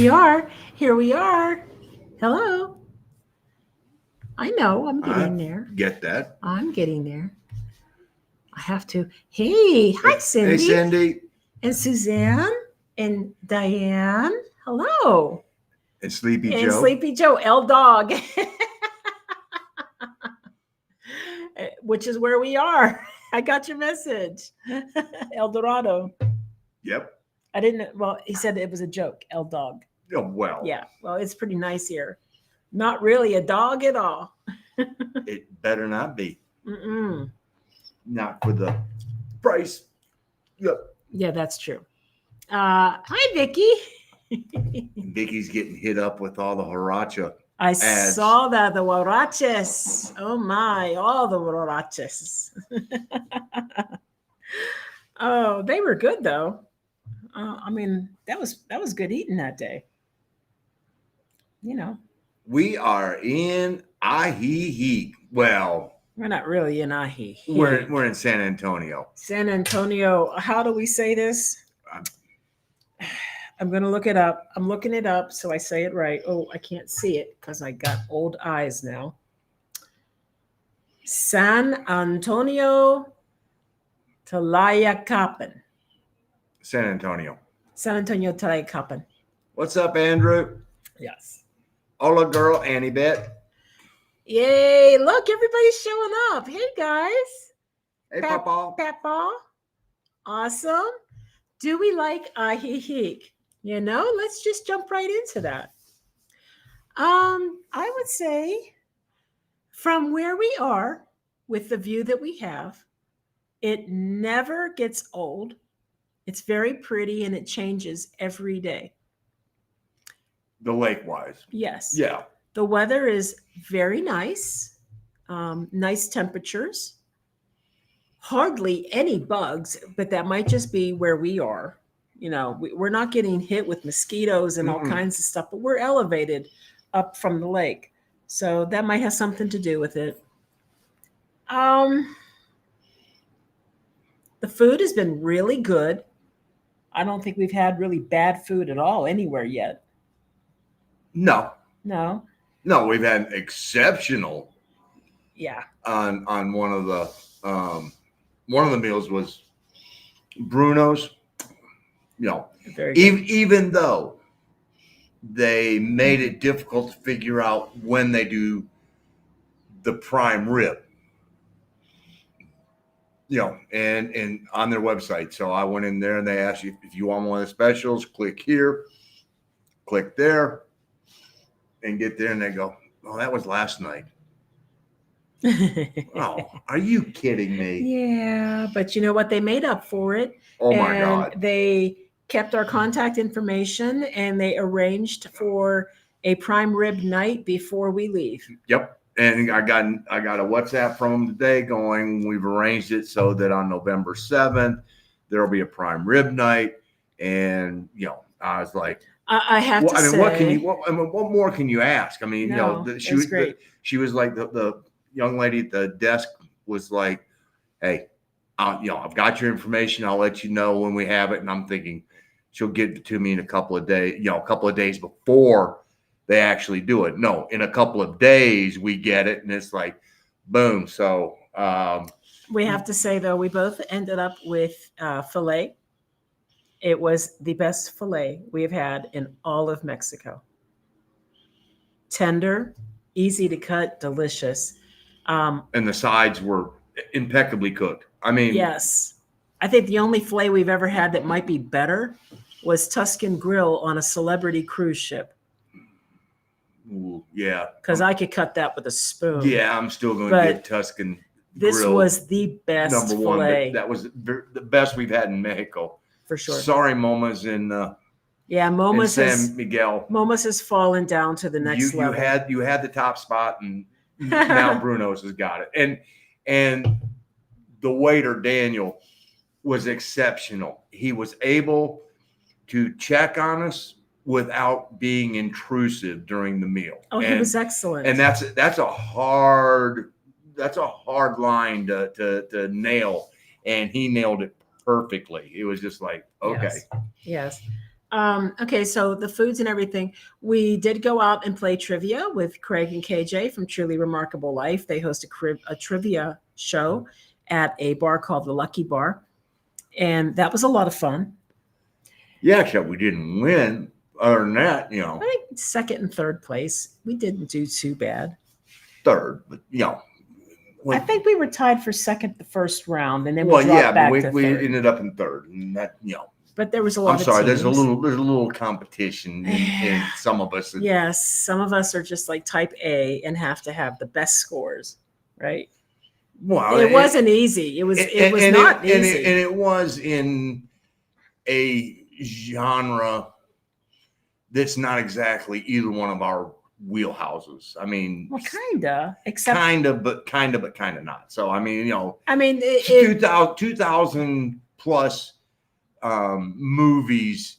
we are. Here we are. Hello. I know I'm I getting there. get that. I'm getting there. I have to. Hey, hi, Hey, Cindy Cindy and Suzanne and Diane. Hello. and Sleepy And Joe. Sleepy Joe, L Dog, which is where we are. I got your message. El Dorado. Yep. I didn't, well, he said it was a joke, El Dog. Oh, well, Yeah, well, it's pretty nice here. Not really a dog at all. it better not be. Mm-mm. Not for the price. Yep. Yeah, that's true. Hi, Vicky. Vicky's getting hit up with all the Haracha I ads. saw that, the huaraches. Oh my, all the huaraches. Oh, they were good though. I mean, that was good eating that day. You know, We are in Ajijic. Well, we're not really in Ahi. we're in San Antonio. San Antonio. How do we say this? Um, I'm going to look it up. I'm looking it up so I say it right. Oh, I can't see it because I got old eyes now. San Antonio Tlayacapan. San Antonio. San Antonio Tlayacapan. What's up, Andrew? Yes. Hola, girl, Annie Bet. Yay! Look, everybody's showing up. Hey, guys. Hey, Papa. Papa. Awesome. Do we like Ajijic? You know, let's just jump right into that. I would say from where we are with the view that we have, it never gets old. It's very pretty and it changes every day. The lake wise. Yes. Yeah. The weather is very nice, nice temperatures, hardly any bugs, but that might just be where we are. You know, we're not getting hit with mosquitoes and all Mm-mm. kinds of stuff, but we're elevated up from the lake. So that might have something to do with it. The food has been really good. I don't think we've had really bad food at all anywhere yet. No. No. No, we've had exceptional Yeah. on one of the meals was Bruno's. You know, Very good. even though they made it difficult to figure out when they do the prime rib. You know, and on their website. So I went in there and they asked you if you want one of the specials, click here, click there, and get there, and they go, "Oh, that was last night." Oh, are you kidding me? Yeah, but you know what? They made up for it. Oh my and God. They kept our contact information and they arranged for a prime rib night before we leave. Yep. And I got a WhatsApp from them today going, we've arranged it so that on November 7th, there'll be a prime rib night. And, you know, I was like, I have to say, what more can you ask? I mean, no, you know, it was great. She was like, the young lady at the desk was like, hey, you know, I've got your information. I'll let you know when we have it. And I'm thinking she'll get it to me in a couple of days, you know, a couple of days before they actually do it. No, in a couple of days we get it. And it's like, boom. So We have to say, though, we both ended up with filet. It was the best filet we have had in all of Mexico. Tender, easy to cut, delicious. and the sides were impeccably cooked. I mean, Yes. I think the only filet we've ever had that might be better was Tuscan Grill on a Celebrity cruise ship. ooh, yeah. Because I could cut that with a spoon. Yeah, I'm still going to But give Tuscan this Grill was the best number one. filet That was the best we've had in Mexico. for sure. Sorry, Moma's in Moma's San Miguel. has fallen down to the next level. You had the top spot, and now Bruno's has got it. And the waiter Daniel was exceptional. He was able to check on us without being intrusive during the meal. Oh, he was excellent. And that's a hard line to nail, and he nailed it perfectly. It was just like, okay. Yes. Okay, so the foods and everything. We did go out and play trivia with Craig and KJ from Truly Remarkable Life. They host a trivia show at a bar called the Lucky Bar, and that was a lot of fun. Yeah, except we didn't win. Other than that, I think second and third place, we didn't do too bad. third, but I when, think we were tied for second the first round, and then we well, yeah, dropped but back we, to we third. ended up in third, and that But there was a I'm lot of sorry. There's a teams. little competition in some of us. Yes, some of us are just like type A and have to have the best scores, right? Well, It wasn't easy. It was not easy. and it was in a genre that's not exactly either one of our wheelhouses. I mean, Well, kinda, except kind of not. So I mean, I mean, 2000 plus movies.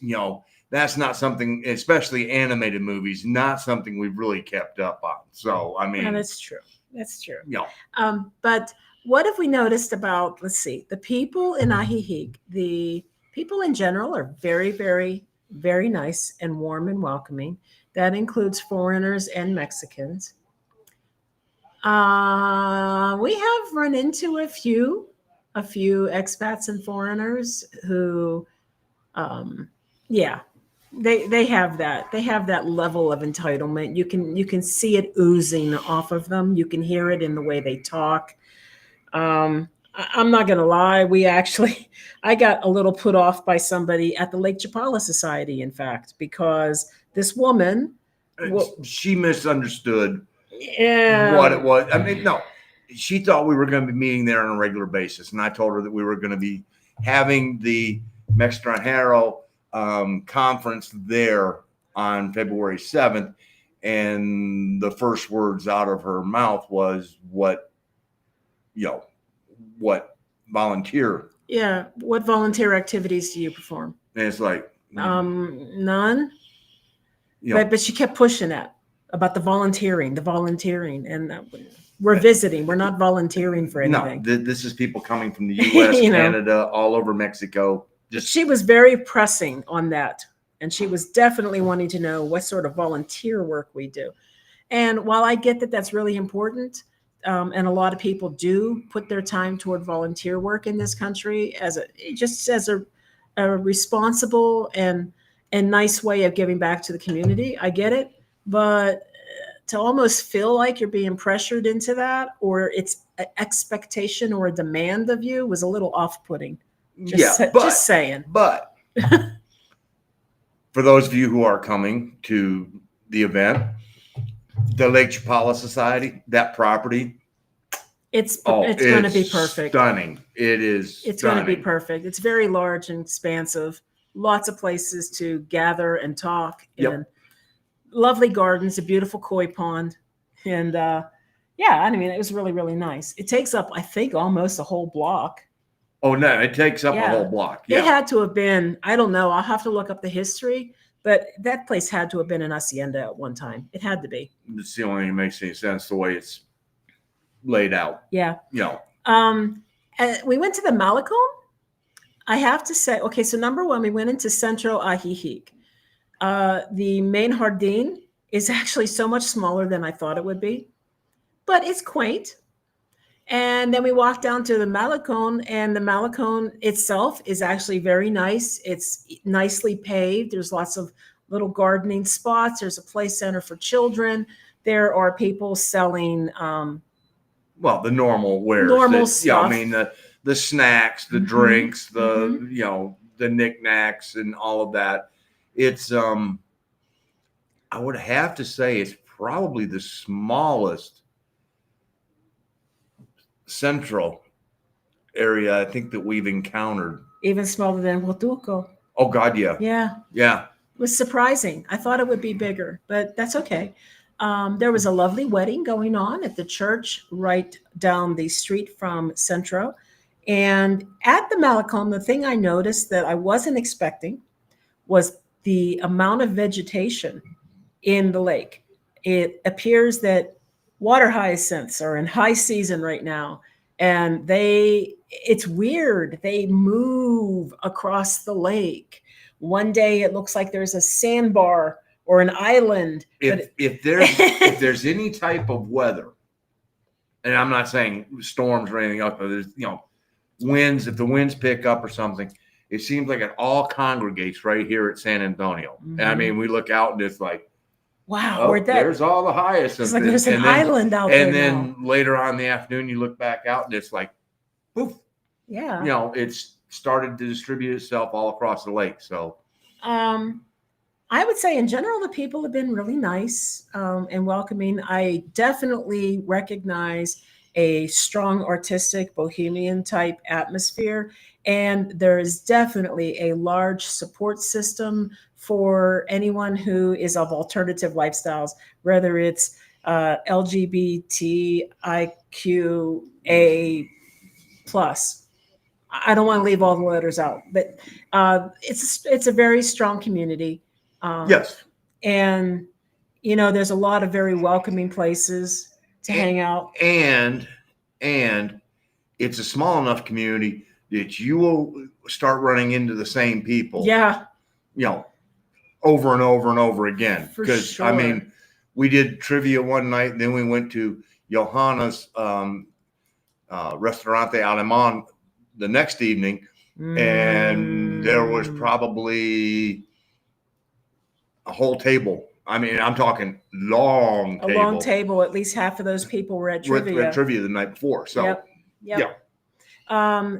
That's not something, especially animated movies, not something we've really kept up on. So I mean, that's true. That's true. you know, But what have we noticed about? Let's see, the people in Ajijic. The people in general are very, very, very nice and warm and welcoming. That includes foreigners and Mexicans. We have run into a few expats and foreigners who, um, yeah, they have that level of entitlement. You can see it oozing off of them. You can hear it in the way they talk. I'm not gonna lie. We actually, I got a little put off by somebody at the Lake Chapala Society, in fact, because this woman, she misunderstood yeah, what it was. I mean, no, she thought we were going to be meeting there on a regular basis, and I told her that we were going to be having the Mextranjero conference there on February 7th, and the first words out of her mouth was, what volunteer? yeah. What volunteer activities do you perform? And it's like, None. you know, But she kept pushing that about the volunteering, and we're visiting. We're not volunteering for no, anything. this is people coming from the U.S., Canada, all over Mexico. She was very pressing on that, and she was definitely wanting to know what sort of volunteer work we do. And while I get that that's really important, and a lot of people do put their time toward volunteer work in this country as a responsible and nice way of giving back to the community. I get it, but to almost feel like you're being pressured into that, or it's an expectation or a demand of you, was a little off-putting. Just saying. But for those of you who are coming to the event, the Lake Chapala Society, that property, it's going to be perfect. Stunning. It is. It's going to be perfect. It's very large and expansive. Lots of places to gather and talk, and lovely gardens, a beautiful koi pond, and I mean, it was really, really nice. It takes up, I think, almost a whole block. Oh no, it takes up a whole block. Yeah. It had to have been. I don't know. I'll have to look up the history, but that place had to have been an hacienda at one time. It had to be. It's the only thing that makes any sense the way it's laid out. Yeah. We went to the Malecón. I have to say, okay, so number one, we went into Centro Ajijic. The main jardín is actually so much smaller than I thought it would be, but it's quaint. And then we walked down to the Malecón, and the Malecón itself is actually very nice. It's nicely paved. There's lots of little gardening spots. There's a play center for children. There are people selling the normal wares. Stuff. Yeah, I mean the snacks, the drinks, the knickknacks and all of that. It's I would have to say it's probably the smallest central area I think that we've encountered. Even smaller than Huatulco. Oh God, yeah. It was surprising. I thought it would be bigger, but that's okay. There was a lovely wedding going on at the church right down the street from Centro. And at the Malecón, the thing I noticed that I wasn't expecting was the amount of vegetation in the lake. It appears that water hyacinths are in high season right now, and it's weird. They move across the lake One day it looks like there's a sandbar or an island. If there's any type of weather, and I'm not saying storms or anything else, but there's winds. If the winds pick up or something, it seems like it all congregates right here at San Antonio. Mhm. And I mean, we look out and it's like, wow, oh, there's all the hyacinths. It's like there's an island out there. And then later on in the afternoon, you look back out and it's like, poof. Yeah. It's started to distribute itself all across the lake. So, I would say in general, the people have been really nice and welcoming. I definitely recognize a strong artistic bohemian type atmosphere. And there is definitely a large support system for anyone who is of alternative lifestyles, whether it's LGBTIQA plus. I don't want to leave all the letters out, but it's a very strong community. yes. And there's a lot of very welcoming places to hang out. And it's a small enough community that you will start running into the same people. Yeah. Over and over and over again. Because sure. I mean, we did trivia one night, then we went to Johanna's Restaurante Alemán the next evening, and there was probably a whole table. I mean, I'm talking long table. A long table. At least half of those people were at trivia. Were at trivia the night before. So, yep. Yeah.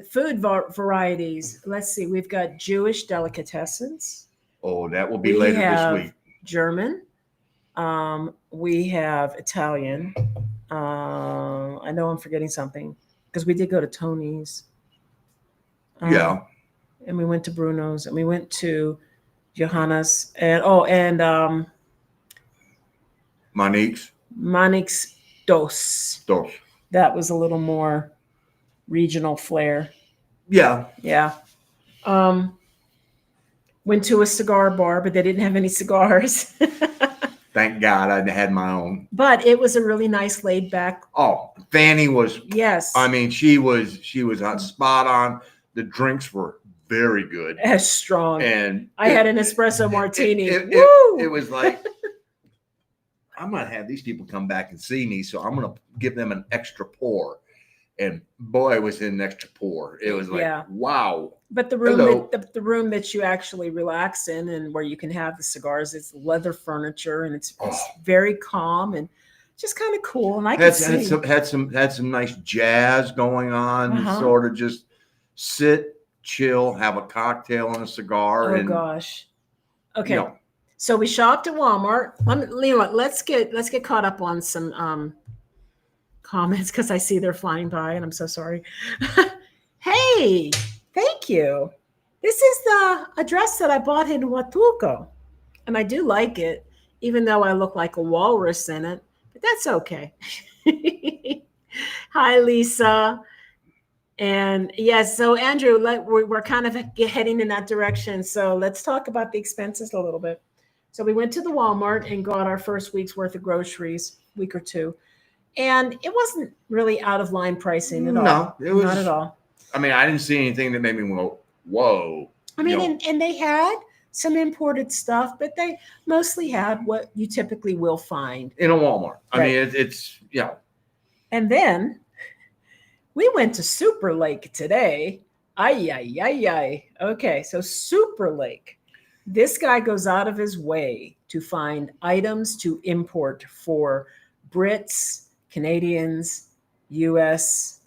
Food varieties. Let's see. We've got Jewish delicatessens. Oh, that will be later this week. German. We have Italian. I know I'm forgetting something because we did go to Tony's. Yeah. And we went to Bruno's and we went to Johanna's and Monique's Dos. That was a little more regional flair. Yeah. Yeah. Went to a cigar bar, but they didn't have any cigars. Thank God I had my own. But it was a really nice laid back. Oh, Fanny was. Yes. I mean, she was on spot on. The drinks were very good. As strong. And I had an espresso martini. It was like, I'm going to have these people come back and see me, so I'm going to give them an extra pour. And boy, was it an extra pour. It was like, wow. But the room the room that you actually relax in and where you can have the cigars, it's leather furniture and it's very calm and just kind of cool. And I had some nice jazz going on. Sort of just sit, chill, have a cocktail and a cigar. Oh gosh. Okay. So we shopped at Walmart. Let's get caught up on some comments because I see they're flying by and I'm so sorry. Hey, thank you. This is the address that I bought in Huatulco. And I do like it, even though I look like a walrus in it, but that's okay. Hi, Lisa. And yes, so Andrew, we're kind of heading in that direction. So let's talk about the expenses a little bit. So we went to the Walmart and got our first week's worth of groceries, week or two. And it wasn't really out of line pricing at all. No, it was not at all. I mean, I didn't see anything that made me go, whoa. I mean, and they had some imported stuff, but they mostly had what you typically will find in a Walmart. Right. I mean, it's. And then we went to Super Lake today. Ay. Okay, so Super Lake. This guy goes out of his way to find items to import for Brits, Canadians, US,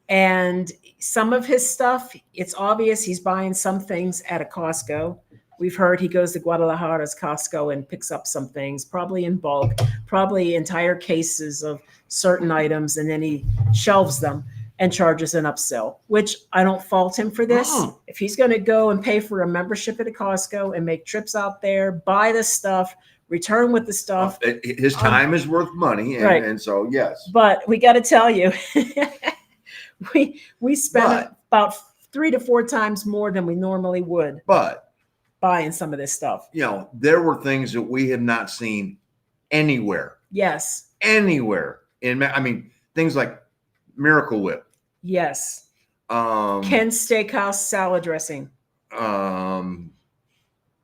and some of his stuff, it's obvious he's buying some things at a Costco. We've heard he goes to Guadalajara's Costco and picks up some things, probably in bulk, probably entire cases of certain items, and then he shelves them and charges an upsell, which I don't fault him for this. Oh. If he's going to go and pay for a membership at a Costco and make trips out there, buy the stuff, return with the stuff. His time is worth money. And, right. And so, yes. But we got to tell you, we spent about 3 to 4 times more than we normally would. But buying some of this stuff. There were things that we have not seen anywhere. Yes. Anywhere. Things like Miracle Whip. Yes. Ken's Steakhouse salad dressing.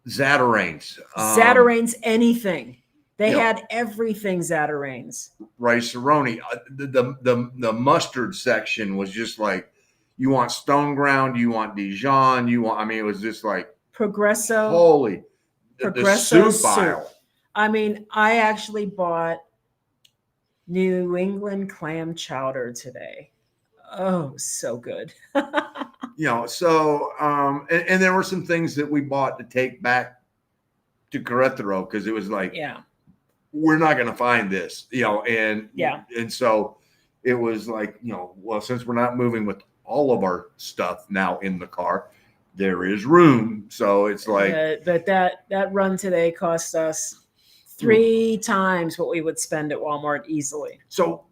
Zatarain's, Zatarain's, anything. They you know, had everything Zatarain's. rice-a-roni. The mustard section was just like, you want stone ground, you want Dijon, you want. I mean, it was just like Progresso. holy. The Progresso soup aisle. I mean, I actually bought New England clam chowder today. Oh, so good. So and there were some things that we bought to take back to Querétaro because it was like, Yeah. we're not going to find this, and Yeah. and so it was like, well, since we're not moving with all of our stuff now in the car, there is room. So it's like, But that run today cost us 3 times what we would spend at Walmart easily. so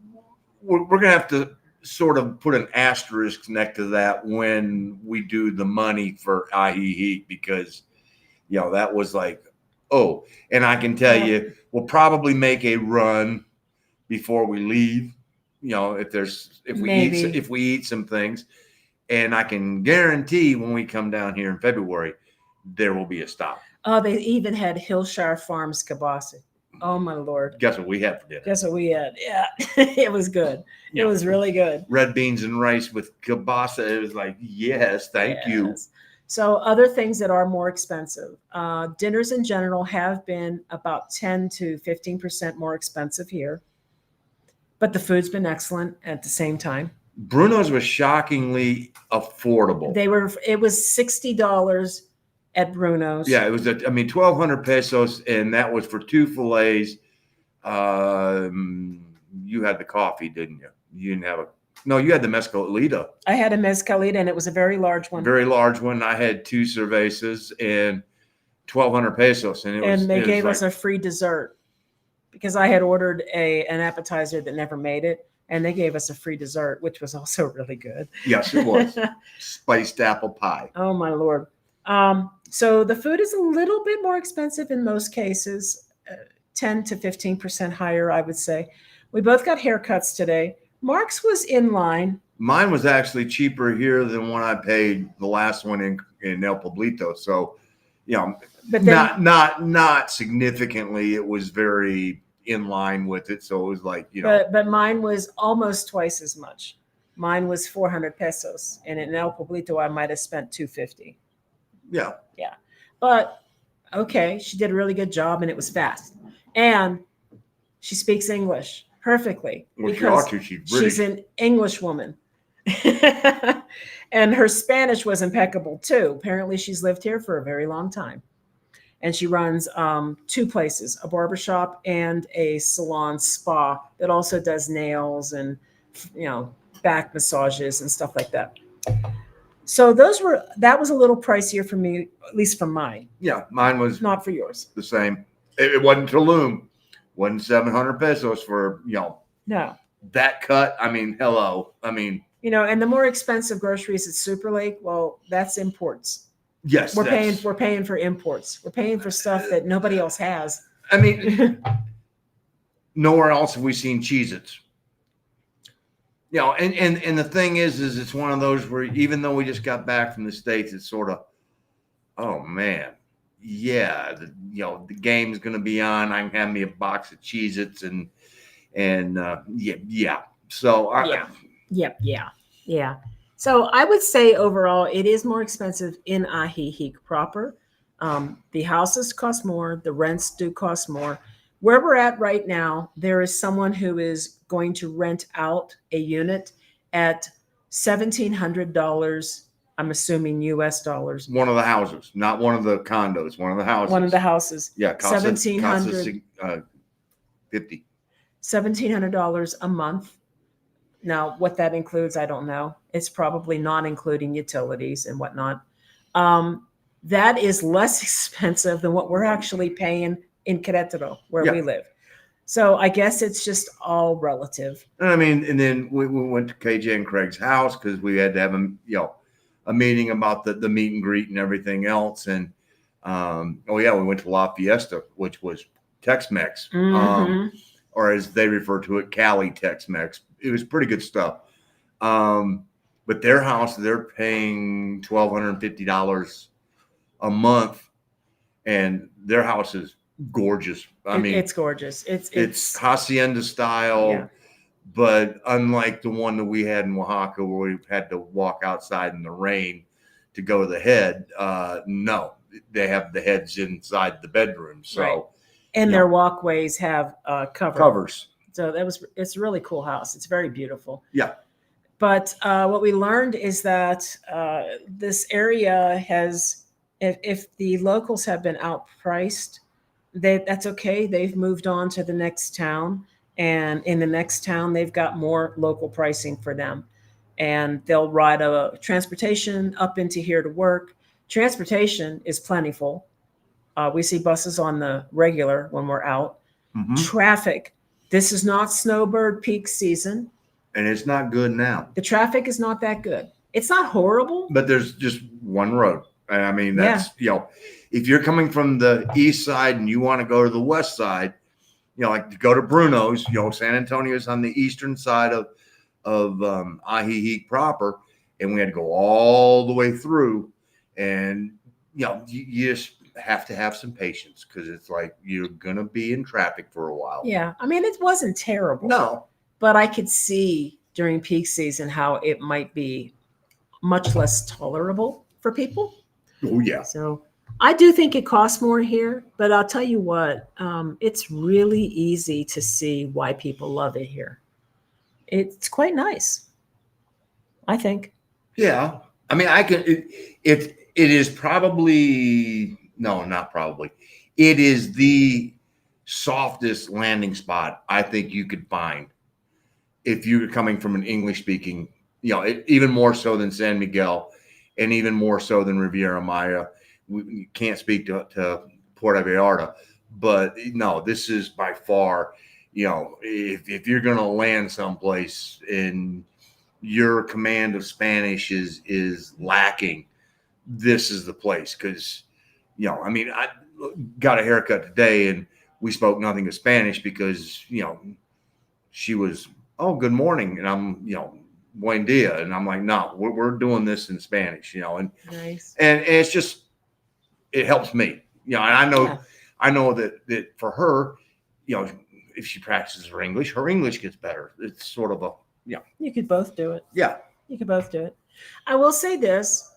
we're going to have to sort of put an asterisk next to that when we do the money for Ajijic, because that was like, oh, and I can tell you, we'll probably make a run before we leave. If we eat some things, and I can guarantee when we come down here in February, there will be a stop. Oh, they even had Hillshire Farms kielbasa. Oh my Lord! Guess what we had for dinner? Guess what we had? Yeah, it was good. It was really good. Red beans and rice with kielbasa. It was like, yes, thank you. So other things that are more expensive. Dinners in general have been about 10 to 15% more expensive here. But the food's been excellent at the same time. Bruno's was shockingly affordable. It was $60 at Bruno's. Yeah, it was 1,200 pesos, and that was for 2 fillets. You had the coffee, didn't you? You didn't have No, you had the mezcalita. I had a mezcalita, and it was a very large one. Very large one. I had 2 cervezas and 1,200 pesos, and they gave us a free dessert because I had ordered an appetizer that never made it, and they gave us a free dessert, which was also really good. Yes, it was. Spiced apple pie. Oh my Lord. So the food is a little bit more expensive in most cases, 10 to 15% higher, I would say. We both got haircuts today. Mark's was in line. Mine was actually cheaper here than what I paid the last one in El Pueblito. So, but then, not significantly. It was very in line with it. So it was like, But mine was almost twice as much. Mine was 400 pesos, and in El Pueblito I might have spent 250. Yeah. Yeah. But okay, she did a really good job, and it was fast. And she speaks English perfectly, well, because she's an English woman. And her Spanish was impeccable too. Apparently she's lived here for a very long time. And she runs 2 places, a barbershop and a salon spa that also does nails and back massages and stuff like that. So that was a little pricier for me, at least for mine. Yeah, mine was not for yours. The same. It wasn't Tulum. Wasn't 700 pesos for No. That cut. I mean, hello. I mean, and the more expensive groceries at Super Lake, well, that's imports. Yes, we're paying for imports. We're paying for stuff that nobody else has. I mean, nowhere else have we seen Cheez-Its. And the thing is it's one of those where even though we just got back from the States, it's sort of, oh man, yeah, the game's going to be on. I can have me a box of Cheez-Its and yeah. So Yeah. So I would say overall, it is more expensive in Ajijic proper. The houses cost more. The rents do cost more. Where we're at right now, there is someone who is going to rent out a unit at $1,700. I'm assuming US dollars. One of the houses, not one of the condos. One of the houses. One of the houses. Yeah, $1,700. $50. $1,700 a month. Now, what that includes, I don't know. It's probably not including utilities and whatnot. That is less expensive than what we're actually paying in Querétaro, where we live. So I guess it's just all relative. I mean, and then we went to KJ and Craig's house because we had to have a meeting about the meet and greet and everything else. And we went to La Fiesta, which was Tex-Mex, or as they refer to it, Cali Tex-Mex. It was pretty good stuff. But their house, they're paying $1,250 a month. and their house is gorgeous. I mean, it's gorgeous. It's hacienda style, yeah. but unlike the one that we had in Oaxaca where we had to walk outside in the rain to go to the head, no, they have the heads inside the bedroom. So, Right. And their walkways have covers. So it's a really cool house. It's very beautiful. Yeah. But what we learned is that this area has, if the locals have been outpriced, that's okay. They've moved on to the next town, and in the next town, they've got more local pricing for them, and they'll ride a transportation up into here to work. Transportation is plentiful. We see buses on the regular when we're out. Mm-hmm. Traffic. This is not snowbird peak season. And it's not good now. The traffic is not that good. It's not horrible. But there's just one road. I mean, that's, if you're coming from the east side and you want to go to the west side, like to go to Bruno's, San Antonio's on the eastern side of Ajijic proper, and we had to go all the way through. And, you just have to have some patience because it's like you're going to be in traffic for a while. Yeah. I mean, it wasn't terrible. No. But I could see during peak season how it might be much less tolerable for people. Oh, yeah. So I do think it costs more here, but I'll tell you what, it's really easy to see why people love it here. It's quite nice, I think. Yeah. I mean, it is probably, no, not probably. It is the softest landing spot I think you could find if you're coming from an English speaking, even more so than San Miguel and even more so than Riviera Maya. You can't speak to Puerto Vallarta, but no, this is by far, if you're going to land someplace and your command of Spanish is lacking, this is the place. Because, I mean, I got a haircut today and we spoke nothing of Spanish because, she was, oh, good morning. And I'm, buen dia. And I'm like, no, we're doing this in Spanish, and nice. And it's just, it helps me, and I know that for her, if she practices her English gets better. It's sort of you could both do it. Yeah. You could both do it. I will say this,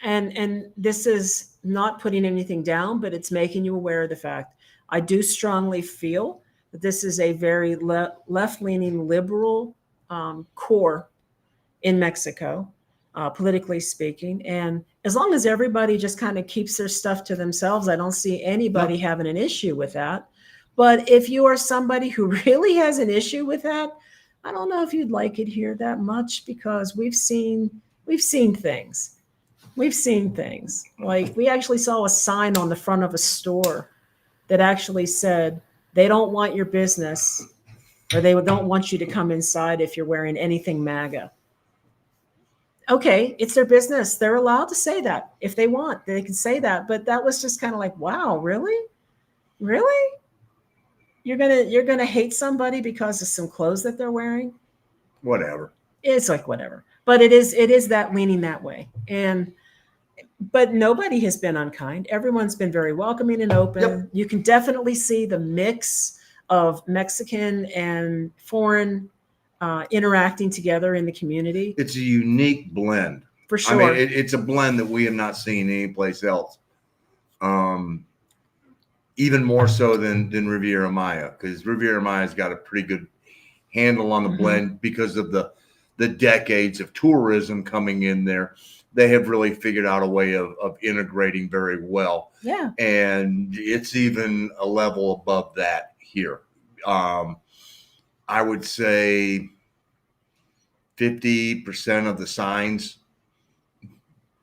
and this is not putting anything down, but it's making you aware of the fact. I do strongly feel that this is a very left-leaning liberal core in Mexico, politically speaking. And as long as everybody just kind of keeps their stuff to themselves, I don't see anybody having an issue with that. But if you are somebody who really has an issue with that, I don't know if you'd like it here that much, because we've seen things. We've seen things. Like, we actually saw a sign on the front of a store that actually said, they don't want your business, or they don't want you to come inside if you're wearing anything MAGA. Okay, it's their business. They're allowed to say that if they want. They can say that. But that was just kind of like, wow, really? Really? You're gonna hate somebody because of some clothes that they're wearing? Whatever. It's like whatever. But it is that leaning that way. But nobody has been unkind. Everyone's been very welcoming and open. Yep. You can definitely see the mix of Mexican and foreign interacting together in the community. It's a unique blend. For sure. I mean, it's a blend that we have not seen anyplace else. Even more so than Riviera Maya, because Riviera Maya's got a pretty good handle on the blend because of the decades of tourism coming in there. They have really figured out a way of integrating very well. Yeah. And it's even a level above that here. I would say 50% of the signs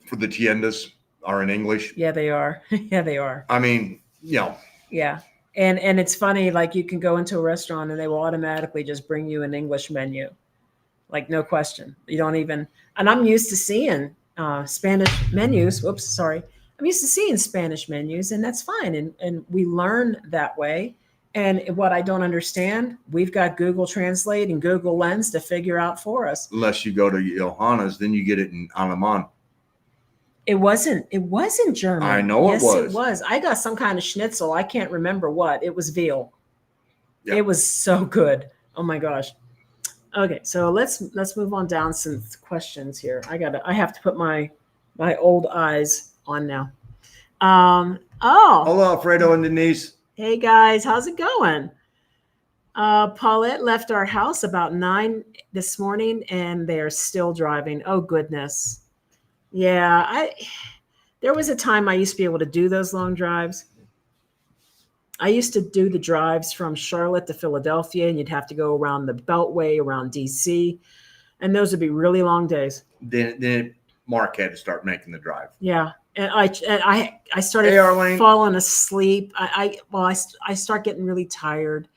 for the tiendas are in English. Yeah, they are. Yeah, they are. I mean, Yeah. And it's funny, like, you can go into a restaurant and they will automatically just bring you an English menu. Like, no question. You don't even, and I'm used to seeing Spanish menus. Whoops, sorry. I'm used to seeing Spanish menus, and that's fine. And we learn that way. And what I don't understand, we've got Google Translate and Google Lens to figure out for us. Unless you go to Johanna's, then you get it in Alemán. It wasn't. It wasn't German. I know it Yes, it was. was. I got some kind of schnitzel. I can't remember what. It was veal. Yeah. It was so good. Oh my gosh. Okay, so let's move on down some questions here. I have to put my old eyes on now. Oh, Hello, Alfredo and Denise. hey guys, how's it going? Paulette left our house about 9 this morning, and they're still driving. Oh goodness, yeah. I There was a time I used to be able to do those long drives. I used to do the drives from Charlotte to Philadelphia, and you'd have to go around the Beltway around DC, and those would be really long days. Then Mark had to start making the drive. Yeah, and I started Hey, Arlene. falling asleep. I start getting really tired,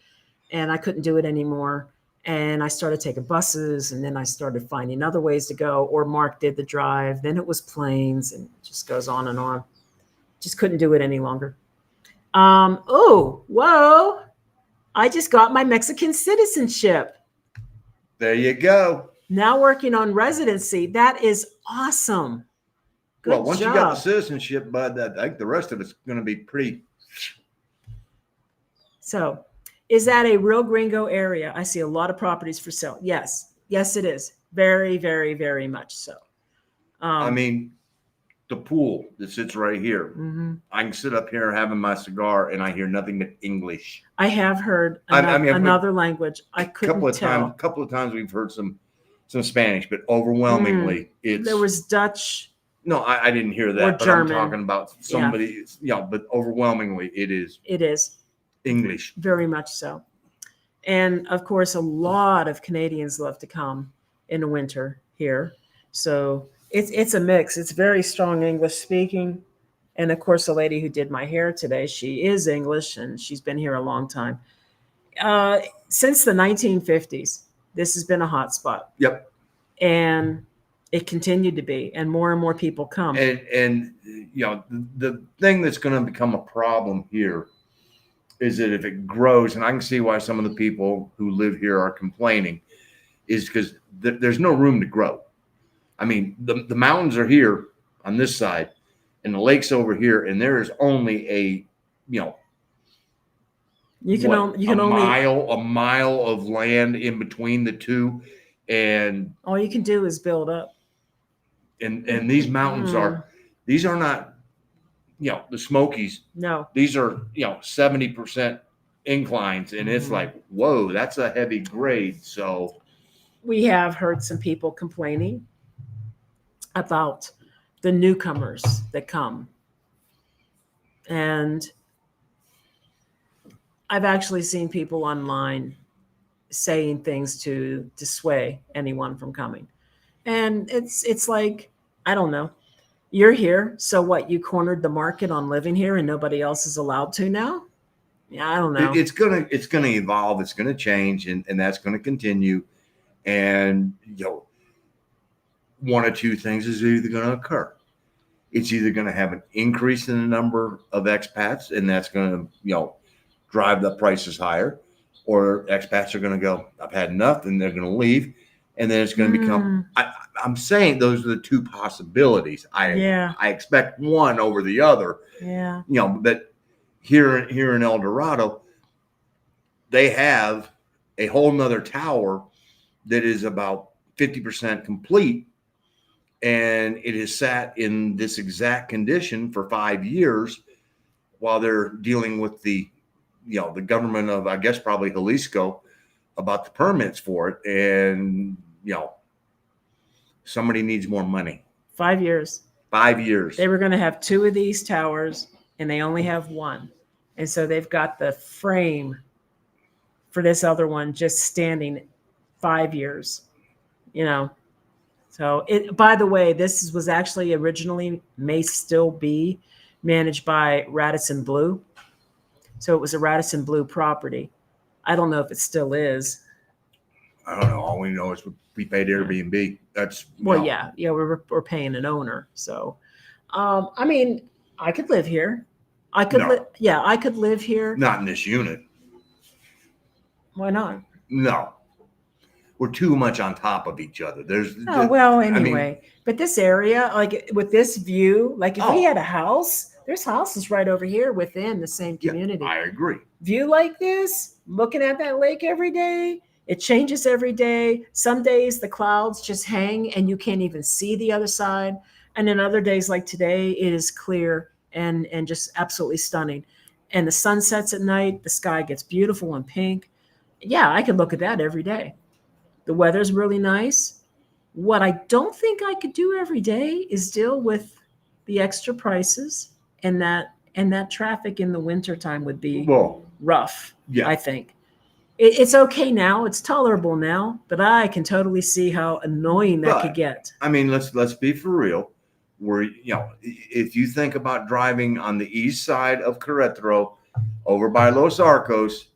and I couldn't do it anymore. And I started taking buses, and then I started finding other ways to go. Or Mark did the drive. Then it was planes, and it just goes on and on. Just couldn't do it any longer. Oh, whoa! I just got my Mexican citizenship. There you go. Now working on residency. That is awesome. Good Well, once job. you got the citizenship, bud, I think the rest of it's going to be pretty. So, is that a real gringo area? I see a lot of properties for sale. Yes. Yes, it is. Very, very, very much so. I mean, the pool that sits right here. mhm. I can sit up here having my cigar and I hear nothing but English. I have heard another language. I couldn't tell. Couple of times we've heard some Spanish, but overwhelmingly it's. There was Dutch. No, I didn't hear that. Or But German. I'm talking about somebody. Yeah, but overwhelmingly it is It is English. very much so. And of course, a lot of Canadians love to come in the winter here. So it's a mix. It's very strong English speaking. And of course, the lady who did my hair today, she is English and she's been here a long time. Since the 1950s, this has been a hot spot. Yep. And it continued to be, and more people come. And you know, the thing that's going to become a problem here is that if it grows, and I can see why some of the people who live here are complaining, is because there's no room to grow. I mean, the mountains are here on this side, and the lake's over here, and there is only a mile of land in between the two, and all you can do is build up. And these mountains are not the Smokies. No, these are 70% inclines, and it's like, whoa, that's a heavy grade. So we have heard some people complaining about the newcomers that come, and I've actually seen people online saying things to dissuade anyone from coming. And it's like, I don't know. You're here, so what? You cornered the market on living here, and nobody else is allowed to now. Yeah, I don't know. It's gonna evolve. It's gonna change, and that's gonna continue. And one or two things is either gonna occur. It's either gonna have an increase in the number of expats, and that's gonna drive the prices higher, or expats are gonna go, I've had enough, and they're gonna leave. And then it's going to become. I'm saying those are the two possibilities. I expect one over the other. Yeah. But here in El Dorado, they have a whole nother tower that is about 50% complete, and it has sat in this exact condition for 5 years while they're dealing with the government of, I guess, probably Jalisco about the permits for it. And somebody needs more money. 5 years. 5 years. They were going to have 2 of these towers, and they only have 1. And so they've got the frame for this other one just standing 5 years. So by the way, this was actually originally, may still be, managed by Radisson Blue. So it was a Radisson Blue property. I don't know if it still is. I don't know. All we know is we paid Airbnb. That's we're paying an owner. So, I mean, I could live here. I could live here. Not in this unit. Why not? No. we're too much on top of each other. Oh, well, I mean, anyway, but this area, like with this view, like if we oh had a house, there's houses right over here within the same yeah, community. I agree. View like this, looking at that lake every day, it changes every day. Some days the clouds just hang and you can't even see the other side. And then other days like today, it is clear and just absolutely stunning. And the sun sets at night, the sky gets beautiful and pink. Yeah, I could look at that every day. The weather's really nice. What I don't think I could do every day is deal with the extra prices and that traffic in the wintertime would be Well, rough, yeah, I think. It's okay now, it's tolerable now, but I can totally see how annoying that could but get. I mean, let's be for real. Where if you think about driving on the east side of Querétaro, over by Los Arcos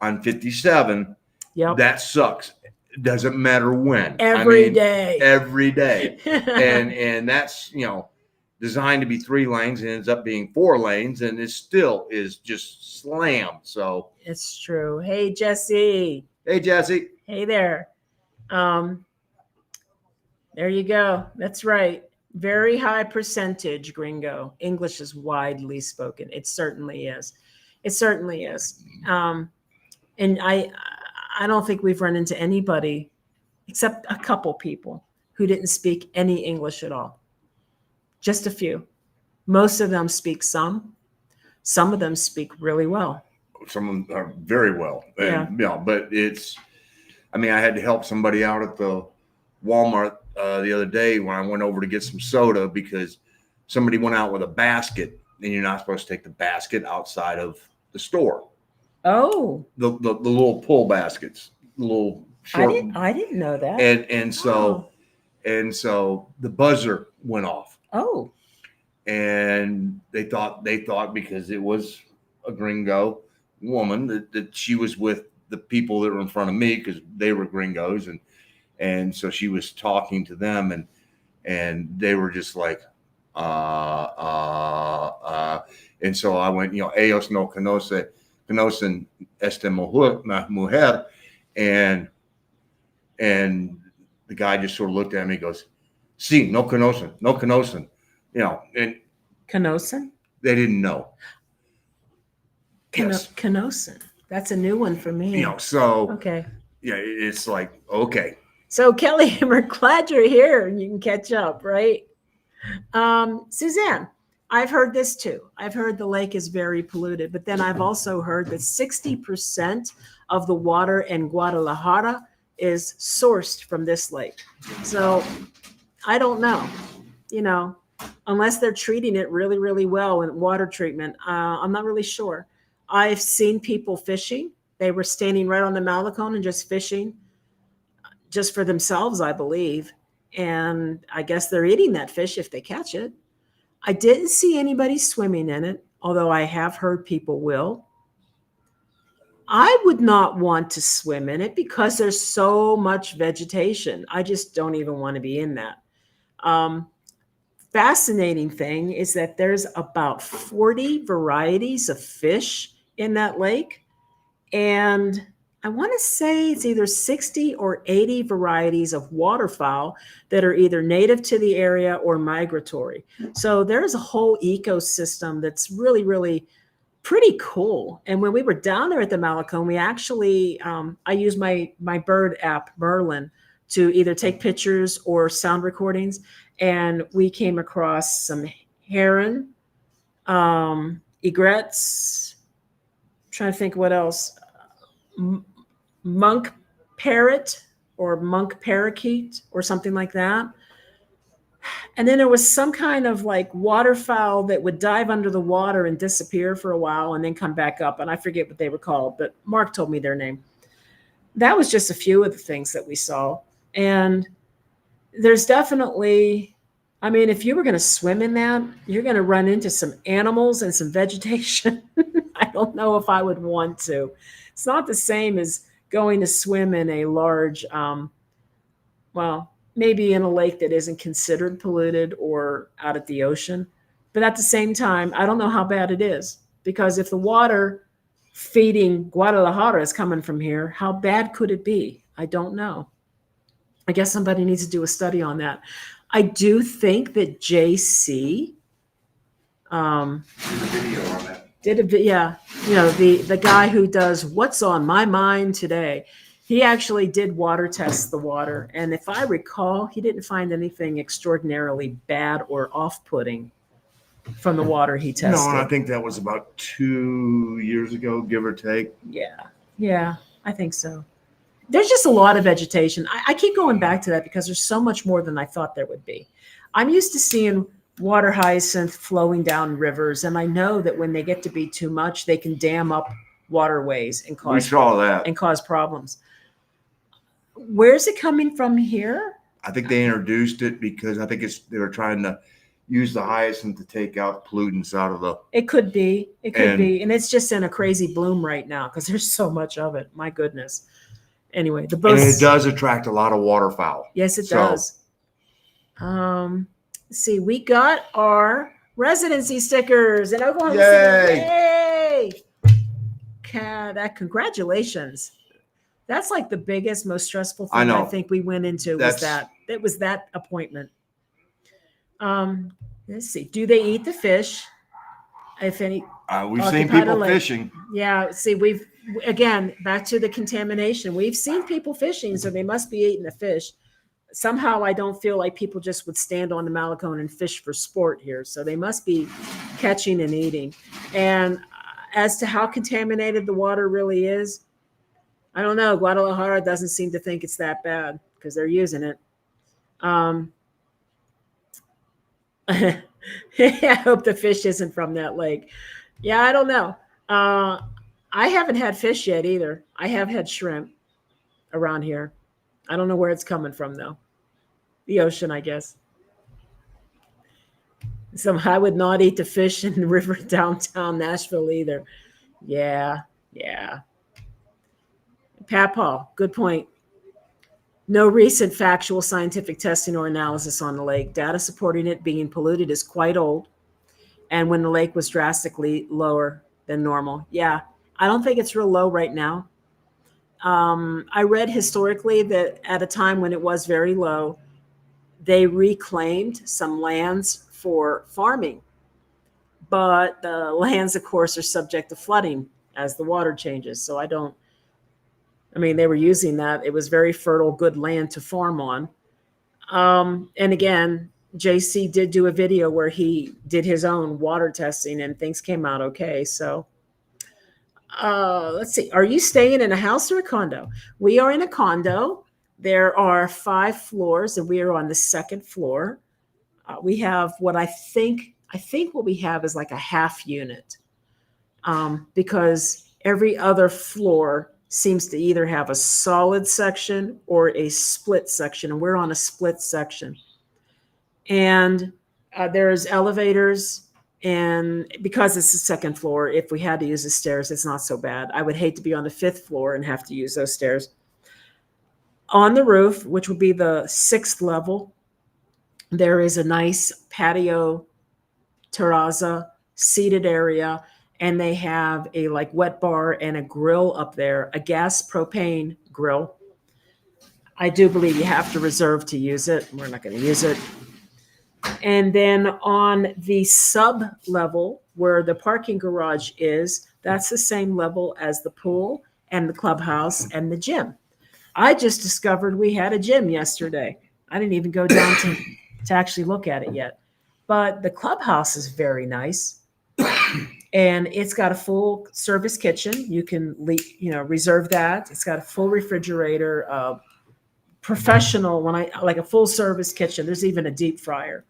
on 57, Yep. that sucks. It doesn't matter when. Every day. Every day. And that's designed to be 3 lanes and ends up being 4 lanes, and it still is just slammed. So It's true. Hey, Jesse. hey, Jesse. Hey there. Um, there you go. That's right. Very high percentage, gringo. English is widely spoken. It certainly is. It certainly is. And I don't think we've run into anybody except a couple people who didn't speak any English at all. Just a few. Most of them speak some. Some of them speak really well. Some of them are very well, Yeah. and but it's. I mean, I had to help somebody out at the Walmart the other day when I went over to get some soda because somebody went out with a basket, and you're not supposed to take the basket outside of the store. Oh, The little pull baskets, the little short, I didn't know that. and so the buzzer went off, Oh, and they thought because it was a gringo woman that she was with the people that were in front of me because they were gringos, and so she was talking to them, and they were just like and so I went, ellos no conocen esta mujer, and the guy just sort of looked at me and goes, sí, no conocen, and Canosen? they didn't know. Yes. Canosen. That's a new one for me. So Okay. yeah, it's like, okay. So Kelly, we're glad you're here and you can catch up, right? Suzanne, I've heard this too. I've heard the lake is very polluted, but then I've also heard that 60% of the water in Guadalajara is sourced from this lake. So I don't know, unless they're treating it really, really well in water treatment. I'm not really sure. I've seen people fishing. They were standing right on the Malecon and just fishing just for themselves, I believe. And I guess they're eating that fish if they catch it. I didn't see anybody swimming in it, although I have heard people will. I would not want to swim in it because there's so much vegetation. I just don't even want to be in that. Fascinating thing is that there's about 40 varieties of fish in that lake. And I want to say it's either 60 or 80 varieties of waterfowl that are either native to the area or migratory. So there's a whole ecosystem that's really, really pretty cool. And when we were down there at the Malecon, we actually, I used my bird app, Merlin, to either take pictures or sound recordings. And we came across some heron, egrets, I'm trying to think what else, monk parrot or monk parakeet or something like that. And then there was some kind of like waterfowl that would dive under the water and disappear for a while and then come back up. And I forget what they were called, but Mark told me their name. That was just a few of the things that we saw. And there's definitely, I mean, if you were going to swim in that, you're going to run into some animals and some vegetation. I don't know if I would want to. It's not the same as going to swim in a large, well, maybe in a lake that isn't considered polluted or out at the ocean. But at the same time, I don't know how bad it is, because if the water feeding Guadalajara is coming from here, how bad could it be? I don't know. I guess somebody needs to do a study on that. I do think that JC Video on that. yeah, the guy who does What's on My Mind Today. He actually did water test the water, and if I recall, he didn't find anything extraordinarily bad or off-putting from the water he tested. No, and I think that was about 2 years ago, give or take. Yeah, I think so. There's just a lot of vegetation. I keep going back to that because there's so much more than I thought there would be. I'm used to seeing water hyacinth flowing down rivers, and I know that when they get to be too much, they can dam up waterways and We saw that. cause problems. Where's it coming from here? I think they introduced it because I think they were trying to use the hyacinth to take out pollutants out of the. It could be. And it's just in a crazy bloom right now because there's so much of it. My goodness. Anyway, the boats. And it does attract a lot of waterfowl. Yes, it does. Let's see, we got our residency stickers in Oklahoma City. Yay! Congratulations. That's like the biggest, most stressful thing I think we went into was that. It was that appointment. Let's see. Do they eat the fish? If any, we've seen people fishing. Yeah. See, again, back to the contamination. We've seen people fishing, so they must be eating the fish. Somehow I don't feel like people just would stand on the Malecone and fish for sport here. So they must be catching and eating. And as to how contaminated the water really is, I don't know. Guadalajara doesn't seem to think it's that bad because they're using it. I hope the fish isn't from that lake. Yeah, I don't know. I haven't had fish yet either. I have had shrimp around here. I don't know where it's coming from though. The ocean, I guess. So I would not eat the fish in the river downtown Nashville either. Yeah. Papaw, good point. No recent factual scientific testing or analysis on the lake. Data supporting it being polluted is quite old, and when the lake was drastically lower than normal. Yeah, I don't think it's real low right now. I read historically that at a time when it was very low, they reclaimed some lands for farming, but the lands, of course, are subject to flooding as the water changes. So they were using that. It was very fertile, good land to farm on. And again, JC did do a video where he did his own water testing and things came out okay. So let's see. Are you staying in a house or a condo? We are in a condo. There are 5 floors and we are on the 2nd floor. We have what I think what we have is like a half unit because every other floor seems to either have a solid section or a split section, and we're on a split section. And there's elevators, and because it's the 2nd floor, if we had to use the stairs, it's not so bad. I would hate to be on the 5th floor and have to use those stairs. On the roof, which would be the 6th level, there is a nice patio, terrazza, seated area, and they have a wet bar and a grill up there, a gas propane grill. I do believe you have to reserve to use it. We're not going to use it. And then on the sub level where the parking garage is, that's the same level as the pool and the clubhouse and the gym. I just discovered we had a gym yesterday. I didn't even go down to actually look at it yet. But the clubhouse is very nice. And it's got a full service kitchen. You can reserve that. It's got a full refrigerator, professional like a full service kitchen. There's even a deep fryer.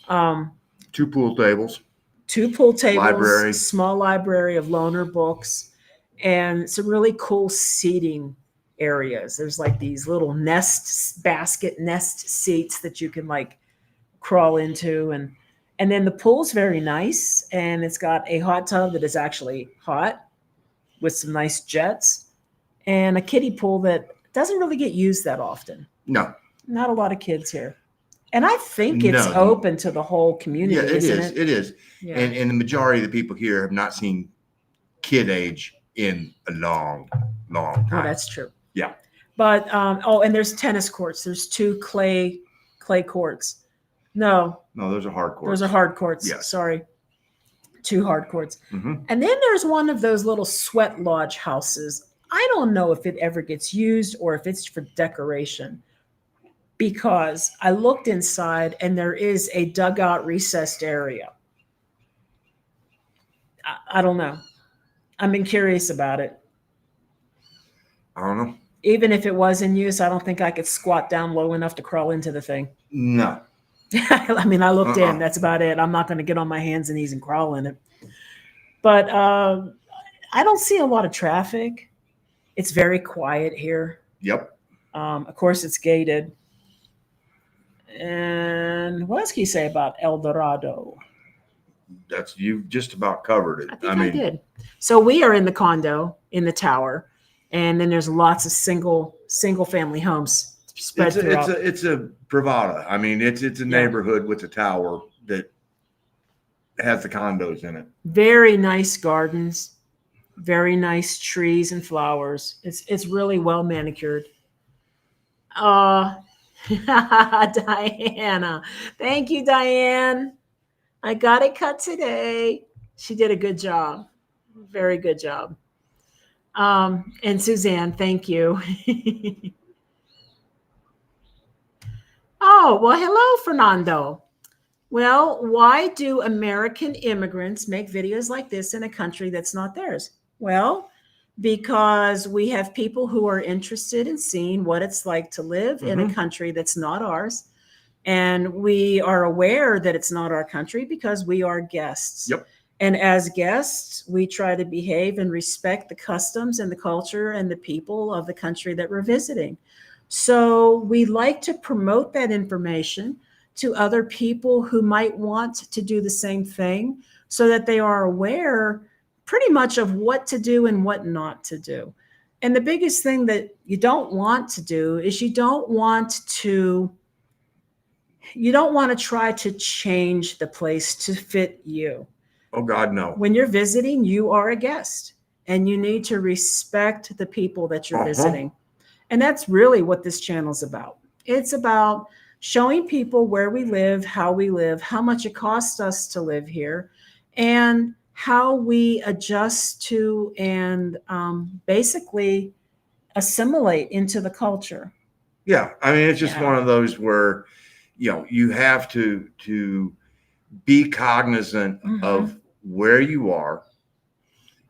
2 pool tables. 2 pool tables. Library. Small library of loaner books, and some really cool seating areas. There's like these little basket nest seats that you can crawl into, and then the pool's very nice, and it's got a hot tub that is actually hot with some nice jets, and a kiddie pool that doesn't really get used that often. No. Not a lot of kids here. And I think it's open to the whole community, isn't it? It is. Yeah. And the majority of the people here have not seen kid age in a long, long time. Oh, that's true. Yeah. But oh, and there's tennis courts. There's two clay courts. No, No, those are hard courts. those are hard courts. Yes. Sorry, two hard courts. Hmm. And then there's one of those little sweat lodge houses. I don't know if it ever gets used or if it's for decoration, because I looked inside and there is a dugout recessed area. I don't know. I've been curious about it. I don't know. Even if it was in use, I don't think I could squat down low enough to crawl into the thing. No. I mean, I looked Uh-uh. in. That's about it. I'm not going to get on my hands and knees and crawl in it. But I don't see a lot of traffic. It's very quiet here. Yep. Of course, it's gated. And what else can you say about El Dorado? That's you've just about covered it. I think I did. So we are in the condo in the tower, and then there's lots of single family homes spread throughout. It's a Bravada. I mean, it's a neighborhood with a tower that has the condos in it. Very nice gardens, very nice trees and flowers. It's really well manicured. Diana. Thank you, Diane. I got it cut today. She did a good job. Very good job. And Suzanne, thank you. Oh, well, hello, Fernando. Well, why do American immigrants make videos like this in a country that's not theirs? Well, because we have people who are interested in seeing what it's like to live in a country that's not ours. And we are aware that it's not our country because we are guests. Yep. And as guests, we try to behave and respect the customs and the culture and the people of the country that we're visiting. So we like to promote that information to other people who might want to do the same thing so that they are aware pretty much of what to do and what not to do. And the biggest thing that you don't want to do is you don't want to try to change the place to fit you. Oh God, no. When you're visiting, you are a guest and you need to respect the people that you're visiting. And that's really what this channel's about. It's about showing people where we live, how much it costs us to live here, and how we adjust to and basically assimilate into the culture. Yeah. I mean, it's just one of those where, you have to be cognizant of where you are.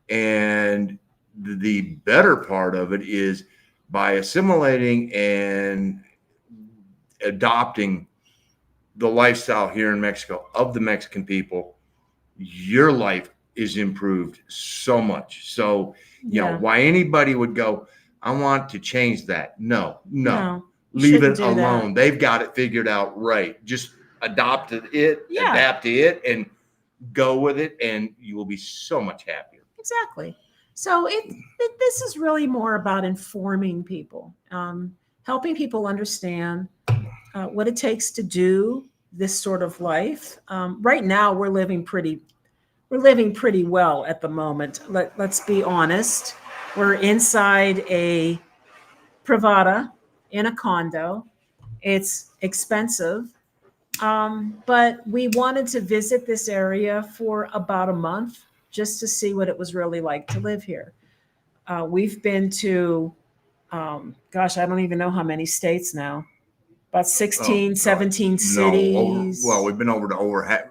And the better part of it is by assimilating and adopting the lifestyle here in Mexico of the Mexican people, your life is improved so much. So, why anybody would go, I want to change that. No. Leave it alone. They've got it figured out right. Just adapt to it, and go with it, and you will be so much happier. Exactly. So this is really more about informing people, helping people understand what it takes to do this sort of life. Right now, we're living pretty well at the moment. Let's be honest. We're inside a privada in a condo. It's expensive, but we wanted to visit this area for about a month just to see what it was really like to live here. We've been to, I don't even know how many states now. About 16, 17 cities. We've been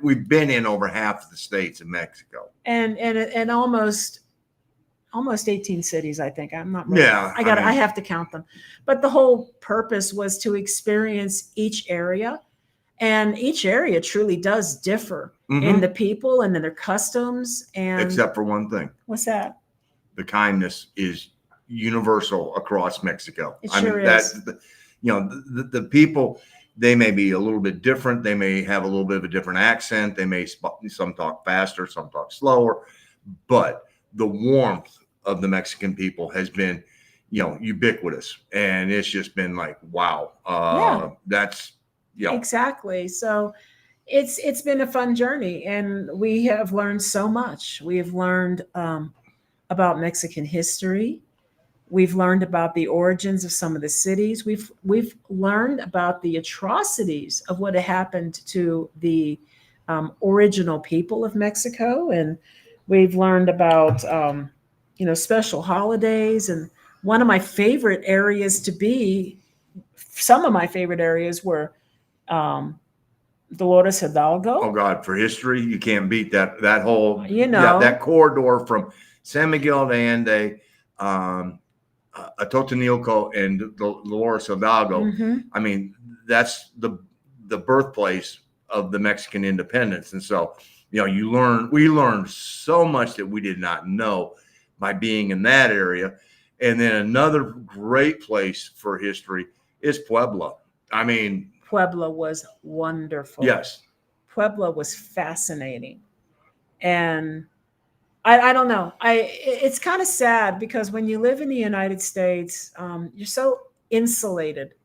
we've been in over half of the states in Mexico. And almost 18 cities, I think. I'm not really, I have to count them. But the whole purpose was to experience each area. And each area truly does differ in the people and in their customs. And except for one thing. What's that? The kindness is universal across Mexico. It sure is. The people, they may be a little bit different. They may have a little bit of a different accent. They may, some talk faster, some talk slower. But the warmth of the Mexican people has been, ubiquitous. And it's just been like, wow. That's, Exactly. So it's been a fun journey, and we have learned so much. We have learned about Mexican history. We've learned about the origins of some of the cities. We've learned about the atrocities of what had happened to the original people of Mexico, and we've learned about special holidays. And one of my favorite areas to be, some of my favorite areas were um, Dolores Hidalgo. Oh God, for history, you can't beat that whole that corridor from San Miguel de Allende, Atotonilco, and Dolores Hidalgo. Mm-hmm. I mean, that's the birthplace of the Mexican independence, and so we learned so much that we did not know by being in that area. And then another great place for history is Puebla. I mean, Puebla was wonderful. yes. Puebla was fascinating. And I don't know. It's kind of sad because when you live in the United States, you're so insulated.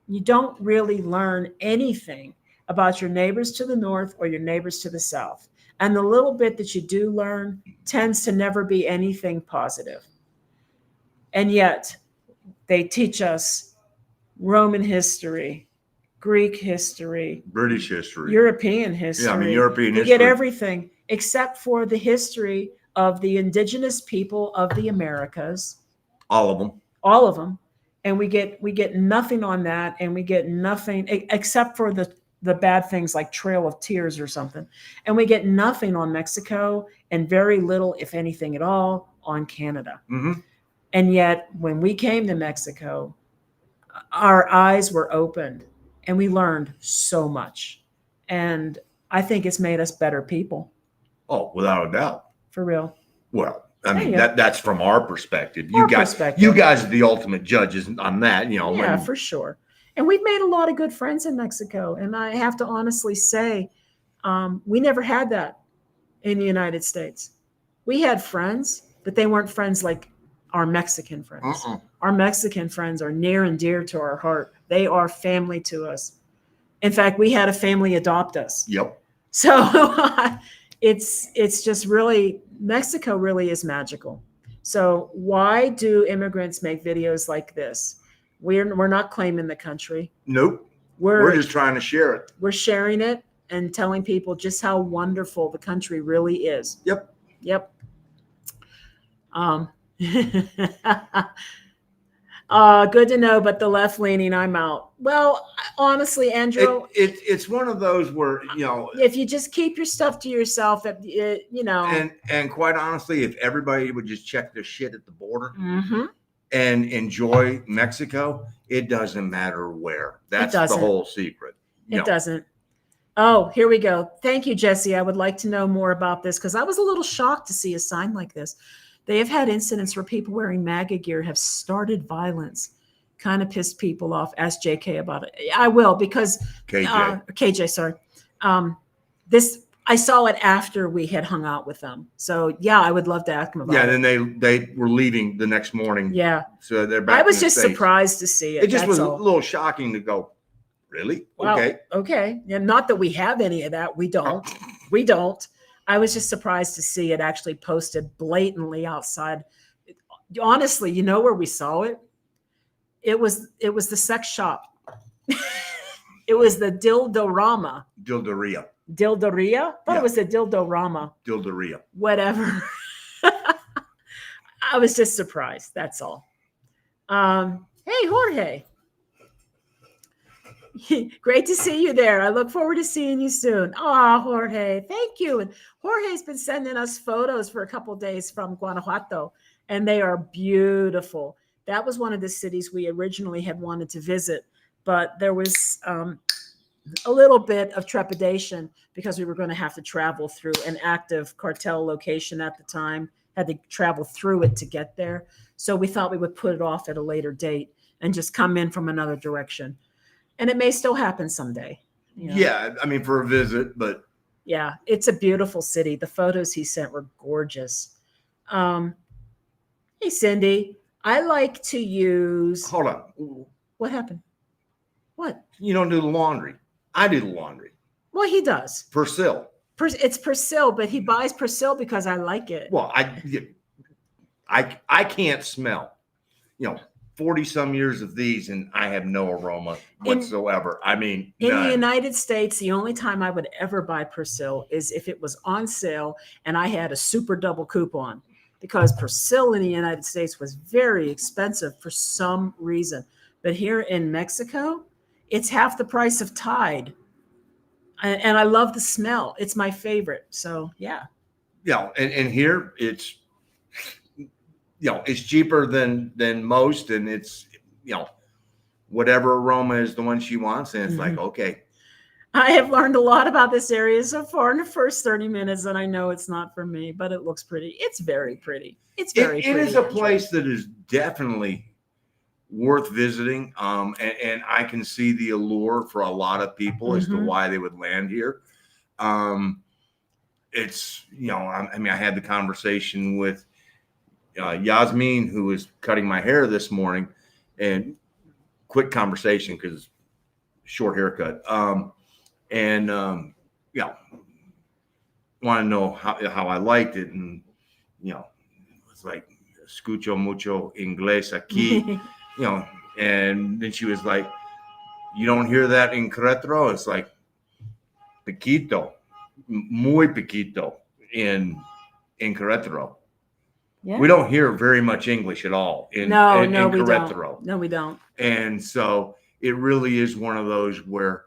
You don't really learn anything about your neighbors to the north or your neighbors to the south. And the little bit that you do learn tends to never be anything positive. And yet they teach us Roman history, Greek history, British history, European history. Yeah, I mean, European you history. get everything except for the history of the indigenous people of the Americas. All of them. All of them. And we get nothing on that, and we get nothing except for the bad things like Trail of Tears or something. And we get nothing on Mexico, and very little, if anything at all, on Canada. Mm-hmm. And yet, when we came to Mexico, our eyes were opened and we learned so much. And I think it's made us better people. Oh, without a doubt. For real. Well, I mean, that's from our perspective. You guys are the ultimate judges on that, Yeah, for sure. And we've made a lot of good friends in Mexico. And I have to honestly say, we never had that in the United States. We had friends, but they weren't friends like our Mexican friends. Our Mexican friends are near and dear to our heart. They are family to us. In fact, we had a family adopt us. Yep. So it's just really, Mexico really is magical. So why do immigrants make videos like this? We're not claiming the country. Nope. We're just trying to share it. We're sharing it and telling people just how wonderful the country really is. Yep. Good to know, but the left leaning, I'm out. Well, honestly, Andrew, it's one of those where if you just keep your stuff to yourself, and quite honestly, if everybody would just check their shit at the border mm-hmm. and enjoy Mexico, it doesn't matter where. That's the whole secret. It doesn't. Oh, here we go. Thank you, Jesse. I would like to know more about this because I was a little shocked to see a sign like this. They have had incidents where people wearing MAGA gear have started violence. Kind of pissed people off. Ask JK about it. I will, because KJ, sorry. I saw it after we had hung out with them. So yeah, I would love to ask them about it. Yeah, and then they were leaving the next morning. Yeah. So they're back. I was just surprised to see it. It just was a little shocking to go, really? Wow. Okay. Yeah, not that we have any of that. We don't. We don't. I was just surprised to see it actually posted blatantly outside. Honestly, you know where we saw it? It was the sex shop. It was the Dildorama. Dilderia. Dilderia? I thought it was the Dildorama. Dilderia. Whatever. I was just surprised. That's all. Hey, Jorge. Great to see you there. I look forward to seeing you soon. Oh, Jorge, thank you. And Jorge's been sending us photos for a couple of days from Guanajuato, and they are beautiful. That was one of the cities we originally had wanted to visit, but there was a little bit of trepidation because we were going to have to travel through an active cartel location at the time, had to travel through it to get there. So we thought we would put it off at a later date and just come in from another direction. And it may still happen someday. Yeah, I mean, for a visit, but. Yeah, it's a beautiful city. The photos he sent were gorgeous. Hey, Cindy, I like to use. Hold on. What happened? What? You don't do the laundry. I do the laundry. Well, he does. Persil. It's Persil, but he buys Persil because I like it. Well, I can't smell. 40 some years of these, and I have no aroma In whatsoever. I mean, in the none. United States, the only time I would ever buy Persil is if it was on sale and I had a super double coupon, because Persil in the United States was very expensive for some reason. But here in Mexico, it's half the price of Tide. And I love the smell. It's my favorite. So, yeah. And here it's cheaper than most, and it's whatever aroma is the one she wants, and it's like, okay. I have learned a lot about this area so far in the first 30 minutes, and I know it's not for me, but it looks pretty. It's very pretty. It's very It pretty. is a place that is definitely worth visiting. And I can see the allure for a lot of people as to why they would land here. It's, I mean, I had the conversation with Yasmin, who was cutting my hair this morning, and quick conversation because short haircut. Want to know how I liked it. And, it's like, escucho mucho inglés aquí, and then she was like, you don't hear that in Querétaro? It's like, poquito, muy poquito in Querétaro. Yeah. We don't hear very much English at all in Querétaro. No, we don't. And so it really is one of those where,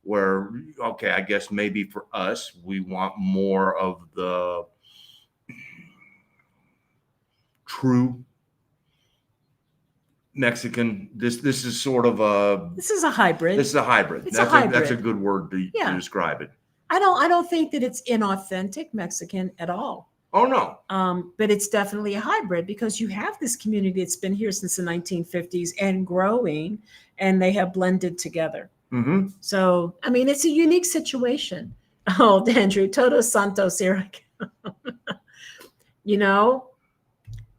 okay, I guess maybe for us, we want more of the true Mexican. This is sort of a. This is a hybrid. This is a hybrid. It's a hybrid. That's a good word to describe it. I don't think that it's inauthentic Mexican at all. Oh no. But it's definitely a hybrid, because you have this community that's been here since the 1950s and growing, and they have blended together. Mm-hmm. So, I mean, it's a unique situation. Oh, Andrew, Todos Santos here.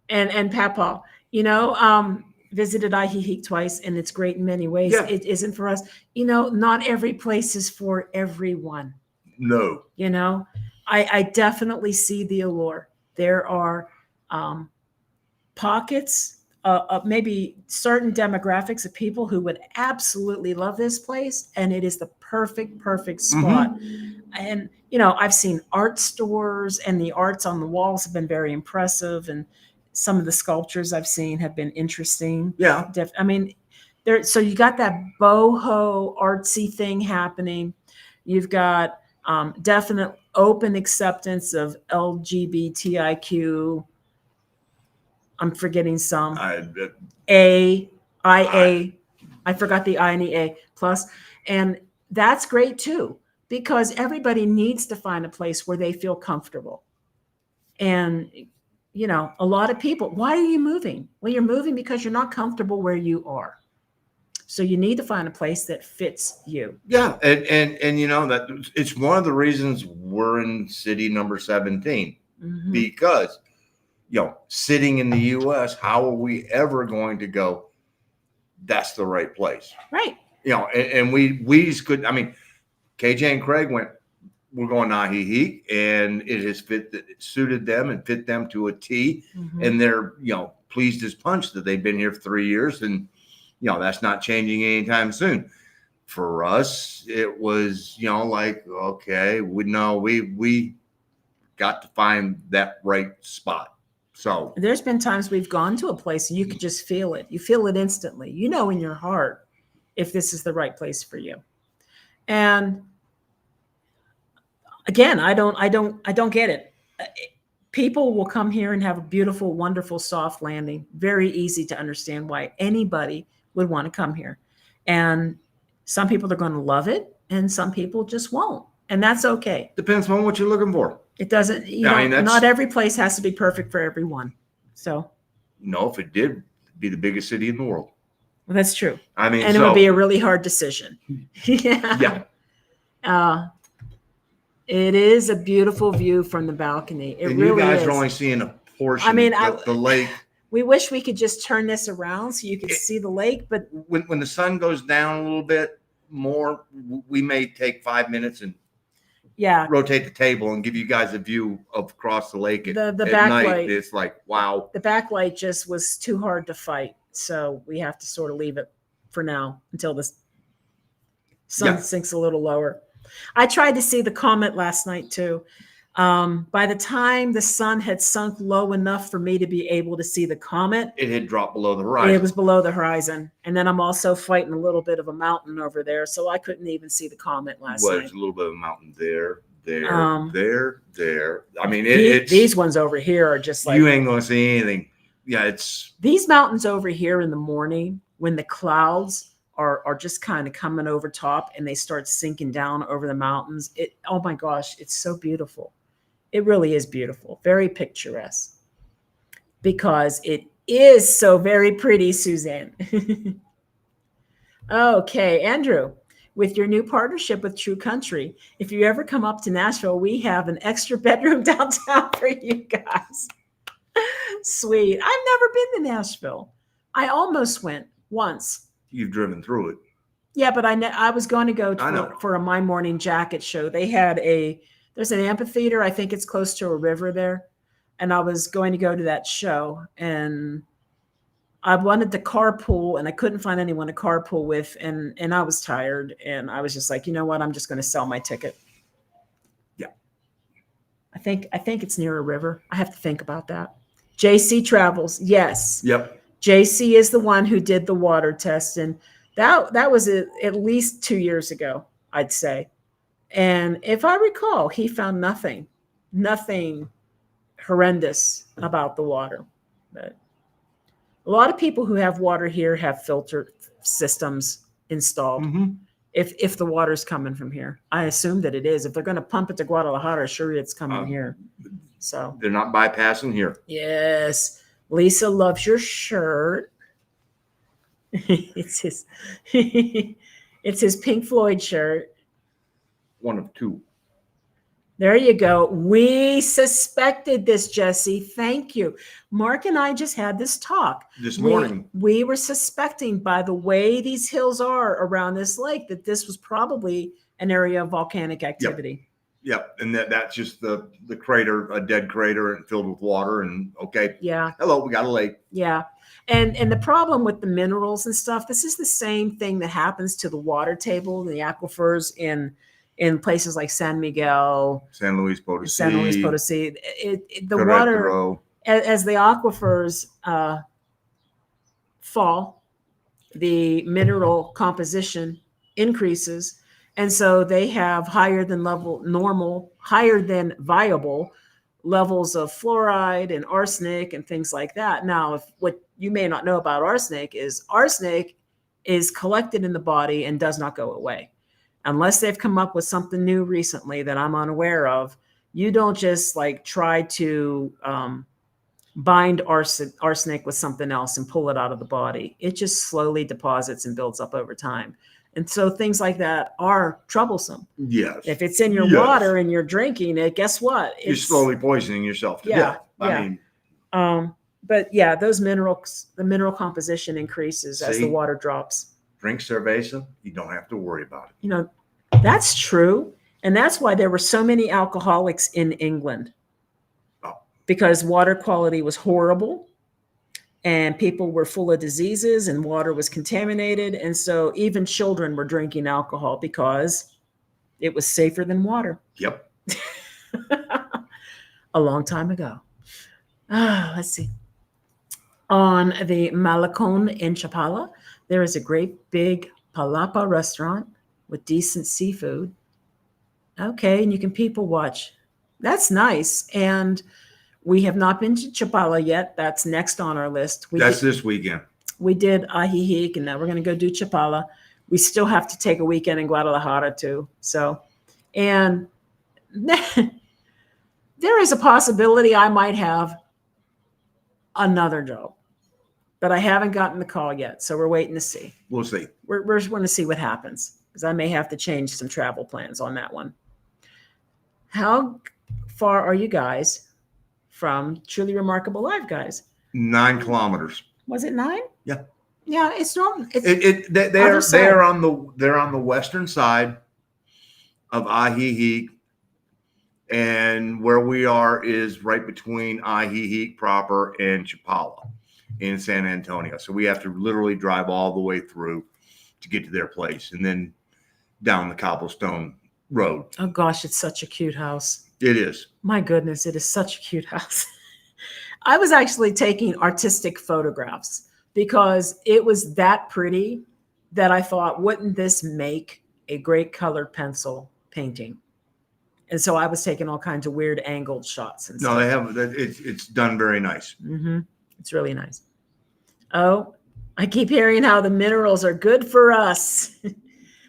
And Papa, visited Ajijic twice, and it's great in many ways. Yeah. It isn't for us. Not every place is for everyone. No. I definitely see the allure. There are pockets of maybe certain demographics of people who would absolutely love this place, and it is the perfect spot. And I've seen art stores, and the arts on the walls have been very impressive, and some of the sculptures I've seen have been interesting. Yeah. I mean, so you got that boho artsy thing happening. You've got definite open acceptance of LGBTIQ. I'm forgetting some. I forgot the I and the A plus. And that's great too, because everybody needs to find a place where they feel comfortable. And, a lot of people, why are you moving? Well, you're moving because you're not comfortable where you are. So you need to find a place that fits you. Yeah. And that it's one of the reasons we're in city number 17, because, sitting in the US, how are we ever going to go, that's the right place? Right. And we just couldn't. I mean, KJ and Craig went, we're going to Ajijic, and it has suited them and fit them to a T. And they're, pleased as punch that they've been here for 3 years, and, that's not changing anytime soon. For us, it was, like, okay, we got to find that right spot. So there's been times we've gone to a place and you could just feel it. You feel it instantly. In your heart if this is the right place for you. And again, I don't get it. People will come here and have a beautiful, wonderful, soft landing. Very easy to understand why anybody would want to come here. And some people are going to love it, and some people just won't. And that's okay. Depends on what you're looking for. It doesn't, not every place has to be perfect for everyone. So. No, if it did, it'd be the biggest city in the world. Well, that's true. I mean, and it would be a really hard decision. Yeah. It is a beautiful view from the balcony. It really is. You guys are only seeing a portion. I mean, the lake. We wish we could just turn this around so you could see the lake, but when the sun goes down a little bit more, we may take 5 minutes and rotate the table and give you guys a view of across the lake. The at backlight. It's like, wow. The backlight just was too hard to fight. so we have to sort of leave it for now until the sun sinks a little lower. I tried to see the comet last night too. By the time the sun had sunk low enough for me to be able to see the comet, it had dropped below the horizon. It was below the horizon. And then I'm also fighting a little bit of a mountain over there, so I couldn't even see the comet last night. There's a little bit of a mountain there. I mean, it's these ones over here are just like, you ain't gonna see anything. Yeah, it's these mountains over here in the morning when the clouds are just kind of coming over top and they start sinking down over the mountains. Oh my gosh, it's so beautiful. It really is beautiful, very picturesque, because it is so very pretty, Suzanne. Okay, Andrew, with your new partnership with True Country, if you ever come up to Nashville, we have an extra bedroom downtown for you guys. Sweet. I've never been to Nashville. I almost went once. You've driven through it. Yeah, but I was going to go for a My Morning Jacket show. They had there's an amphitheater. I think it's close to a river there. And I was going to go to that show, and I wanted to carpool, and I couldn't find anyone to carpool with. And I was tired, and I was just like, you know what? I'm just going to sell my ticket. Yeah. I think it's near a river. I have to think about that. JC Travels. Yes. Yep. JC is the one who did the water test. And that was at least 2 years ago, I'd say. And if I recall, he found nothing horrendous about the water. But a lot of people who have water here have filter systems installed. Mm-hmm. If the water's coming from here, I assume that it is. If they're going to pump it to Guadalajara, sure it's coming here. So they're not bypassing here. Yes. Lisa loves your shirt. It's his Pink Floyd shirt. One of two. There you go. We suspected this, Jesse. Thank you. Mark and I just had this talk this morning. We were suspecting, by the way these hills are around this lake, that this was probably an area of volcanic activity. Yep. And that's just the crater, a dead crater and filled with water. And okay. Yeah. Hello, we got a lake. Yeah. And the problem with the minerals and stuff, this is the same thing that happens to the water table, the aquifers in places like San Miguel, San Luis Potosi. The water, as the aquifers fall, the mineral composition increases. And so they have higher than viable levels of fluoride and arsenic and things like that. Now, what you may not know about arsenic is collected in the body and does not go away. Unless they've come up with something new recently that I'm unaware of, you don't just like try to bind arsenic with something else and pull it out of the body. It just slowly deposits and builds up over time. And so things like that are troublesome. Yes. If it's in your water and you're drinking it, guess what? You're slowly poisoning yourself to death. Yeah. I mean, but yeah, the mineral composition increases as the water drops. Drink cerveza, you don't have to worry about it. You know, that's true. And that's why there were so many alcoholics in England. Because water quality was horrible. And people were full of diseases and water was contaminated. And so even children were drinking alcohol because it was safer than water. Yep. A long time ago. Let's see. On the Malecon in Chapala, there is a great big palapa restaurant with decent seafood. Okay, and you can people watch. That's nice. And we have not been to Chapala yet. That's next on our list. This weekend. We did Ajijic, and now we're going to go do Chapala. We still have to take a weekend in Guadalajara too. So, and there is a possibility I might have another job, but I haven't gotten the call yet. So we're waiting to see. We'll see. We're going to see what happens, because I may have to change some travel plans on that one. How far are you guys from Truly Remarkable Live, guys? 9 kilometers. Was it 9? Yeah. Yeah, it's normal. They're on the western side of Ajijic, and where we are is right between Ajijic proper and Chapala. in San Antonio. So we have to literally drive all the way through to get to their place and then down the cobblestone road. Oh gosh, it's such a cute house. It is. My goodness, it is such a cute house. I was actually taking artistic photographs because it was that pretty that I thought, wouldn't this make a great colored pencil painting? And so I was taking all kinds of weird angled shots and No, stuff. they have. It's done very nice. Mm-hmm. It's really nice. Oh, I keep hearing how the minerals are good for us.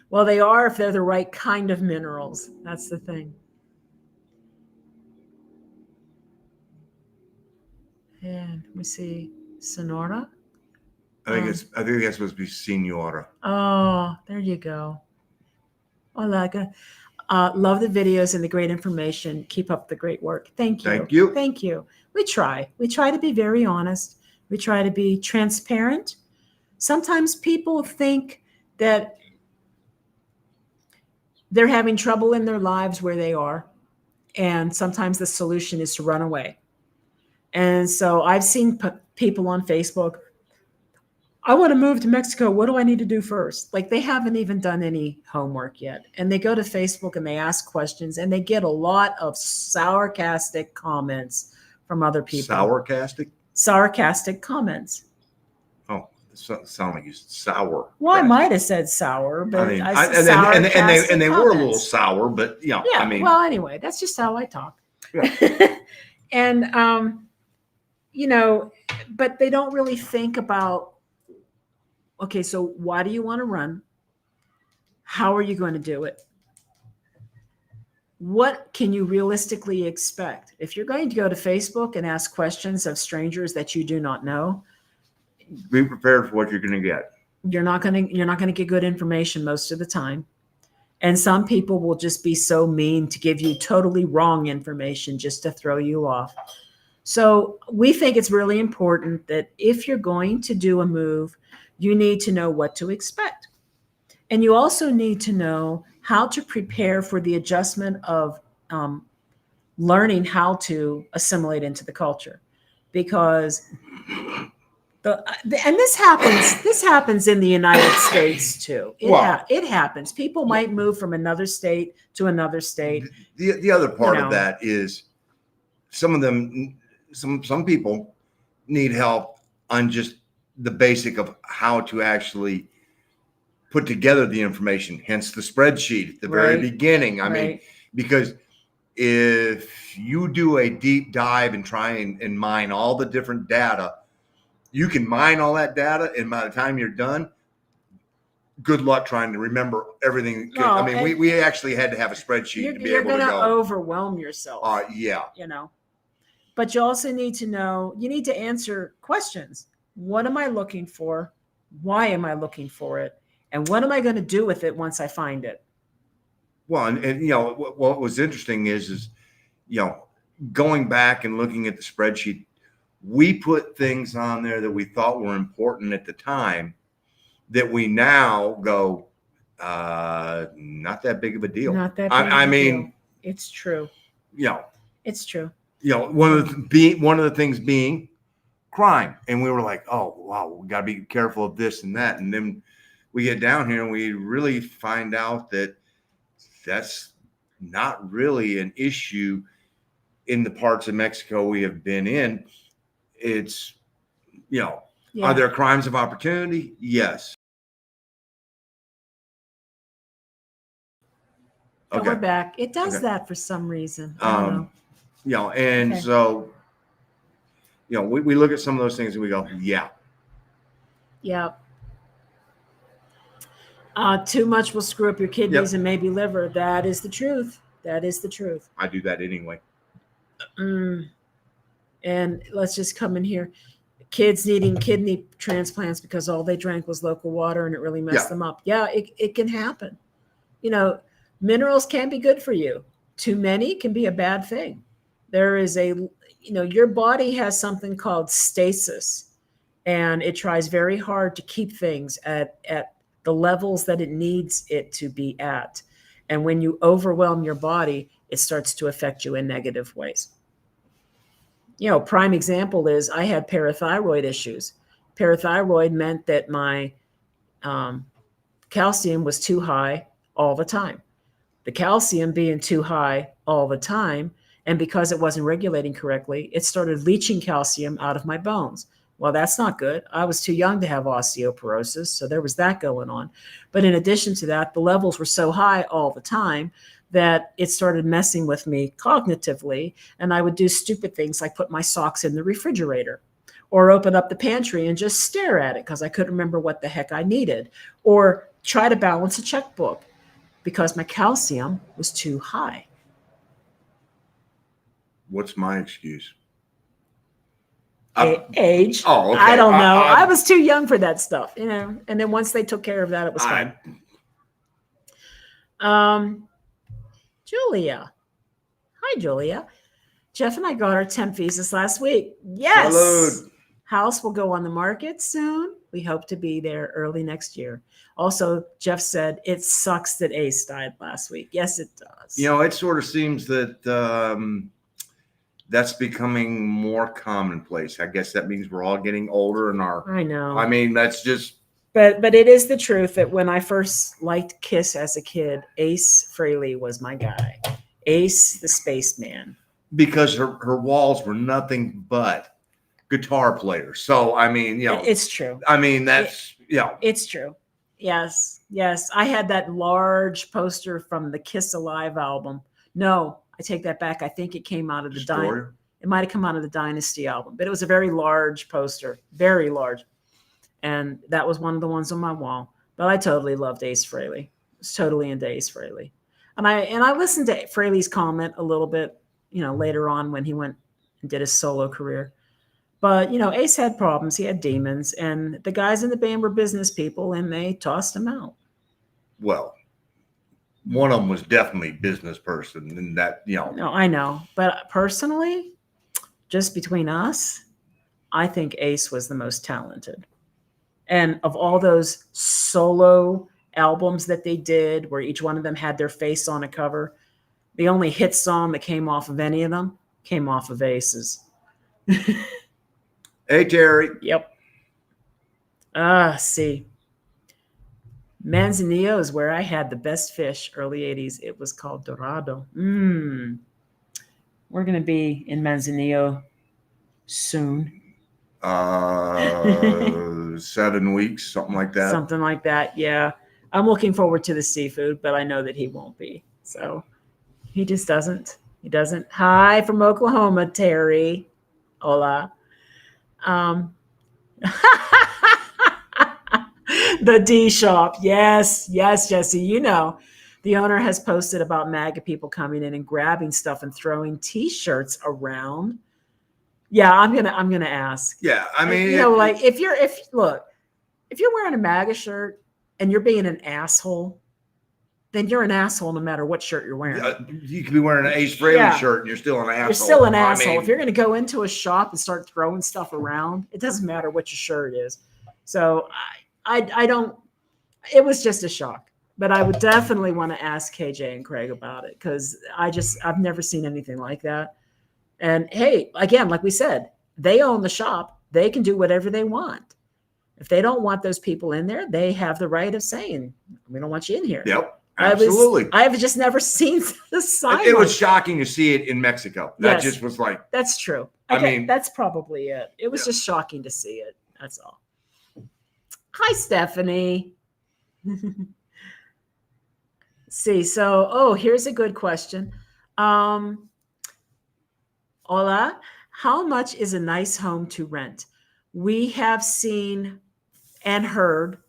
Well, they are if they're the right kind of minerals. That's the thing. And we see Sonora. I think that's supposed to be Senora. Oh, there you go. I like it. Love the videos and the great information. Keep up the great work. Thank you. Thank you. Thank you. We try. We try to be very honest. We try to be transparent. Sometimes people think that they're having trouble in their lives where they are. And sometimes the solution is to run away. And so I've seen people on Facebook, I want to move to Mexico. What do I need to do first? Like they haven't even done any homework yet. And they go to Facebook and they ask questions and they get a lot of sarcastic comments from other people. Sourcastic? Sarcastic comments. Oh, sound like you said sour. Well, I might have said sour, but I mean, sarcastic they were a little comments. sour, but Yeah. I mean, Well, anyway, that's just how I talk. Yeah. And but they don't really think about, okay, so why do you want to run? How are you going to do it? What can you realistically expect? If you're going to go to Facebook and ask questions of strangers that you do not know, be prepared for what you're going to get. you're not going to get good information most of the time. And some people will just be so mean to give you totally wrong information just to throw you off. So we think it's really important that if you're going to do a move, you need to know what to expect. And you also need to know how to prepare for the adjustment of learning how to assimilate into the culture. Because and this happens in the United States too. It happens. People might move from another state to another state. The other part of that is some people need help on just the basic of how to actually put together the information, hence the spreadsheet at the very beginning. I mean, because if you do a deep dive and try and mine all the different data, you can mine all that data, and by the time you're done, good luck trying to remember everything. No, I mean, we actually had to have a spreadsheet to be able to go. You're going to overwhelm yourself. Yeah. But you also need to know, you need to answer questions. What am I looking for? Why am I looking for it? And what am I going to do with it once I find it? Well, and what was interesting is going back and looking at the spreadsheet, we put things on there that we thought were important at the time that we now go, not that big of a deal. Not that big of a deal. It's true. It's true. One of the things being crime. And we were like, oh, wow, we got to be careful of this and that. And then we get down here and we really find out that that's not really an issue in the parts of Mexico we have been in. It's, are there crimes of opportunity? Yes. Okay. We're back. It does that for some reason. I don't know. And so, we look at some of those things and we go, yeah. Too much will screw up your kidneys and maybe liver. That is the truth. That is the truth. I do that anyway. And let's just come in here. Kids needing kidney transplants because all they drank was local water and it really messed them up. Yeah, it can happen. Minerals can be good for you. Too many can be a bad thing. There is your body has something called stasis, and it tries very hard to keep things at the levels that it needs it to be at. And when you overwhelm your body, it starts to affect you in negative ways. Prime example is I had parathyroid issues. Parathyroid meant that my um, calcium was too high all the time. The calcium being too high all the time, and because it wasn't regulating correctly, it started leaching calcium out of my bones. Well, that's not good. I was too young to have osteoporosis, so there was that going on. But in addition to that, the levels were so high all the time that it started messing with me cognitively, and I would do stupid things like put my socks in the refrigerator or open up the pantry and just stare at it because I couldn't remember what the heck I needed, or try to balance a checkbook because my calcium was too high. What's my excuse? Age. Oh, okay. I don't know. I was too young for that stuff, And then once they took care of that, it was fine. Julia. Hi, Julia. Jeff and I got our temp visas last week. Yes. Salud. House will go on the market soon. We hope to be there early next year. Also, Jeff said it sucks that Ace died last week. Yes, it does. It sort of seems that that's becoming more commonplace. I guess that means we're all getting older and I know. I mean, that's just. But it is the truth that when I first liked Kiss as a kid, Ace Frehley was my guy. Ace the spaceman. Because her walls were nothing but guitar players. So, I mean, it's true. I mean, that's, It's true. Yes. I had that large poster from the Kiss Alive album. No, I take that back. I think it came out of the It might have come out of the Dynasty album, but it was a very large poster, very large. And that was one of the ones on my wall. But I totally loved Ace Frehley. I was totally into Ace Frehley. And I listened to Frehley's comment a little bit, later on when he went and did his solo career. But, Ace had problems. He had demons. And the guys in the band were business people, and they tossed him out. Well, one of them was definitely a business person. And that, No, I know. But personally, just between us, I think Ace was the most talented. And of all those solo albums that they did, where each one of them had their face on a cover, the only hit song that came off of any of them came off of Ace's. Hey, Terry. Yep. See. Manzanillo is where I had the best fish, early 80s. It was called Dorado. We're going to be in Manzanillo soon. 7 weeks, something like that. Something like that, yeah. I'm looking forward to the seafood, but I know that he won't be. So he just doesn't. He doesn't. Hi from Oklahoma, Terry. Hola. The D shop. Yes, Jesse. The owner has posted about MAGA people coming in and grabbing stuff and throwing T-shirts around. Yeah, I'm gonna ask. Yeah, I mean, if you're wearing a MAGA shirt and you're being an asshole, then you're an asshole no matter what shirt you're wearing. You could be wearing an Ace Frehley shirt and you're still an asshole. You're still an asshole. If you're going to go into a shop and start throwing stuff around, it doesn't matter what your shirt is. So I don't. It was just a shock, but I would definitely want to ask KJ and Craig about it because I've never seen anything like that. And hey, again, like we said, they own the shop. They can do whatever they want. If they don't want those people in there, they have the right of saying, we don't want you in here. Yep, absolutely. I've just never seen the sign. It was shocking to see it in Mexico. That just was like. That's true. I mean, that's probably it. It was just shocking to see it. That's all. Hi, Stephanie. See, so, here's a good question. Hola, how much is a nice home to rent? We have seen and heard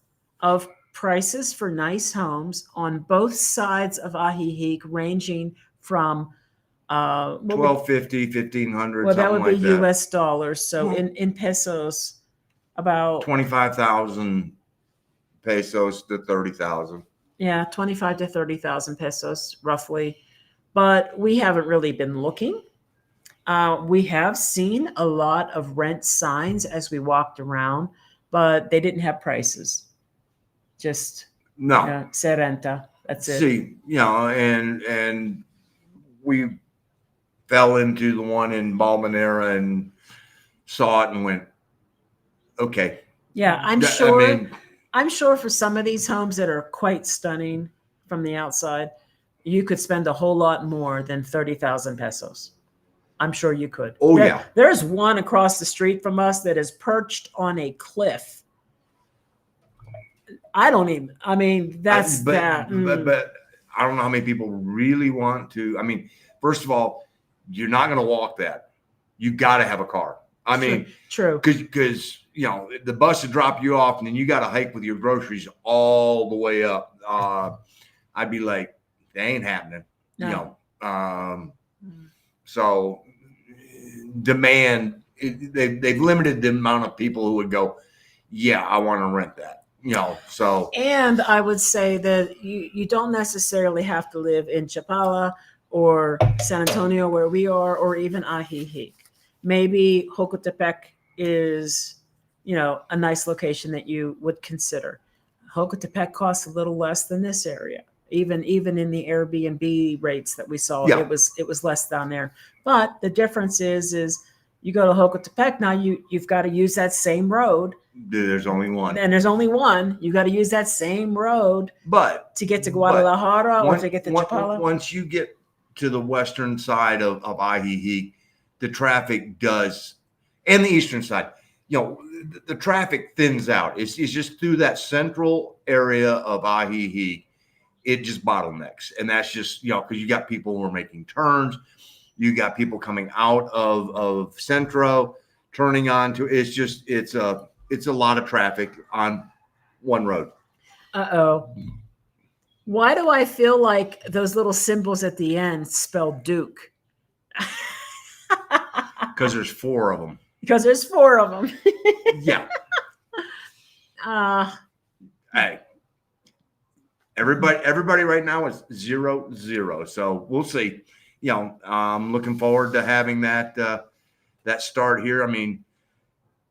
of prices for nice homes on both sides of Ajijic, ranging from $1,250, $1,500. Well, that would be like US dollars. So in pesos, about 25,000 pesos to 30,000. Yeah, 25 to 30,000 pesos, roughly. But we haven't really been looking. We have seen a lot of rent signs as we walked around, but they didn't have prices. Just se renta. That's it. See, and we fell into the one in Balmanera and saw it and went, okay. Yeah, I'm I sure. mean, I'm sure for some of these homes that are quite stunning from the outside, you could spend a whole lot more than 30,000 pesos. I'm sure you could. oh yeah. There's one across the street from us that is perched on a cliff. I mean, that's but, that. but I don't know how many people really want to. I mean, first of all, you're not going to walk that. You got to have a car. I mean, true. Because the bus would drop you off, and then you got to hike with your groceries all the way up. I'd be like, that ain't happening. No. So demand. They've limited the amount of people who would go, yeah, I want to rent that. So. And I would say that you don't necessarily have to live in Chapala or San Antonio where we are, or even Ajijic. Maybe Jocotepec is, a nice location that you would consider. Jocotepec costs a little less than this area. Even in the Airbnb rates that we saw, Yeah. it was less down there. But the difference is you go to Jocotepec, now you've got to use that same road. There's only one. And there's only one. You got to use that same road to get to Guadalajara or to get to Chapala. Once you get to the western side of Ajijic, the traffic does, and the eastern side, the traffic thins out. It's just through that central area of Ajijic, it just bottlenecks. And that's just, because you got people who are making turns. You got people coming out of Centro, turning onto, it's a lot of traffic on one road. Uh-oh. Why do I feel like those little symbols at the end spell Duke? Because there's 4 of them. Because there's 4 of them. Yeah. Hey, everybody right now is 0-0. So we'll see. I'm looking forward to having that start here. I mean,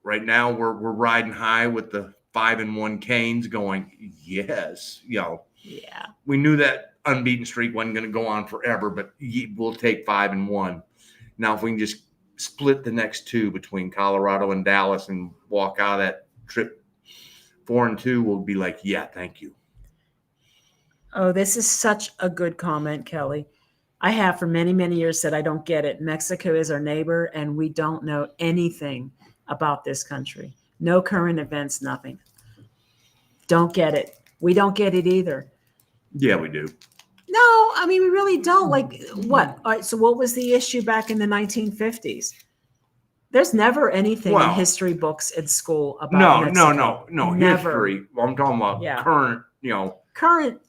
right now we're riding high with the 5-1 Canes going, yes. Yeah. We knew that unbeaten streak wasn't going to go on forever, but we'll take 5-1. Now, if we can just split the next 2 between Colorado and Dallas and walk out of that trip 4-2, we'll be like, yeah, thank you. Oh, this is such a good comment, Kelly. I have for many, many years said I don't get it. Mexico is our neighbor, and we don't know anything about this country. No current events, nothing. Don't get it. We don't get it either. Yeah, we do. No, I mean, we really don't. Like, what? All right, so what was the issue back in the 1950s? There's never anything in history books at school about Mexico. No. Never. History. I'm talking about current,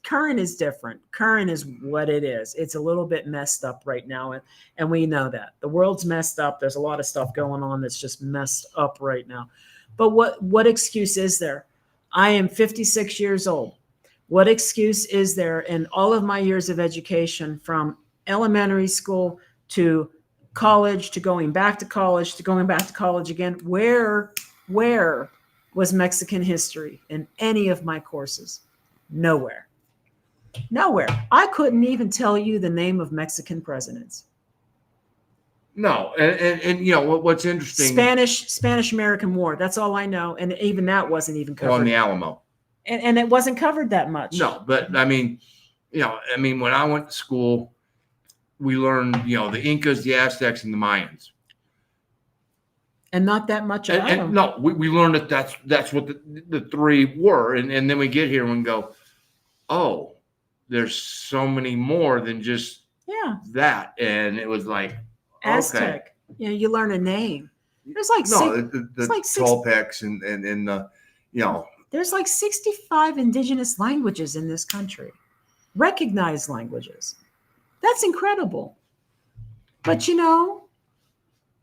Current is different. Current is what it is. It's a little bit messed up right now, and we know that. The world's messed up. There's a lot of stuff going on that's just messed up right now. But what excuse is there? I am 56 years old. What excuse is there in all of my years of education, from elementary school to college to going back to college to going back to college again? Where was Mexican history in any of my courses? Nowhere. I couldn't even tell you the name of Mexican presidents. No, and what's interesting? Spanish American War. That's all I know, and even that wasn't even covered. On the Alamo. And it wasn't covered that much. No, but I mean, when I went to school, we learned, the Incas, the Aztecs, and the Mayans. And not that much about them. No, we learned that that's what the 3 were, and then we get here and we go, oh, there's so many more than just that, and it was like Aztec. Okay. You learn a name. There's like the Toltecs and There's like 65 indigenous languages in this country, recognized languages. That's incredible. But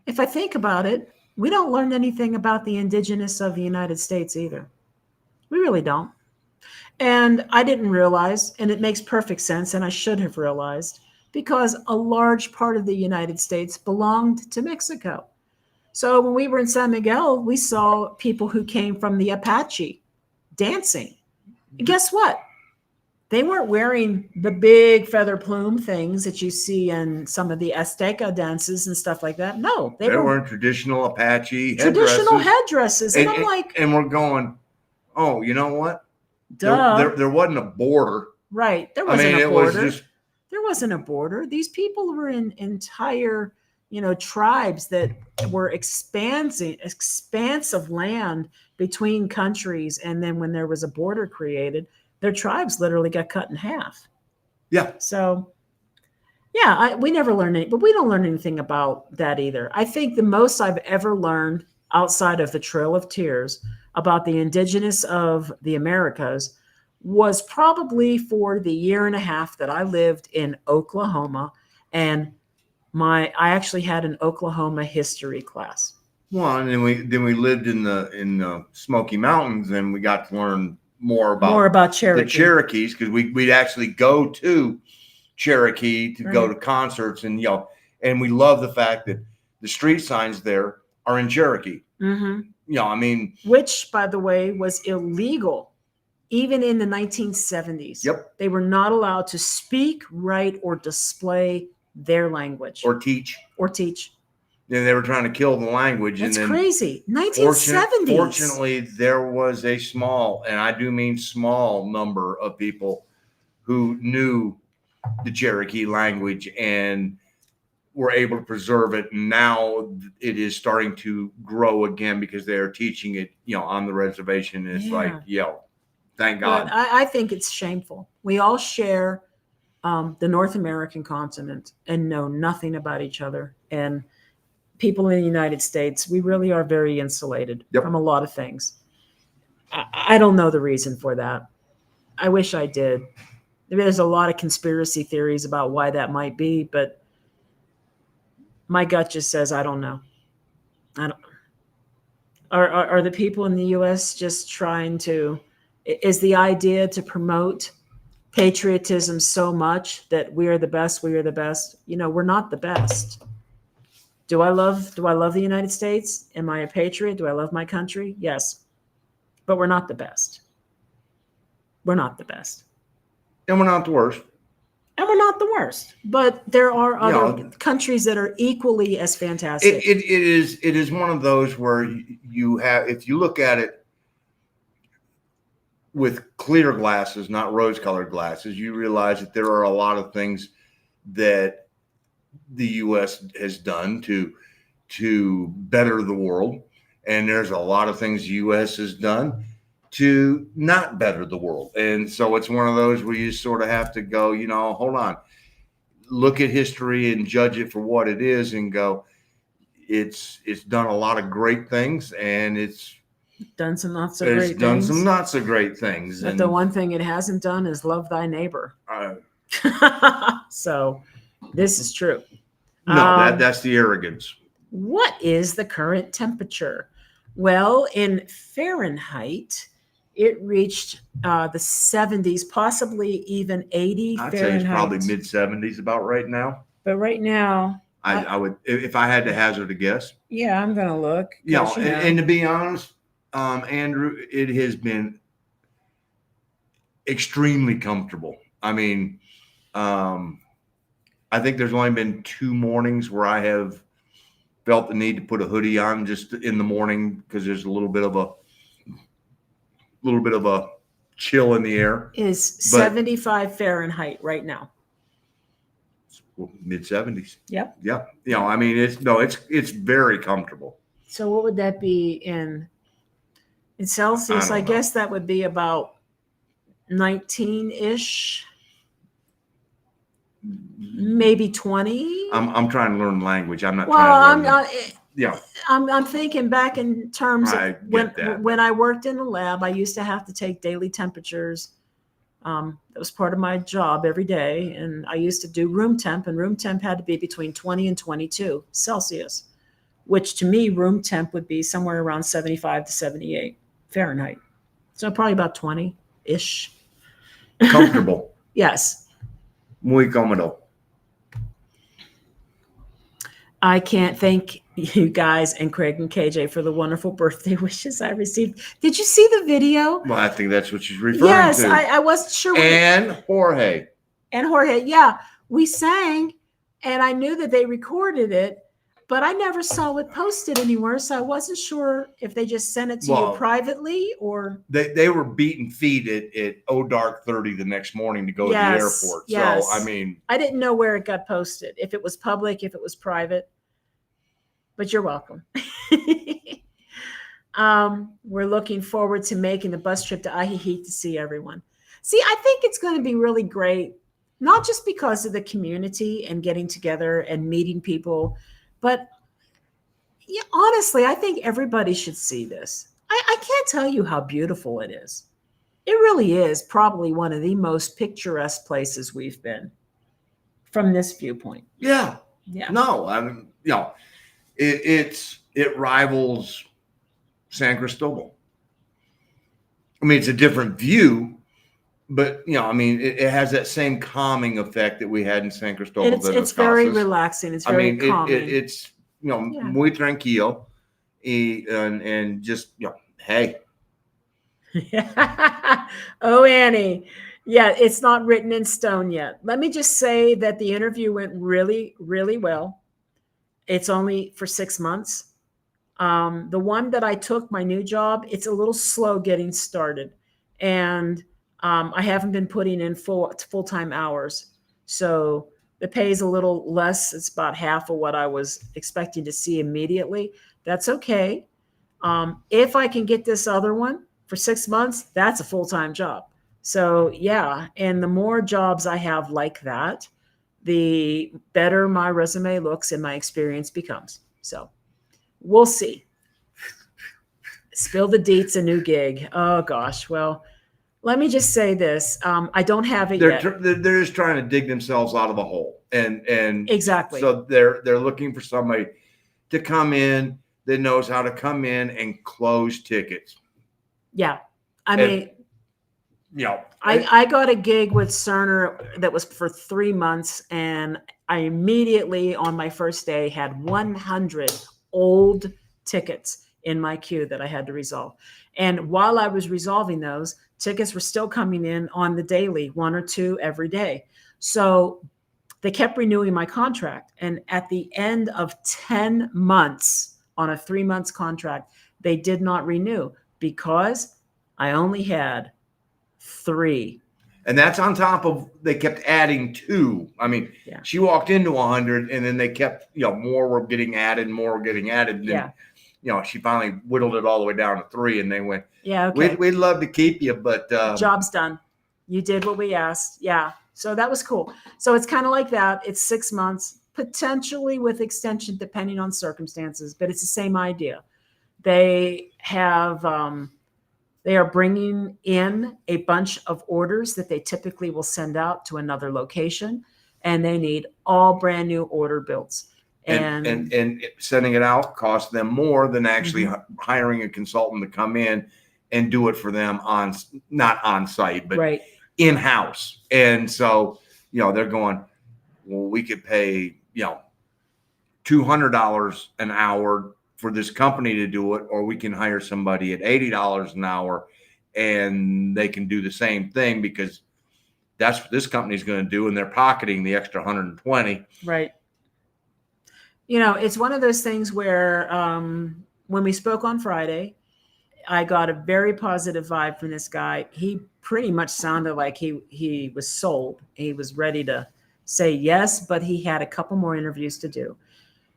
if I think about it, we don't learn anything about the indigenous of the United States either. We really don't. And I didn't realize, and it makes perfect sense, and I should have realized, because a large part of the United States belonged to Mexico. So when we were in San Miguel, we saw people who came from the Apache dancing. And guess what? They weren't wearing the big feather plume things that you see in some of the Azteca dances and stuff like that. No, they They were weren't traditional Apache traditional headdresses. headdresses. And I'm like, And we're going, oh, you know what? duh. There wasn't a border. Right. There I wasn't mean, a it was border. just, There wasn't a border. These people were in entire, tribes that were expanse of land between countries. And then when there was a border created, their tribes literally got cut in half. yeah. So yeah, we never learned it, but we don't learn anything about that either. I think the most I've ever learned outside of the Trail of Tears about the indigenous of the Americas was probably for the year and a half that I lived in Oklahoma, and I actually had an Oklahoma history class. Well, and then we lived in the Smoky Mountains, and we got to learn more about the Cherokee. Cherokees, because we'd actually go to Cherokee to go Right. to concerts, and and we love the fact that the street signs there are in Cherokee. Mm-hmm. I mean, Which, by the way, was illegal even in the 1970s. Yep. They were not allowed to speak, write, or display their language or teach. And they were trying to kill the language. That's and then crazy. 1970s. Fortunately, there was a small, and I do mean small, number of people who knew the Cherokee language and were able to preserve it. And now it is starting to grow again because they are teaching it, on the reservation. And it's like, thank God. But I think it's shameful. We all share the North American continent and know nothing about each other. And people in the United States, we really are very insulated from a lot of things. I don't know the reason for that. I wish I did. There's a lot of conspiracy theories about why that might be, but my gut just says I don't know. I don't. Are the people in the U.S. just trying to? Is the idea to promote patriotism so much that we are the best? We are the best. We're not the best. Do I love the United States? Am I a patriot? Do I love my country? Yes. But we're not the best. We're not the best. And we're not the worst. And we're not the worst. But there are other countries that are equally as fantastic. It is one of those where you have, if you look at it with clear glasses, not rose-colored glasses, you realize that there are a lot of things that the U.S. has done to better the world, and there's a lot of things the U.S. has done to not better the world. And so it's one of those where you sort of have to go, hold on, look at history and judge it for what it is, and go, it's done a lot of great things, and it's done some not so great things. But the one thing it hasn't done is love thy neighbor. So this is true. No, that's the arrogance. What is the current temperature? Well, in Fahrenheit, it reached the 70s, possibly even 80 I'd Fahrenheit. say it's probably mid-70s about right now. But right now, I would, if I had to hazard a guess. Yeah, I'm going to look. And to be honest, Andrew, it has been extremely comfortable. I mean, I think there's only been 2 mornings where I have felt the need to put a hoodie on just in the morning because there's a little bit of a chill in the air. Is 75 Fahrenheit right now. Mid-70s. Yep. Yeah. I mean, it's very comfortable. So what would that be in Celsius? I guess that would be about 19-ish. Maybe 20. I'm trying to learn language. I'm not trying to learn. I'm thinking back in terms of when I worked in the lab, I used to have to take daily temperatures. That was part of my job every day. And I used to do room temp, and room temp had to be between 20 and 22 Celsius, which to me, room temp would be somewhere around 75 to 78 Fahrenheit. So probably about 20-ish. Comfortable. Yes. Muy cómodo. I can't thank you guys and Craig and KJ for the wonderful birthday wishes I received. Did you see the video? Well, I think that's what she's referring Yes, to. I wasn't sure. And Jorge. And Jorge, yeah, we sang, and I knew that they recorded it, but I never saw it posted anywhere, so I wasn't sure if they just sent it to you privately or they were beating feet at dark 30 the next morning to go to the airport. Yes. So I mean, I didn't know where it got posted, if it was public, if it was private. But you're welcome. We're looking forward to making the bus trip to Ajijic to see everyone. See, I think it's going to be really great, not just because of the community and getting together and meeting people, but yeah, honestly, I think everybody should see this. I can't tell you how beautiful it is. It really is probably one of the most picturesque places we've been from this viewpoint. Yeah. Yeah. No, I mean, it rivals San Cristobal. I mean, it's a different view, but I mean, it has that same calming effect that we had in San Cristobal. It's very relaxing. It's very calming. It's muy tranquilo, and just hey. Oh, Annie. Yeah, it's not written in stone yet. Let me just say that the interview went really, really well. It's only for 6 months. The one that I took, my new job, it's a little slow getting started. And I haven't been putting in full-time hours. So the pay is a little less. It's about half of what I was expecting to see immediately. That's okay. If I can get this other one for 6 months, that's a full-time job. So yeah, and the more jobs I have like that, the better my resume looks and my experience becomes. So we'll see. Spill the deets, a new gig. Oh gosh. Well, let me just say this. I don't have it yet. They're just trying to dig themselves out of a hole. And exactly. So they're looking for somebody to come in that knows how to come in and close tickets. Yeah. I mean, I got a gig with Cerner that was for 3 months, and I immediately on my first day had 100 old tickets in my queue that I had to resolve. And while I was resolving those, tickets were still coming in on the daily, 1 or 2 every day. So they kept renewing my contract. And at the end of 10 months on a 3 months contract, they did not renew because I only had 3. And that's on top of they kept adding 2. I mean, she walked into 100 and then they kept, more were getting added, more were getting added. Then, she finally whittled it all the way down to 3 and they went, okay. We'd love to keep you, but job's done. You did what we asked. Yeah. So that was cool. So it's kind of like that. It's 6 months, potentially with extension, depending on circumstances, but it's the same idea. They have, they are bringing in a bunch of orders that they typically will send out to another location, and they need all brand new order builds. And sending it out costs them more than actually hiring a consultant to come in and do it for them not on site, but in-house. And so, they're going, well, we could pay, $200 an hour for this company to do it, or we can hire somebody at $80 an hour and they can do the same thing because that's what this company is going to do. And they're pocketing the extra 120. Right. It's one of those things where when we spoke on Friday, I got a very positive vibe from this guy. He pretty much sounded like he was sold. He was ready to say yes, but he had a couple more interviews to do.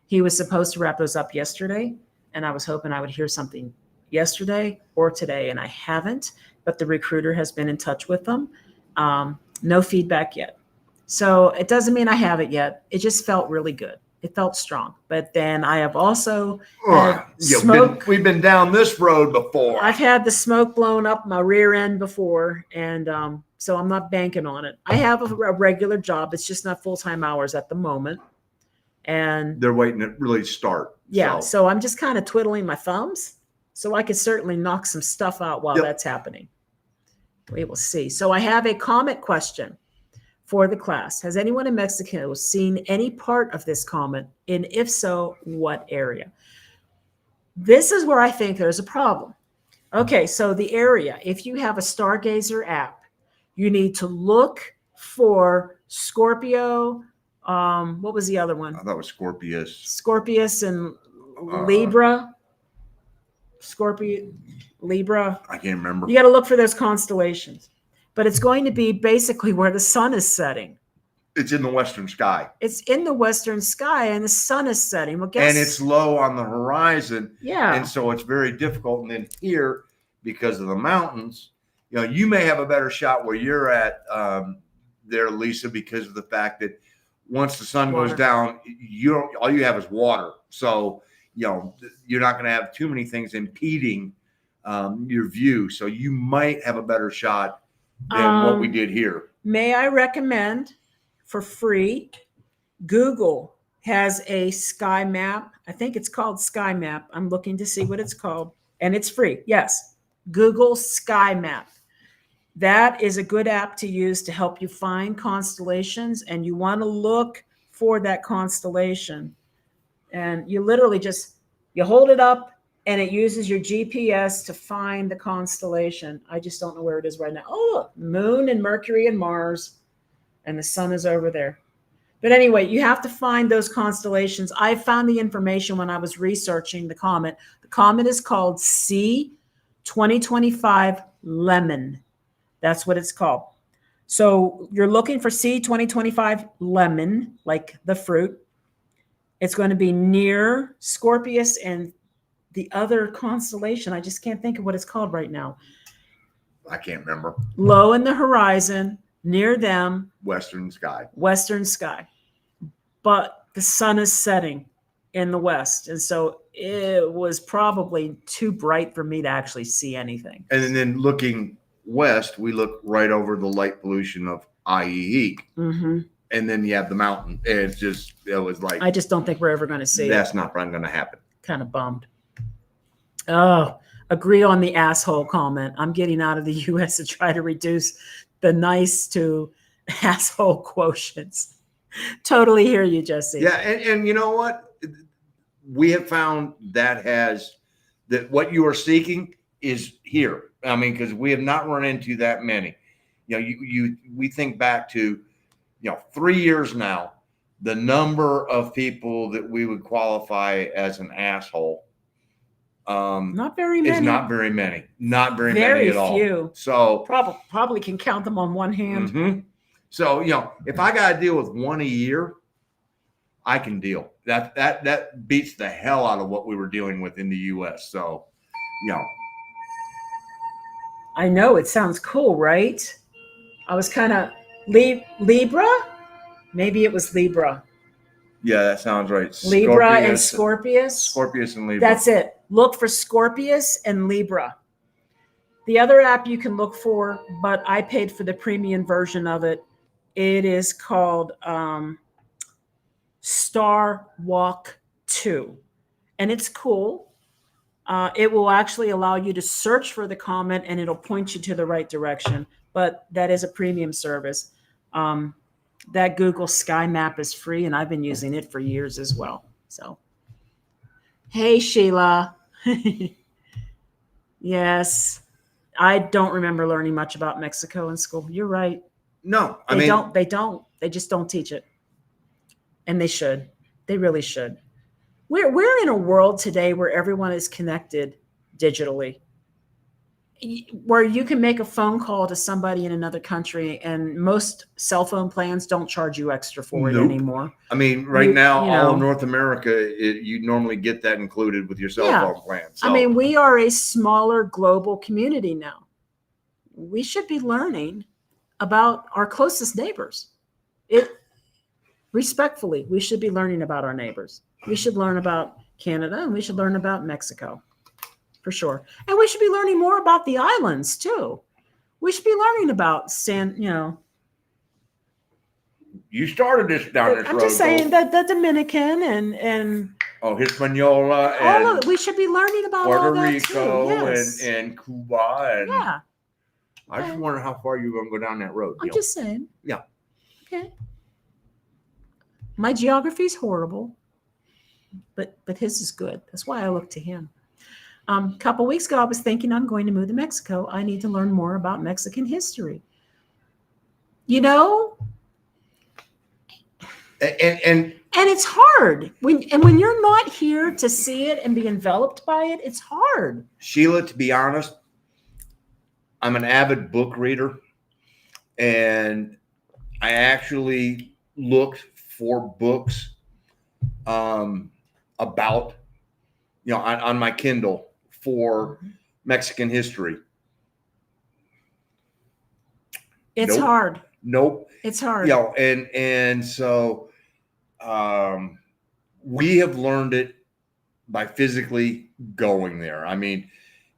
He was supposed to wrap those up yesterday, and I was hoping I would hear something yesterday or today, and I haven't, but the recruiter has been in touch with them. No feedback yet. So it doesn't mean I have it yet. It just felt really good. It felt strong. But then I have also had smoke. We've been down this road before. I've had the smoke blown up my rear end before, and so I'm not banking on it. I have a regular job. It's just not full-time hours at the moment. And they're waiting to really start. Yeah. So I'm just kind of twiddling my thumbs so I could certainly knock some stuff out while that's happening. We will see. So I have a comment question for the class. Has anyone in Mexico seen any part of this comet? And if so, what area? This is where I think there's a problem. Okay, so the area, if you have a Stargazer app, you need to look for Scorpio. What was the other one? I thought it was Scorpius. Scorpius and Libra. Scorpio, Libra. I can't remember. You got to look for those constellations. But it's going to be basically where the sun is setting. It's in the western sky. It's in the western sky and the sun is setting. Well, guess, and it's low on the horizon. Yeah. And so it's very difficult. And then here, because of the mountains, you may have a better shot where you're at there, Lisa, because of the fact that once the sun goes down, all you have is water. So, you're not going to have too many things impeding your view. So you might have a better shot than what we did here. May I recommend for free? Google has a sky map. I think it's called Sky Map. I'm looking to see what it's called. And it's free. Yes. Google Sky Map. That is a good app to use to help you find constellations. And you want to look for that constellation. And you literally you hold it up and it uses your GPS to find the constellation. I just don't know where it is right now. Oh, look, Moon and Mercury and Mars, and the sun is over there. But anyway, you have to find those constellations. I found the information when I was researching the comet. The comet is called C2025 Lemon. That's what it's called. So you're looking for C2025 Lemon, like the fruit. It's going to be near Scorpius and the other constellation. I just can't think of what it's called right now. I can't remember. Low in the horizon, near them. Western sky. Western sky. But the sun is setting in the west. And so it was probably too bright for me to actually see anything. And then looking west, we look right over the light pollution of Ajijic. Mm-hmm. And then you have the mountain. And it was like, I just don't think we're ever going to see that's it. Not going to happen. Kind of bummed. Oh, agree on the asshole comment. I'm getting out of the U.S. to try to reduce the nice to asshole quotients. Totally hear you, Jesse. Yeah. And you know what? We have found that what you are seeking is here. I mean, because we have not run into that many. We think back to, 3 years now, the number of people that we would qualify as an asshole. Not very many. Is not very many. Not very many at all. Very few. So probably can count them on one hand. Mm-hmm. So, if I got to deal with one a year, I can deal. That beats the hell out of what we were dealing with in the U.S. So, I know it sounds cool, right? I was kind of Libra. Maybe it was Libra. Yeah, that sounds right. Libra and Scorpius. Scorpius and Libra. That's it. Look for Scorpius and Libra. The other app you can look for, but I paid for the premium version of it. It is called Star Walk 2. And it's cool. It will actually allow you to search for the comet and it'll point you to the right direction. But that is a premium service. That Google Sky Map is free, and I've been using it for years as well. So, hey, Sheila. Yes, I don't remember learning much about Mexico in school. You're right. No, They just don't teach it, and they should. They really should. We're in a world today where everyone is connected digitally, where you can make a phone call to somebody in another country, and most cell phone plans don't charge you extra for it anymore. I mean, now, all of North America, you normally get that included with your cell phone plan. So. I mean, we are a smaller global community now. We should be learning about our closest neighbors. Respectfully, we should be learning about our neighbors. We should learn about Canada, and we should learn about Mexico. For sure. And we should be learning more about the islands too. We should be learning about You started this down this road. I'm just saying that the Dominican and Hispaniola we should be learning about Puerto all that Rico too. Yes. and Cuba yeah. I just wonder how far you're going to go down that road. I'm just saying. Yeah. Okay. My geography's horrible, but his is good. That's why I look to him. A couple weeks ago, I was thinking I'm going to move to Mexico. I need to learn more about Mexican history. You know, And and it's hard when you're not here to see it and be enveloped by it. It's hard. Sheila, to be honest, I'm an avid book reader, and I actually looked for books about, on my Kindle for Mexican history. It's Nope. hard. Nope. It's hard. And so we have learned it by physically going there. I mean,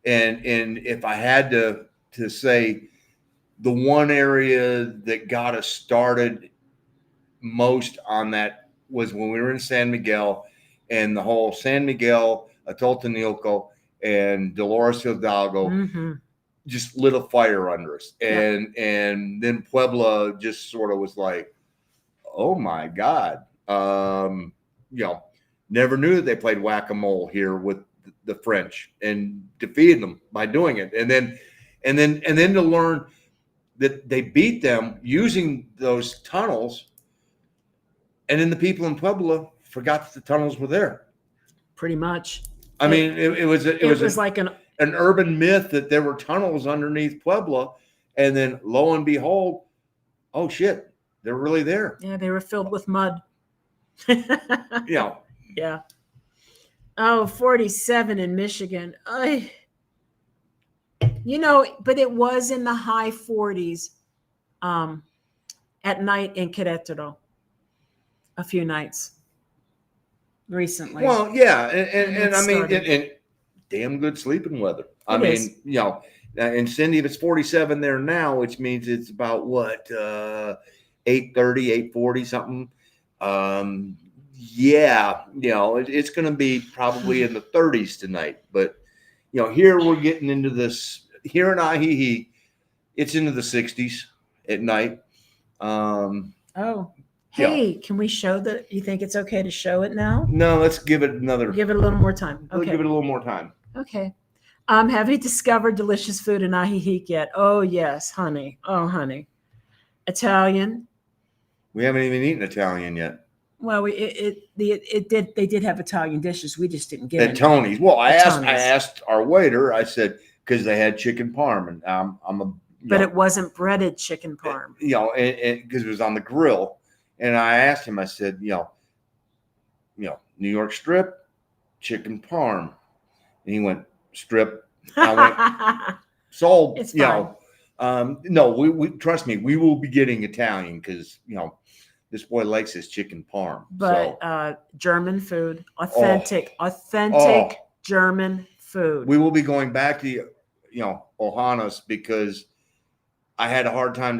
and if I had to say the one area that got us started most on that was when we were in San Miguel, and the whole San Miguel, Atotonilco, and Dolores Hidalgo just lit a fire under us. And then Puebla just sort of was like, oh my God. Never knew that they played whack-a-mole here with the French and defeated them by doing it. And then to learn that they beat them using those tunnels, and then the people in Puebla forgot that the tunnels were there. Pretty much. I mean, it was like an urban myth that there were tunnels underneath Puebla, and then lo and behold, oh shit, they're really there. Yeah, they were filled with mud. Yeah. Yeah. Oh, 47 in Michigan. But it was in the high 40s at night in Querétaro a few nights recently. Well, yeah, and I mean, and damn good sleeping weather. I mean, and Cindy, if it's 47 there now, which means it's about what, 8:30, 8:40 something. Yeah, it's going to be probably in the 30s tonight. But here we're getting into this. Here in Ajijic, it's into the 60s at night. Hey, can we show that? You think it's okay to show it now? No, let's give it a little more time. Okay. Let's give it a little more time. Okay. Have you discovered delicious food in Ajijic yet? Oh, yes, honey. Oh, honey. Italian. We haven't even eaten Italian yet. Well, they did have Italian dishes. We just didn't get at Tony's. Well, I asked our waiter. I said, because they had chicken parm, and but it wasn't breaded chicken parm. Because it was on the grill. And I asked him. I said, New York strip, chicken parm. And he went, strip. I went, sold. It's fine. No, we trust me. We will be getting Italian because this boy likes his chicken parm. But German food, authentic German food. We will be going back to Ohana's because I had a hard time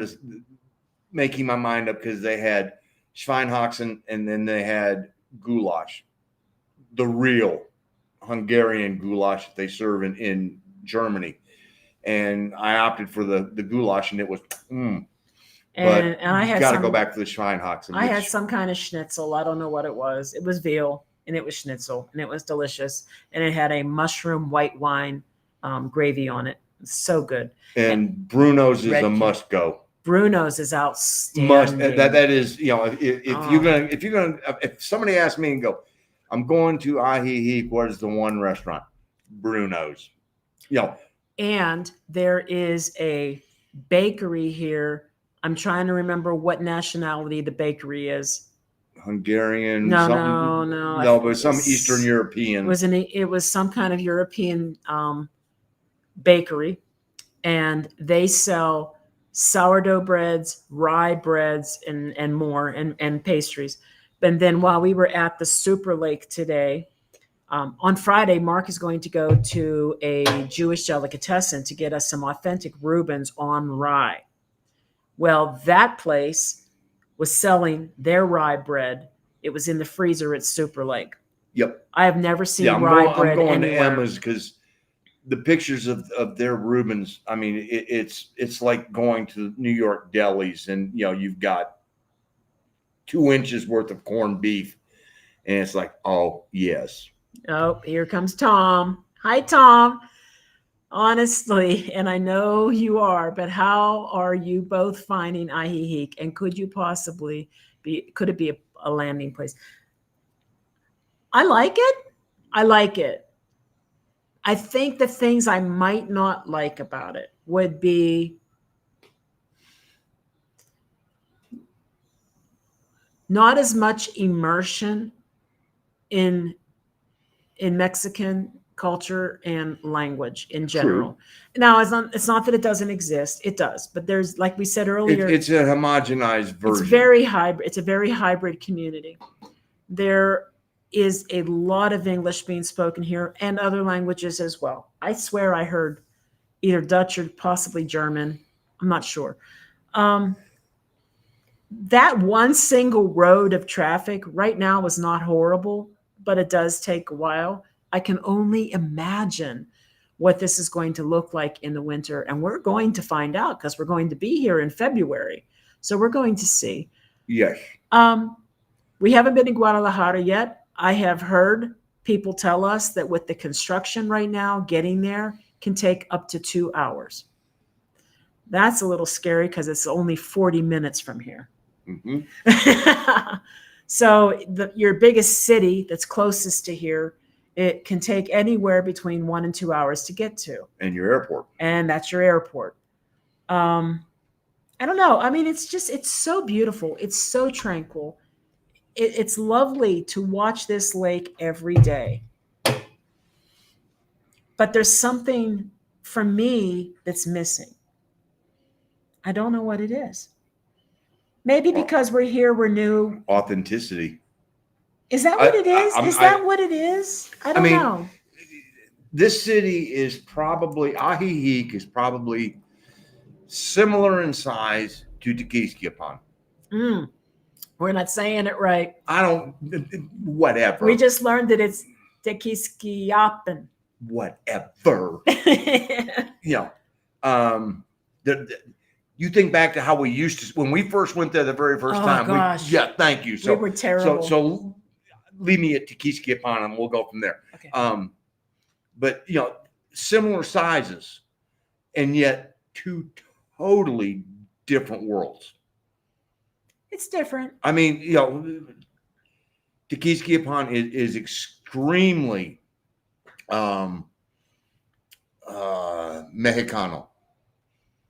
making my mind up because they had Schweinhaxen and then they had goulash, the real Hungarian goulash that they serve in Germany. And I opted for the goulash, and it was And I had got to go back to the Schweinhaxen. I had some kind of schnitzel. I don't know what it was. It was veal, and it was schnitzel, and it was delicious. And it had a mushroom white wine gravy on it. So good. And Bruno's is a must go. Bruno's is outstanding. That is, if somebody asks me and go, I'm going to Ajijic, what is the one restaurant? Bruno's. And there is a bakery here. I'm trying to remember what nationality the bakery is. Hungarian. No, but some Eastern European. It was some kind of European bakery, and they sell sourdough breads, rye breads, and more, and pastries. And then while we were at the Super Lake today, on Friday, Mark is going to go to a Jewish delicatessen to get us some authentic Reubens on rye. Well, that place was selling their rye bread. It was in the freezer at Super Lake. Yep. I have never seen rye bread anywhere. I'm going to Emma's because the pictures of their Reubens, I mean, it's like going to New York delis, and you've got 2 inches worth of corned beef. And it's like, oh, yes. Oh, here comes Tom. Hi, Tom. Honestly, and I know you are, but how are you both finding Ajijic? And could you possibly could it be a landing place? I like it. I like it. I think the things I might not like about it would be not as much immersion in Mexican culture and language in general. True. Now, it's not that it doesn't exist. It does, but there's, like we said earlier, It's a homogenized version. it's very hybrid. It's a very hybrid community. There is a lot of English being spoken here and other languages as well. I swear I heard either Dutch or possibly German. I'm not sure. That one single road of traffic right now is not horrible, but it does take a while. I can only imagine what this is going to look like in the winter. And we're going to find out because we're going to be here in February. So we're going to see. Yes. We haven't been in Guadalajara yet. I have heard people tell us that with the construction right now, getting there can take up to 2 hours. That's a little scary because it's only 40 minutes from here. Mm-hmm. So your biggest city that's closest to here, it can take anywhere between 1 and 2 hours to get to. And your airport. And that's your airport. I don't know. I mean, it's so beautiful. It's so tranquil. It's lovely to watch this lake every day. But there's something for me that's missing. I don't know what it is. Maybe because we're here, we're new. Authenticity. Is that what it is? Is that what it is? I don't know. This city is probably, Ajijic is probably similar in size to Tequisquiapan. We're not saying it right. Whatever. We just learned that it's Tequisquiapan. Whatever. You think back to how we used to, when we first went there the very first time. Gosh. Thank you. So we were terrible. So leave me at Tequisquiapan and we'll go from there. Okay. But similar sizes, and yet two totally different worlds. It's different. I mean, Tequisquiapan is extremely Mexicano.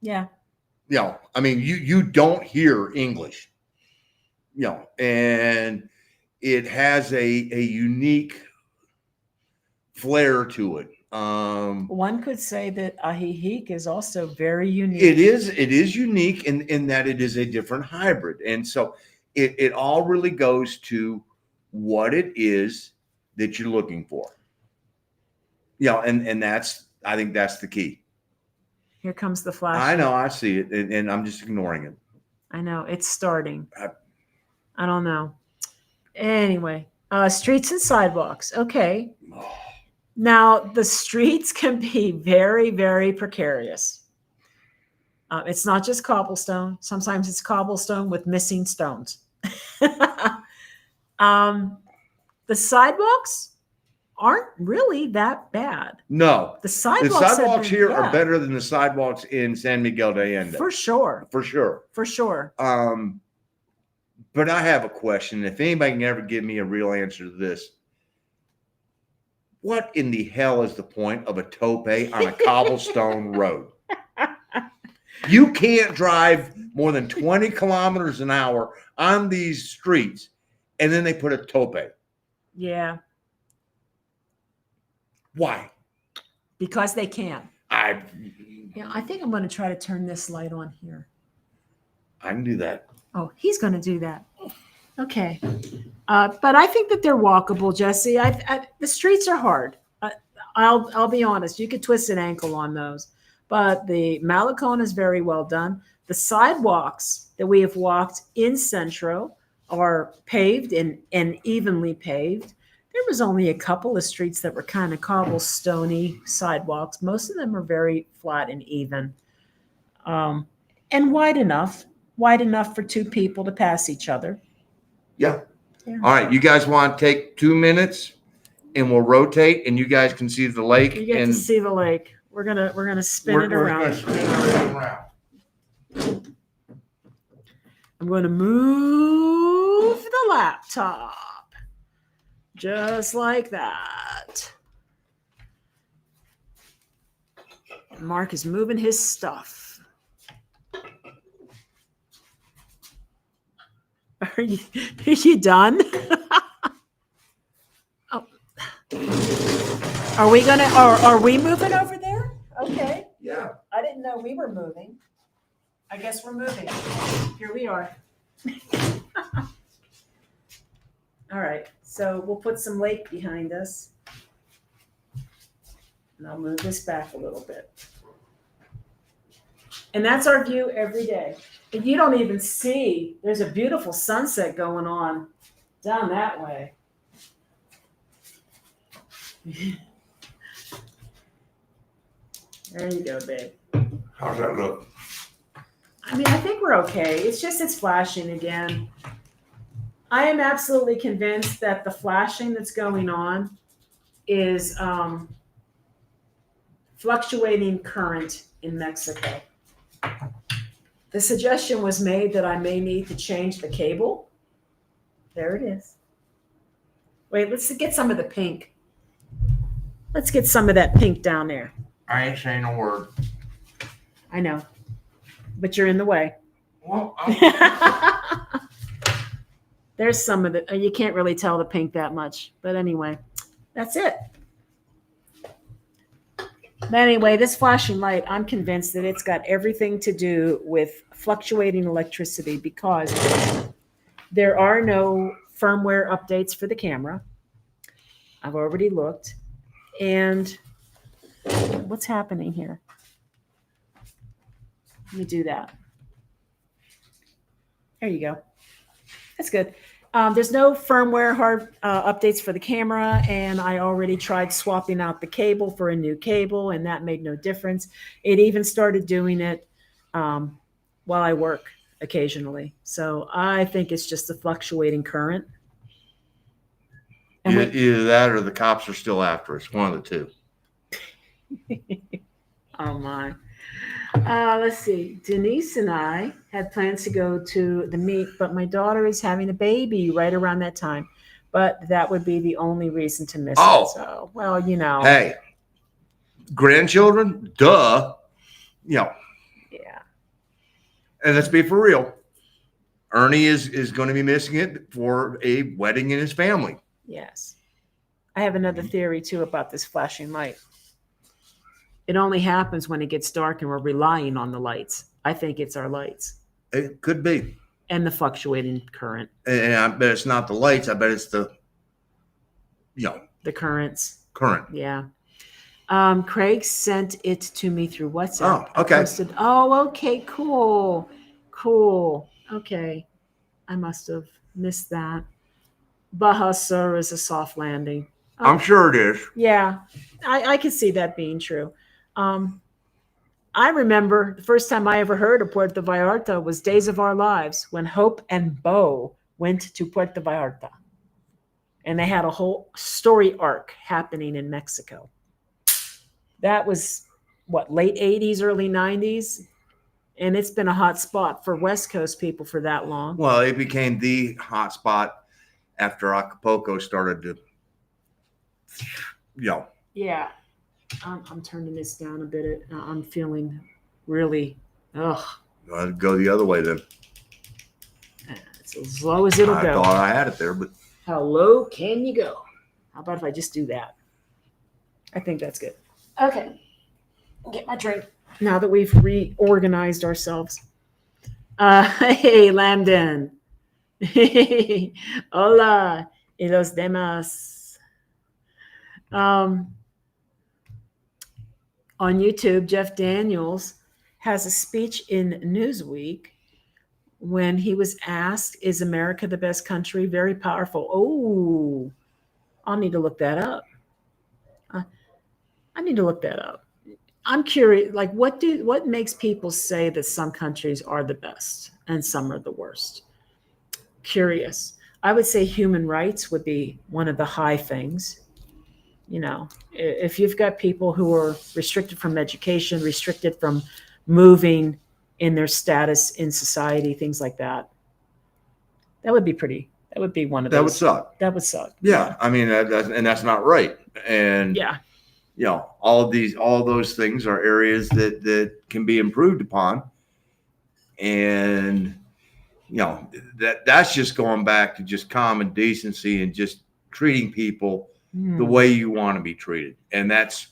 Yeah. I mean, you don't hear English. And it has a unique flair to it. One could say that Ajijic is also very unique. It is unique in that it is a different hybrid. And so it all really goes to what it is that you're looking for. And I think that's the key. Here comes the flash. I know, I see it, and I'm just ignoring it. I know, it's starting. I don't know. Anyway, streets and sidewalks. Okay. Now, the streets can be very, very precarious. It's not just cobblestone. Sometimes it's cobblestone with missing stones. The sidewalks aren't really that bad. No. The sidewalks here are better than the sidewalks in San Miguel de Allende. For sure. For sure. For sure. But I have a question. If anybody can ever give me a real answer to this, what in the hell is the point of a tope on a cobblestone road? You can't drive more than 20 kilometers an hour on these streets, and then they put a tope. Yeah. Why? Because they can. I think I'm going to try to turn this light on here. I can do that. Oh, he's going to do that. Okay. But I think that they're walkable, Jesse. The streets are hard. I'll be honest. You could twist an ankle on those. But the Malecón is very well done. The sidewalks that we have walked in Centro are paved and evenly paved. There was only a couple of streets that were kind of cobblestone-y sidewalks. Most of them are very flat and even. And wide enough for two people to pass each other. Yeah. Yeah. All right. You guys want to take 2 minutes and we'll rotate and you guys can see the lake. You get and to see the lake. We're gonna spin it we're around. going to spin everything around. I'm going to move the laptop just like that. Mark is moving his stuff. Are you done? Oh. Are we moving over there? Okay. Yeah. I didn't know we were moving. I guess we're moving. Here we are. All right. So we'll put some lake behind us. And I'll move this back a little bit. And that's our view every day. And you don't even see, there's a beautiful sunset going on down that way. There you go, babe. How's that look? I mean, I think we're okay. It's flashing again. I am absolutely convinced that the flashing that's going on is fluctuating current in Mexico. The suggestion was made that I may need to change the cable. There it is. Wait, let's get some of the pink. Let's get some of that pink down there. I ain't saying a word. I know, but you're in the way. Well, There's some of it. You can't really tell the pink that much, but anyway, that's it. But anyway, this flashing light, I'm convinced that it's got everything to do with fluctuating electricity because there are no firmware updates for the camera. I've already looked. And what's happening here? Let me do that. There you go. That's good. There's no firmware hard updates for the camera, and I already tried swapping out the cable for a new cable, and that made no difference. It even started doing it while I work occasionally. So I think it's just a fluctuating current. And either that or the cops are still after us. One of the two. Oh my. Let's see. Denise and I had plans to go to the meet, but my daughter is having a baby right around that time. But that would be the only reason to miss it. So, well, you know. Hey, grandchildren, duh. You know. Yeah. And let's be for real. Ernie is going to be missing it for a wedding in his family. Yes. I have another theory too about this flashing light. It only happens when it gets dark and we're relying on the lights. I think it's our lights. It could be. And the fluctuating current. And I bet it's not the lights. I bet it's the, the currents. Current. Yeah. Craig sent it to me through WhatsApp. Oh, okay. Okay, cool. Okay. I must have missed that. Baja Sur is a soft landing. Oh, I'm sure it is. Yeah, I can see that being true. I remember the first time I ever heard of Puerto Vallarta was Days of Our Lives when Hope and Bo went to Puerto Vallarta. And they had a whole story arc happening in Mexico. That was, late 80s, early 90s? And it's been a hot spot for West Coast people for that long. Well, it became the hot spot after Acapulco started to, Yeah. I'm turning this down a bit. I'm feeling really, I'll go the other way then. It's as low as it'll I go. thought I had it there, but. How low can you go? How about if I just do that? I think that's good. Okay. Get my drink now that we've reorganized ourselves. Hey, Landon. Hola. Y los demás. On YouTube, Jeff Daniels has a speech in Newsweek when he was asked, is America the best country? Very powerful. Oh, I'll need to look that up. I need to look that up. I'm curious, like what makes people say that some countries are the best and some are the worst? Curious. I would say human rights would be one of the high things. You know, if you've got people who are restricted from education, restricted from moving in their status in society, things like that, that would be pretty. That would be one of That would those. suck. That would suck. Yeah, I mean, and that's not right. And Yeah. all of those things are areas that can be improved upon. And that's just going back to just common decency and just treating people the way you want to be treated. And that's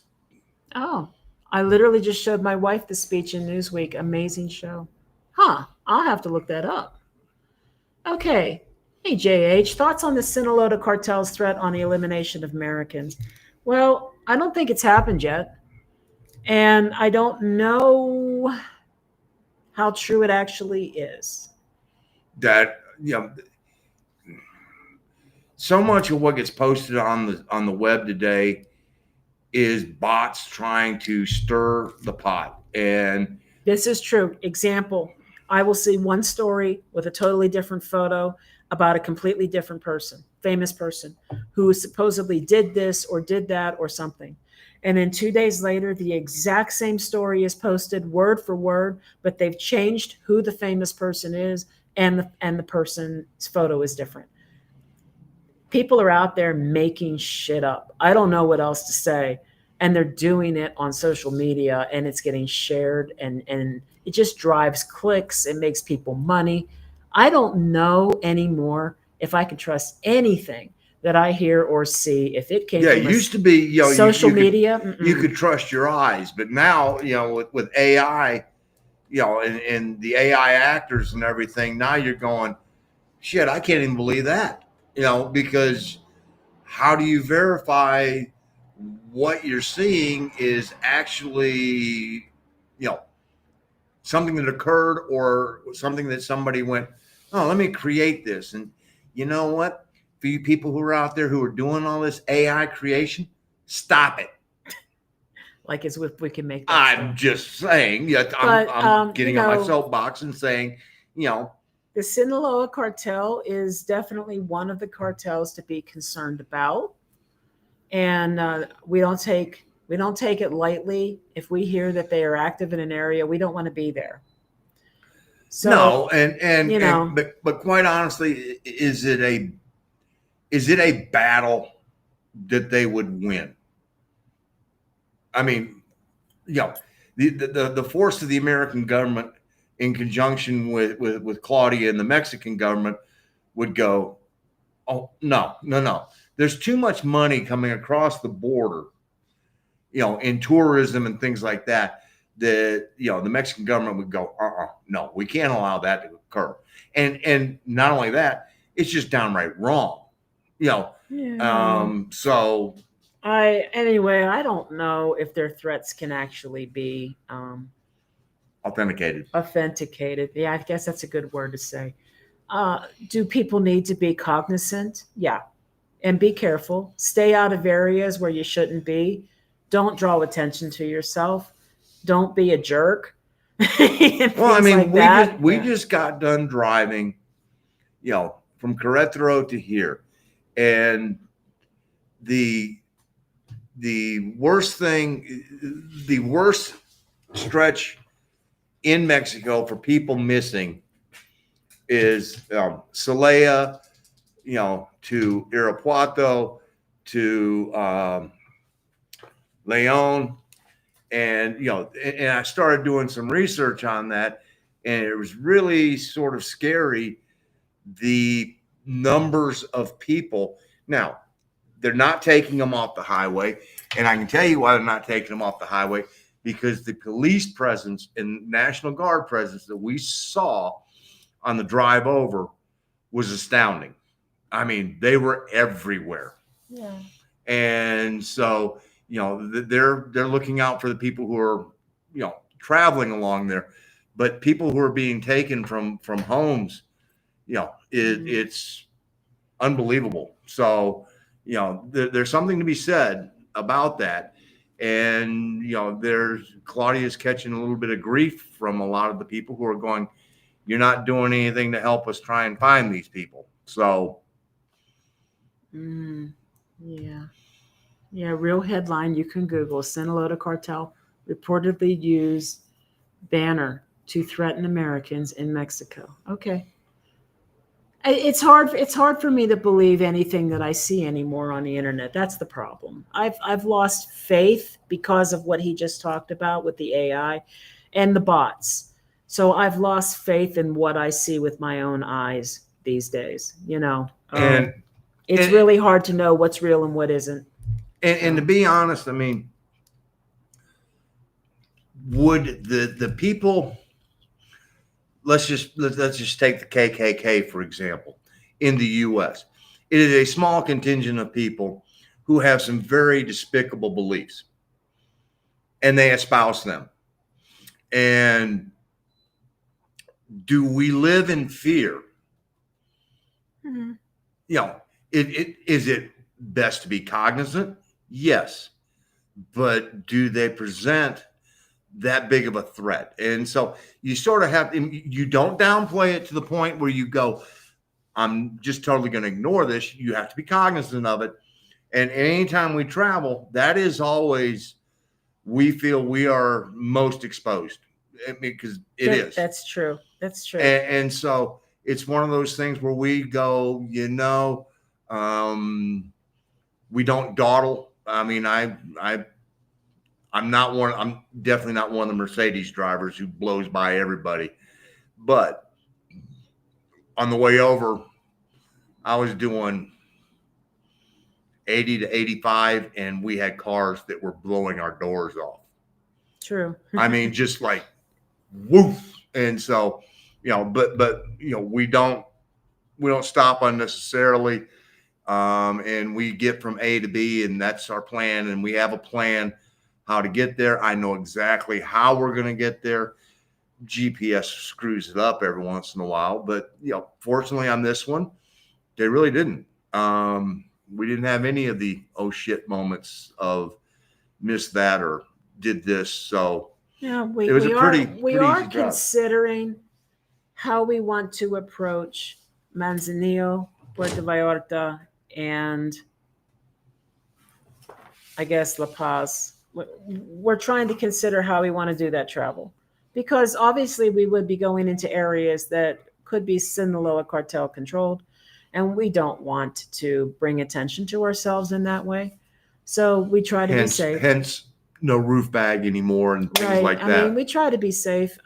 Oh, I literally just showed my wife the speech in Newsweek. Amazing show. Huh. I'll have to look that up. Okay. Hey, JH, thoughts on the Sinaloa cartel's threat on the elimination of Americans? Well, I don't think it's happened yet. And I don't know how true it actually is. that so much of what gets posted on the web today is bots trying to stir the pot. And This is true. Example, I will see one story with a totally different photo about a completely different person, famous person, who supposedly did this or did that or something. And then 2 days later, the exact same story is posted word for word, but they've changed who the famous person is, and the person's photo is different. People are out there making shit up. I don't know what else to say. And they're doing it on social media, and it's getting shared, and it just drives clicks. It makes people money. I don't know anymore if I can trust anything that I hear or see. If it came yeah, from it used to be social you media, you could trust your eyes, but now with AI, and the AI actors and everything, now you're going, shit, I can't even believe that, because how do you verify what you're seeing is actually, something that occurred or something that somebody went, oh, let me create this. And you know what? For you people who are out there who are doing all this AI creation, stop it. like as if we can make that I'm stuff. just saying, I'm getting on my soapbox and saying, the Sinaloa cartel is definitely one of the cartels to be concerned about, and we don't take it lightly. If we hear that they are active in an area, we don't want to be there. So no, but quite honestly, is it a battle that they would win? I mean, the force of the American government in conjunction with Claudia and the Mexican government would go, oh, no, no, no. There's too much money coming across the border, in tourism and things like that, that, the Mexican government would go, no, we can't allow that to occur. And not only that, it's just downright wrong, Yeah. So I don't know if their threats can actually be authenticated. authenticated. Yeah, I guess that's a good word to say. Do people need to be cognizant? Yeah, and be careful. Stay out of areas where you shouldn't be. Don't draw attention to yourself. Don't be a jerk. Well, I mean, like we just got done driving, from Querétaro to here, and the worst stretch in Mexico for people missing is Celaya, to Irapuato, to Leon. And, and I started doing some research on that, and it was really sort of scary, the numbers of people. Now, they're not taking them off the highway, and I can tell you why they're not taking them off the highway, because the police presence and National Guard presence that we saw on the drive over was astounding. I mean, they were everywhere. Yeah. And so, they're looking out for the people who are, traveling along there, but people who are being taken from homes, it's unbelievable. So, there's something to be said about that. And, there's Claudia's catching a little bit of grief from a lot of the people who are going, you're not doing anything to help us try and find these people. So, Mm, yeah. Yeah. Real headline you can Google: Sinaloa cartel reportedly used banner to threaten Americans in Mexico. Okay. It's hard for me to believe anything that I see anymore on the internet. That's the problem. I've lost faith because of what he just talked about with the AI and the bots. So I've lost faith in what I see with my own eyes these days. And It's and really hard to know what's real and what isn't. and to So be honest, I mean, would the people, let's just take the KKK for example, in the U.S. It is a small contingent of people who have some very despicable beliefs, and they espouse them. And do we live in fear? mhm. You know, is it best to be cognizant? Yes, but do they present that big of a threat? And so you sort of have, you don't downplay it to the point where you go, I'm just totally going to ignore this. You have to be cognizant of it. And anytime we travel, that is always, we feel we are most exposed. I mean, because it is. That's true. That's true. And so it's one of those things where we go, we don't dawdle. I mean, I'm not one. I'm definitely not one of the Mercedes drivers who blows by everybody. But on the way over, I was doing 80 to 85, and we had cars that were blowing our doors off. True. I mean, just like woof. And so, but we don't stop unnecessarily. And we get from A to B, and that's our plan. And we have a plan how to get there. I know exactly how we're going to get there. GPS screws it up every once in a while, but fortunately on this one, they really didn't. We didn't have any of the oh shit moments of missed that or did this. So Yeah, it was a pretty we are easy drive. considering how we want to approach Manzanillo, Puerto Vallarta, and I guess La Paz. We're trying to consider how we want to do that travel, because obviously we would be going into areas that could be Sinaloa cartel controlled, and we don't want to bring attention to ourselves in that way. So we try to be safe. Hence, no roof bag anymore and things Right. like I that. mean, we try to be safe.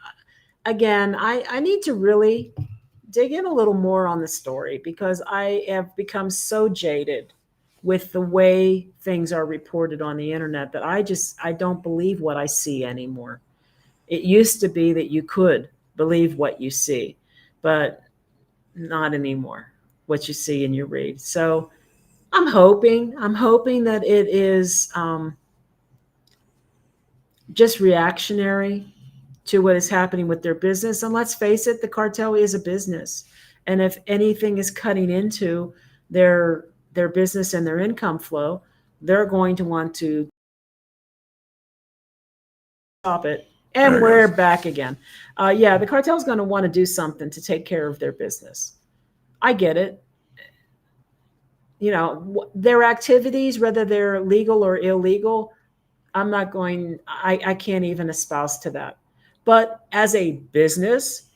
Again, I need to really dig in a little more on the story, because I have become so jaded with the way things are reported on the internet that I don't believe what I see anymore. It used to be that you could believe what you see, but not anymore. What you see and you read. So I'm hoping that it is just reactionary to what is happening with their business. And let's face it, the cartel is a business. And if anything is cutting into their business and their income flow, they're going to want to stop it. And we're back again. Yeah, the cartel's going to want to do something to take care of their business. I get it. Their activities, whether they're legal or illegal, I can't even espouse to that. But as a business,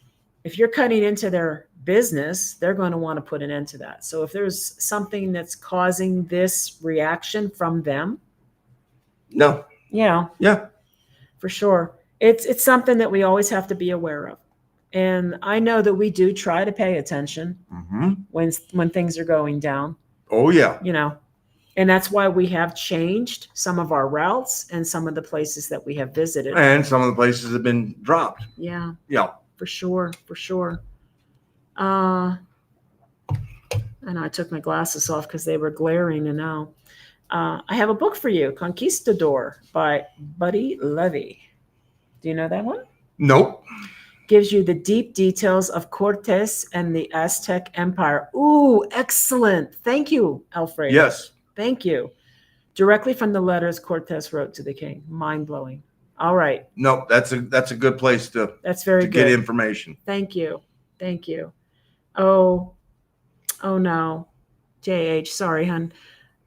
if you're cutting into their business, they're going to want to put an end to that. So if there's something that's causing this reaction from them, No. Yeah, for sure. It's something that we always have to be aware of. And I know that we do try to pay attention when things are going down, Oh yeah. and that's why we have changed some of our routes and some of the places that we have visited. And some of the places have been dropped. Yeah, Yeah. for sure. And I took my glasses off because they were glaring. And now I have a book for you, Conquistador by Buddy Levy. Do you know that one? Nope. Gives you the deep details of Cortes and the Aztec Empire. Ooh, excellent. Thank you, Alfredo. Yes. Thank you. Directly from the letters Cortes wrote to the king. Mind blowing. All right. No, that's a good place to get information. Thank you. Oh no. JH, sorry, hon.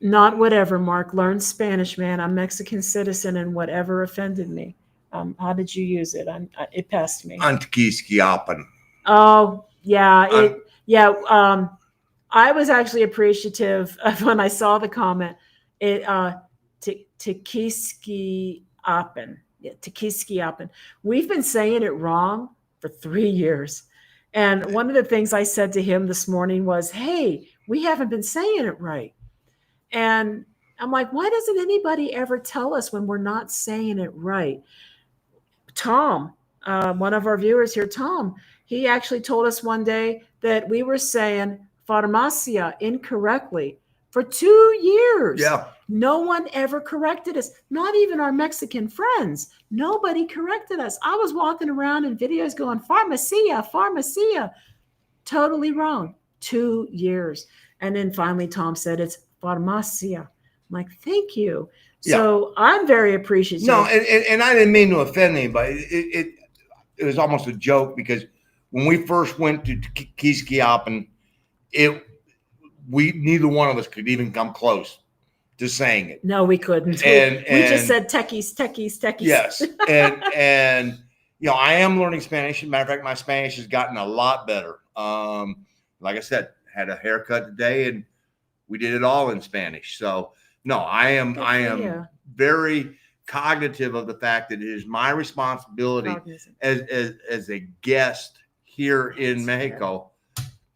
Not whatever, Mark. Learn Spanish, man. I'm Mexican citizen, and whatever offended me. How did you use it? It passed me. Antquiskiapan. Oh, yeah. An- Yeah. I was actually appreciative of when I saw the comment. It Tekiski Appen. Yeah, Tekiski Appen. We've been saying it wrong for 3 years. And one of the things I said to him this morning was, hey, we haven't been saying it right. And I'm like, why doesn't anybody ever tell us when we're not saying it right? Tom, one of our viewers here, Tom, he actually told us one day that we were saying farmacia incorrectly for 2 years. yeah. No one ever corrected us, not even our Mexican friends. Nobody corrected us. I was walking around in videos going, farmacia, farmacia. Totally wrong. 2 years. And then finally, Tom said it's farmacia. I'm like, thank you. So I'm very appreciative. No, and I didn't mean to offend anybody. It was almost a joke because when we first went to Kiskiapan, we neither one of us could even come close to saying it. No, we couldn't. We just said techies, techies, techies. Yes, and I am learning Spanish. As a matter of fact, my Spanish has gotten a lot better. Like I said, had a haircut today, and we did it all in Spanish. So no, I am very cognitive of the fact that it is my responsibility as a guest here in Mexico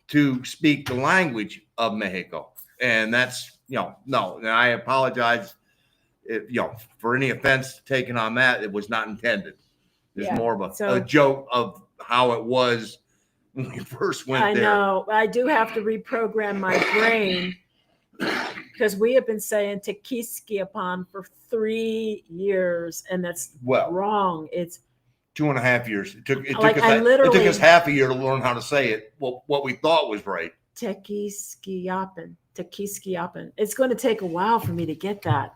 to speak the language of Mexico. And that's, no, and I apologize if, for any offense taken on that. It was not intended. It's more of a joke of how it was when we first went there. I know. I do have to reprogram my brain because we have been saying Tequiskiapan for 3 years, and that's wrong. It's 2.5 years. It took us half a year to learn how to say it. What we thought was right. Tequiskiapan. It's going to take a while for me to get that,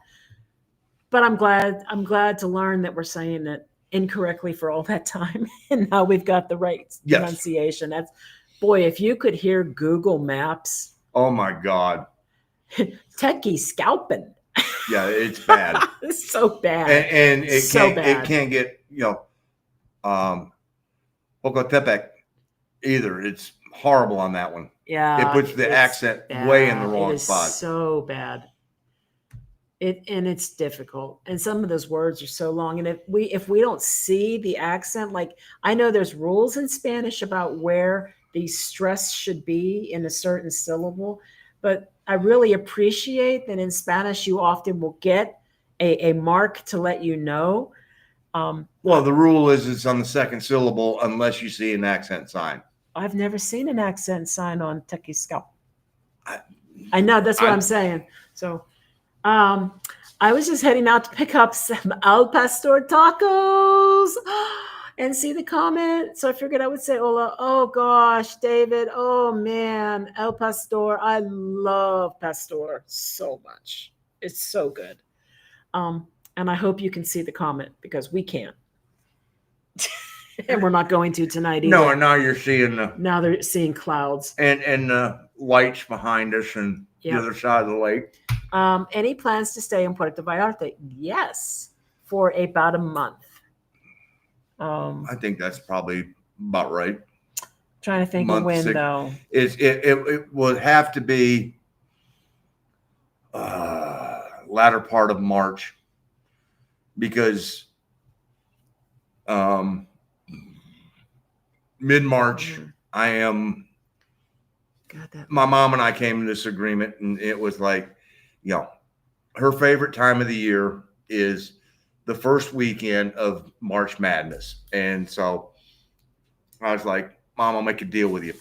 but I'm glad to learn that we're saying it incorrectly for all that time, and now we've got the right pronunciation. That's, boy, if you could hear Google Maps. Oh my God. Techie scalping. Yeah, it's bad. It's so bad. And it can't get, Pocotepec either. It's horrible on that one. Yeah. It puts the accent way in the wrong spot. So bad. And it's difficult. And some of those words are so long. And if we don't see the accent, like I know there's rules in Spanish about where the stress should be in a certain syllable, but I really appreciate that in Spanish you often will get a mark to let you know. Well, the rule is it's on the second syllable unless you see an accent sign. I've never seen an accent sign on Tequiscal. I know, that's what I'm saying. So I was just heading out to pick up some Al Pastor tacos and see the comment. So I figured I would say hola. Oh gosh, David. Oh man, El Pastor. I love Pastor so much. It's so good. And I hope you can see the comment because we can't. And we're not going to tonight either. No, and now you're seeing now they're seeing clouds. And lights behind us and the other side of the lake. Any plans to stay in Puerto Vallarta? Yes, for about a month. I think that's probably about right. Trying to think of when though. It would have to be latter part of March because mid-March I am. My mom and I came to this agreement, and it was like, her favorite time of the year is the first weekend of March Madness. And so I was like, Mom, I'll make a deal with you.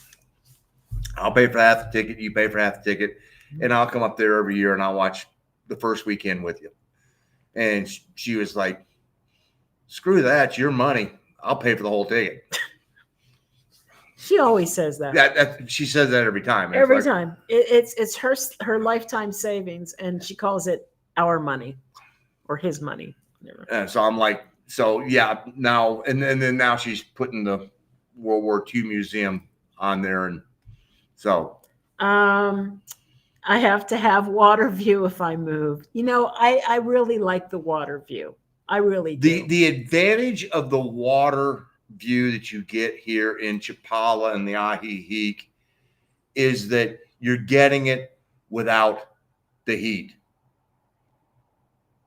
I'll pay for half the ticket. You pay for half the ticket. And I'll come up there every year and I'll watch the first weekend with you. And she was like, screw that. It's your money. I'll pay for the whole ticket. She always says that. She says that every time. Every time. It's her lifetime savings, and she calls it our money or his money. And so I'm like, now and then now she's putting the World War II museum on there, and so. I have to have water view if I move. I really like the water view. I really The do. the advantage of the water view that you get here in Chapala and the Ajijic is that you're getting it without the heat.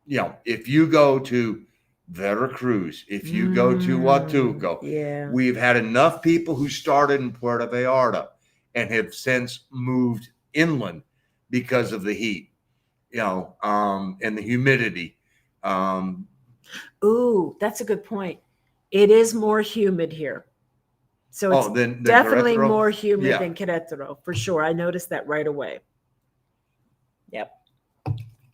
If you go to Veracruz, if you go to Huatuco, Yeah. we've had enough people who started in Puerto Vallarta and have since moved inland because of the heat, and the humidity. Um, Ooh, that's a good point. It is more humid here. So it's then definitely Querétaro, more humid yeah. than Querétaro, for sure. I noticed that right away. Yep.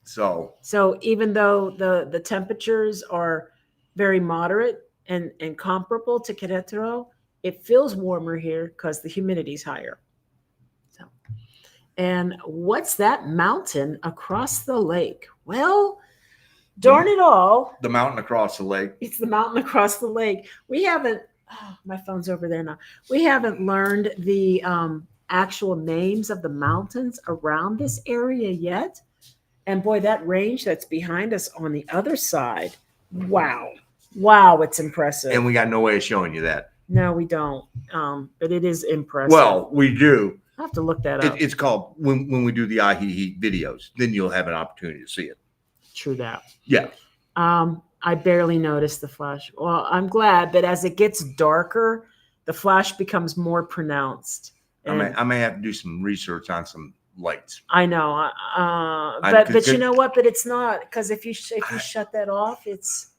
So even though the temperatures are very moderate and comparable to Querétaro, it feels warmer here because the humidity is higher. So, and what's that mountain across the lake? Well, darn it all. the mountain across the lake. It's the mountain across the lake. We haven't, oh, my phone's over there now. We haven't learned the actual names of the mountains around this area yet. And boy, that range that's behind us on the other side, wow. Wow, it's impressive. And we got no way of showing you that. No, we don't. But it is impressive. Well, we do. I'll have to look that up. It's called when we do the Ajijic videos, then you'll have an opportunity to see it. True that. Yeah. I barely noticed the flash. Well, I'm glad, but as it gets darker, the flash becomes more pronounced. I may have to do some research on some lights. I know, but you know what? But it's not, because if you shut that off, it's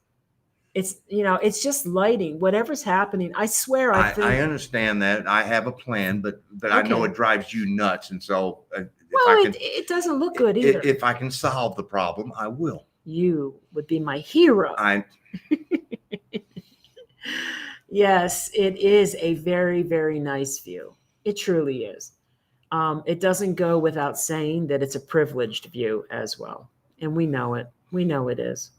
just lighting. Whatever's happening, I swear. I understand that. I have a plan, but I know it drives you nuts, and so it doesn't look good either. If I can solve the problem, I will. You would be my hero. Yes, it is a very, very nice view. It truly is. It doesn't go without saying that it's a privileged view as well. And we know it. We know it is.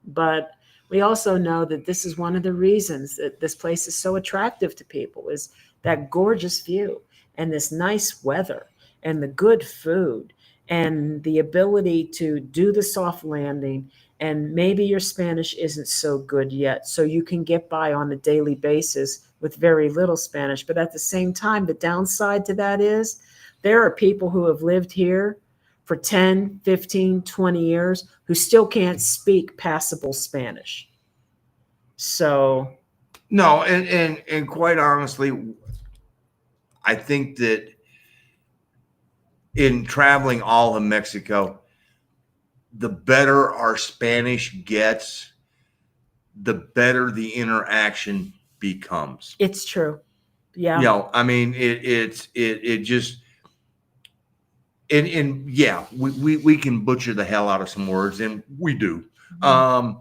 But we also know that this is one of the reasons that this place is so attractive to people, is that gorgeous view and this nice weather and the good food and the ability to do the soft landing. And maybe your Spanish isn't so good yet, so you can get by on a daily basis with very little Spanish. But at the same time, the downside to that is there are people who have lived here for 10, 15, 20 years who still can't speak passable Spanish. So. No, and quite honestly, I think that in traveling all of Mexico, the better our Spanish gets, the better the interaction becomes. It's true. Yeah. I mean, it just, and yeah, we can butcher the hell out of some words, and we do. Mm-hmm.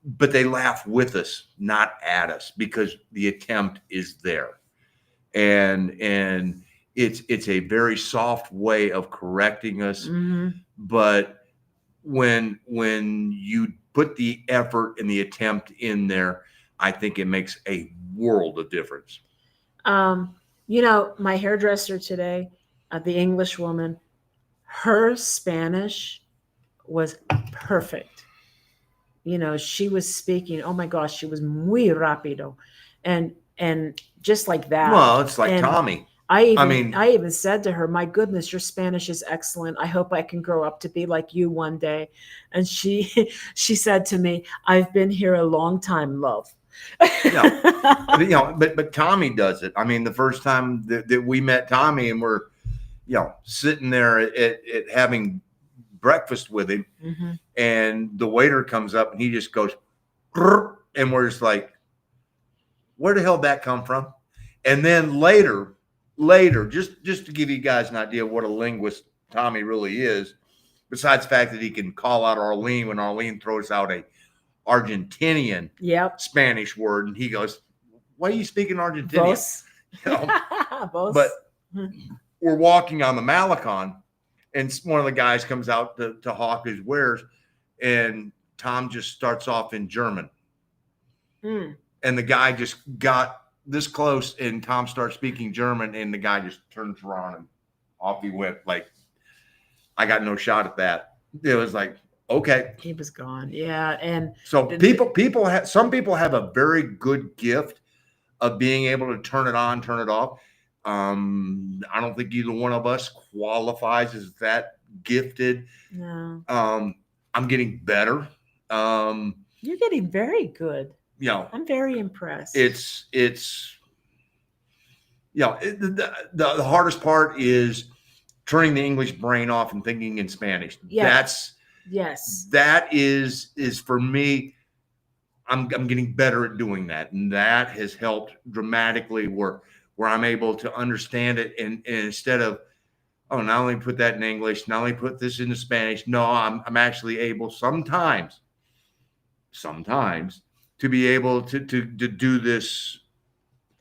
But they laugh with us, not at us, because the attempt is there. And it's a very soft way of correcting us. Mm-hmm. But when you put the effort and the attempt in there, I think it makes a world of difference. My hairdresser today, the English woman, her Spanish was perfect. She was speaking, oh my gosh, she was muy rápido. And just like that. Well, it's like Tommy. I even said to her, my goodness, your Spanish is excellent. I hope I can grow up to be like you one day. And she said to me, I've been here a long time, love. But Tommy does it. I mean, the first time that we met Tommy and we're, sitting there at having breakfast with him, mm-hmm. and the waiter comes up and he just goes, and we're just like, where the hell did that come from? And then later, just to give you guys an idea of what a linguist Tommy really is, besides the fact that he can call out Arlene when Arlene throws out a Argentinian Spanish word, and he goes, why are you speaking Argentinian? Vos. Vos. But we're walking on the Malecon, and one of the guys comes out to hawk his wares, and Tom just starts off in German. And the guy just got this close, and Tom starts speaking German, and the guy just turns around and off he went. Like, I got no shot at that. It was like, okay. He was gone. Yeah. And So some people have a very good gift of being able to turn it on, turn it off. I don't think either one of us qualifies as that gifted. no, I'm getting better. you're getting very good. You know, I'm very impressed. it's you know, the hardest part is turning the English brain off and thinking in Spanish. Yeah. Yes. That is for me. I'm getting better at doing that, and that has helped dramatically. Where I'm able to understand it, and instead of not only put that in English, not only put this into Spanish. No, I'm actually able sometimes to be able to do this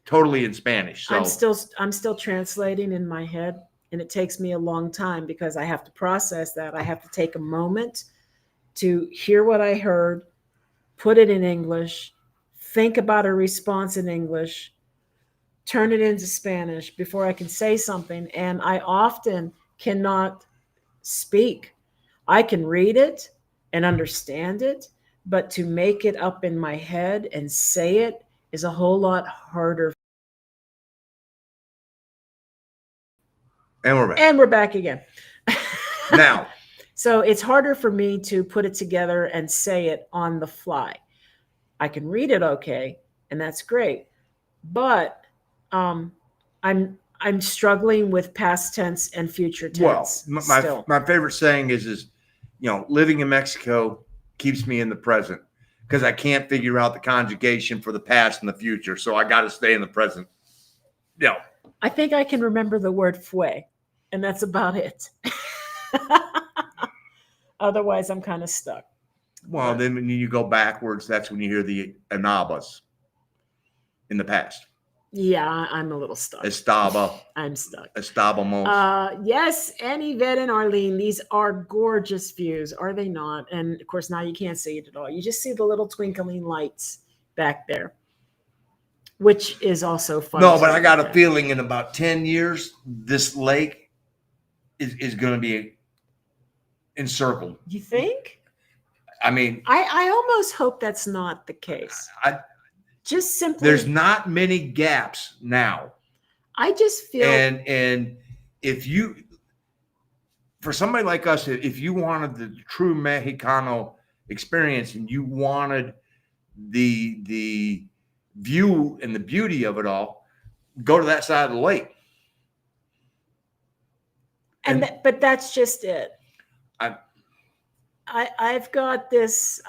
totally in Spanish. So I'm still translating in my head, and it takes me a long time because I have to process that. I have to take a moment to hear what I heard, put it in English, think about a response in English, turn it into Spanish before I can say something. And I often cannot speak. I can read it and understand it, but to make it up in my head and say it is a whole lot harder. and we're back. And we're back again. Now, so it's harder for me to put it together and say it on the fly. I can read it okay, and that's great. But I'm struggling with past tense and future tense. Well, my favorite saying is living in Mexico keeps me in the present because I can't figure out the conjugation for the past and the future, so I got to stay in the present. I think I can remember the word fue, and that's about it. Otherwise, I'm kind of stuck. Well, then when you go backwards, that's when you hear the anabas in the past. Yeah, I'm a little stuck. Estaba. I'm stuck. Estábamos. Yes, and Yvette and Arlene, these are gorgeous views, are they not? And of course, now you can't see it at all. You just see the little twinkling lights back there, which is also fun. No, but I got a feeling in about 10 years, this lake is going to be encircled. You think? I mean, I almost hope that's not the case. Just simply, there's not many gaps now. I just feel, and if you, for somebody like us, if you wanted the true Mexicano experience and you wanted the view and the beauty of it all, go to that side of the lake. But that's just it. I've got this,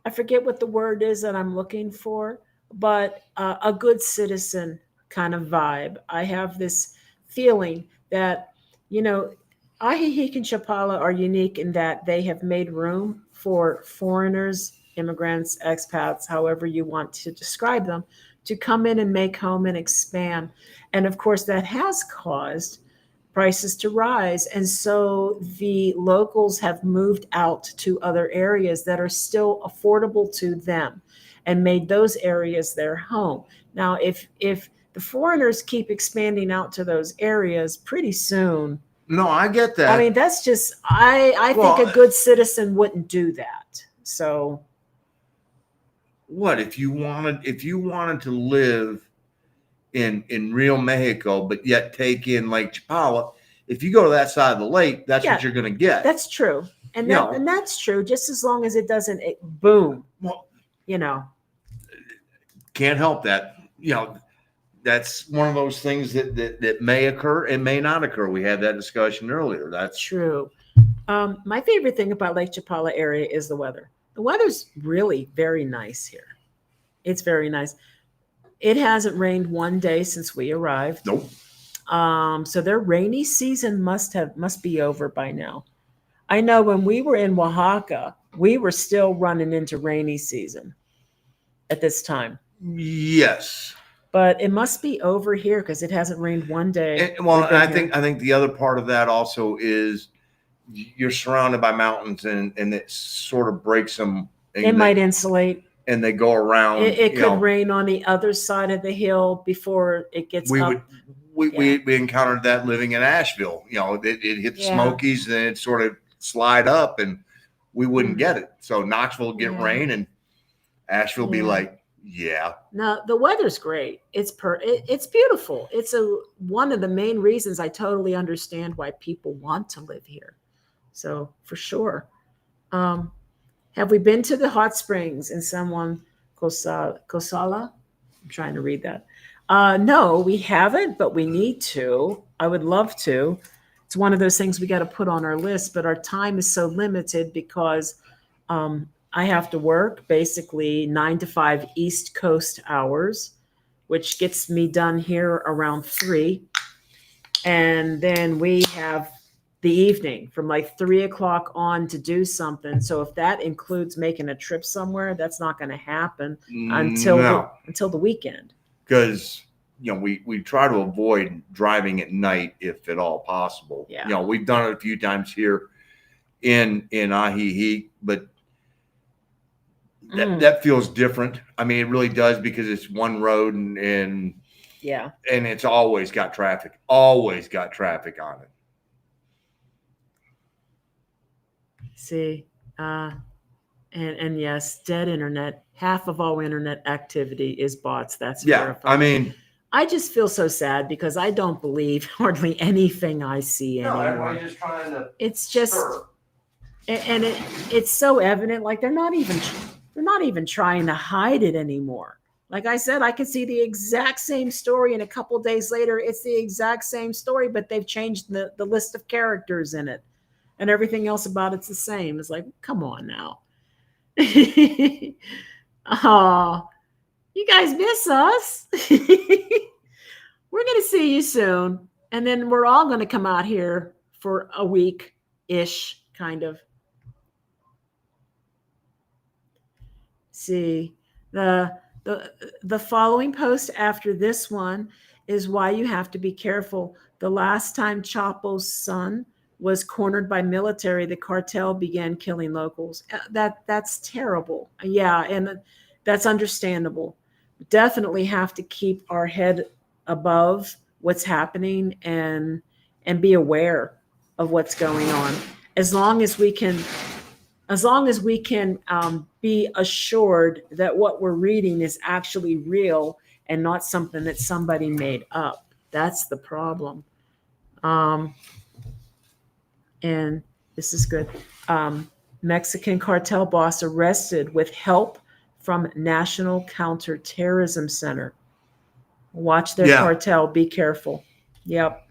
I forget what the word is that I'm looking for, but a good citizen kind of vibe. I have this feeling that, Ajijic and Chapala are unique in that they have made room for foreigners, immigrants, expats, however you want to describe them, to come in and make home and expand. And of course, that has caused prices to rise. And so the locals have moved out to other areas that are still affordable to them and made those areas their home. Now, if the foreigners keep expanding out to those areas, pretty soon. No, I get that. I mean, that's just, I think a good citizen wouldn't do that. So what if you wanted to live in real Mexico, but yet take in Lake Chapala? If you go to that side of the lake, that's what you're going to get. That's true. And that's true, just as long as it doesn't boom. Well, Can't help that. That's one of those things that may occur and may not occur. We had that discussion earlier. That's true. My favorite thing about Lake Chapala area is the weather. The weather's really very nice here. It's very nice. It hasn't rained one day since we arrived. Nope. So their rainy season must be over by now. I know when we were in Oaxaca, we were still running into rainy season at this time. Yes. But it must be over here because it hasn't rained one day. And I think the other part of that also is you're surrounded by mountains and it sort of breaks them. It might insulate. And they go around. It could rain on the other side of the hill before it gets up. we encountered that living in Asheville. It hit the Smokies and then it sort of slide up and we wouldn't get it. So Knoxville would get rain and Asheville be like, No, the weather's great. It's beautiful. It's one of the main reasons I totally understand why people want to live here. So for sure. Have we been to the hot springs in someone Kosala? I'm trying to read that. No, we haven't, but we need to. I would love to. It's one of those things we got to put on our list, but our time is so limited because I have to work basically 9 to 5 East Coast hours, which gets me done here around 3. And then we have the evening from like 3 o'clock on to do something. So if that includes making a trip somewhere, that's not going to happen until the weekend. Because we try to avoid driving at night if at all possible. Yeah. We've done it a few times here in Ajijic, but that feels different. I mean, it really does because it's one road and it's always got traffic. Always got traffic on it. See, and yes, dead internet. Half of all internet activity is bots. That's verified. I mean, I just feel so sad because I don't believe hardly anything I see anymore. Everybody's just trying to. It's just, and it's so evident. Like they're not even trying to hide it anymore. Like I said, I could see the exact same story, and a couple days later, it's the exact same story, but they've changed the list of characters in it. And everything else about it's the same. It's like, come on now. Oh, you guys miss us. We're going to see you soon. And then we're all going to come out here for a week-ish, kind of. See, the following post after this one is why you have to be careful. The last time Chapo's son was cornered by military, the cartel began killing locals. That's terrible. Yeah, and that's understandable. Definitely have to keep our head above what's happening and be aware of what's going on. As long as we can be assured that what we're reading is actually real and not something that somebody made up. That's the problem. And this is good. Mexican cartel boss arrested with help from National Counterterrorism Center. Watch their cartel. Be careful. Yep.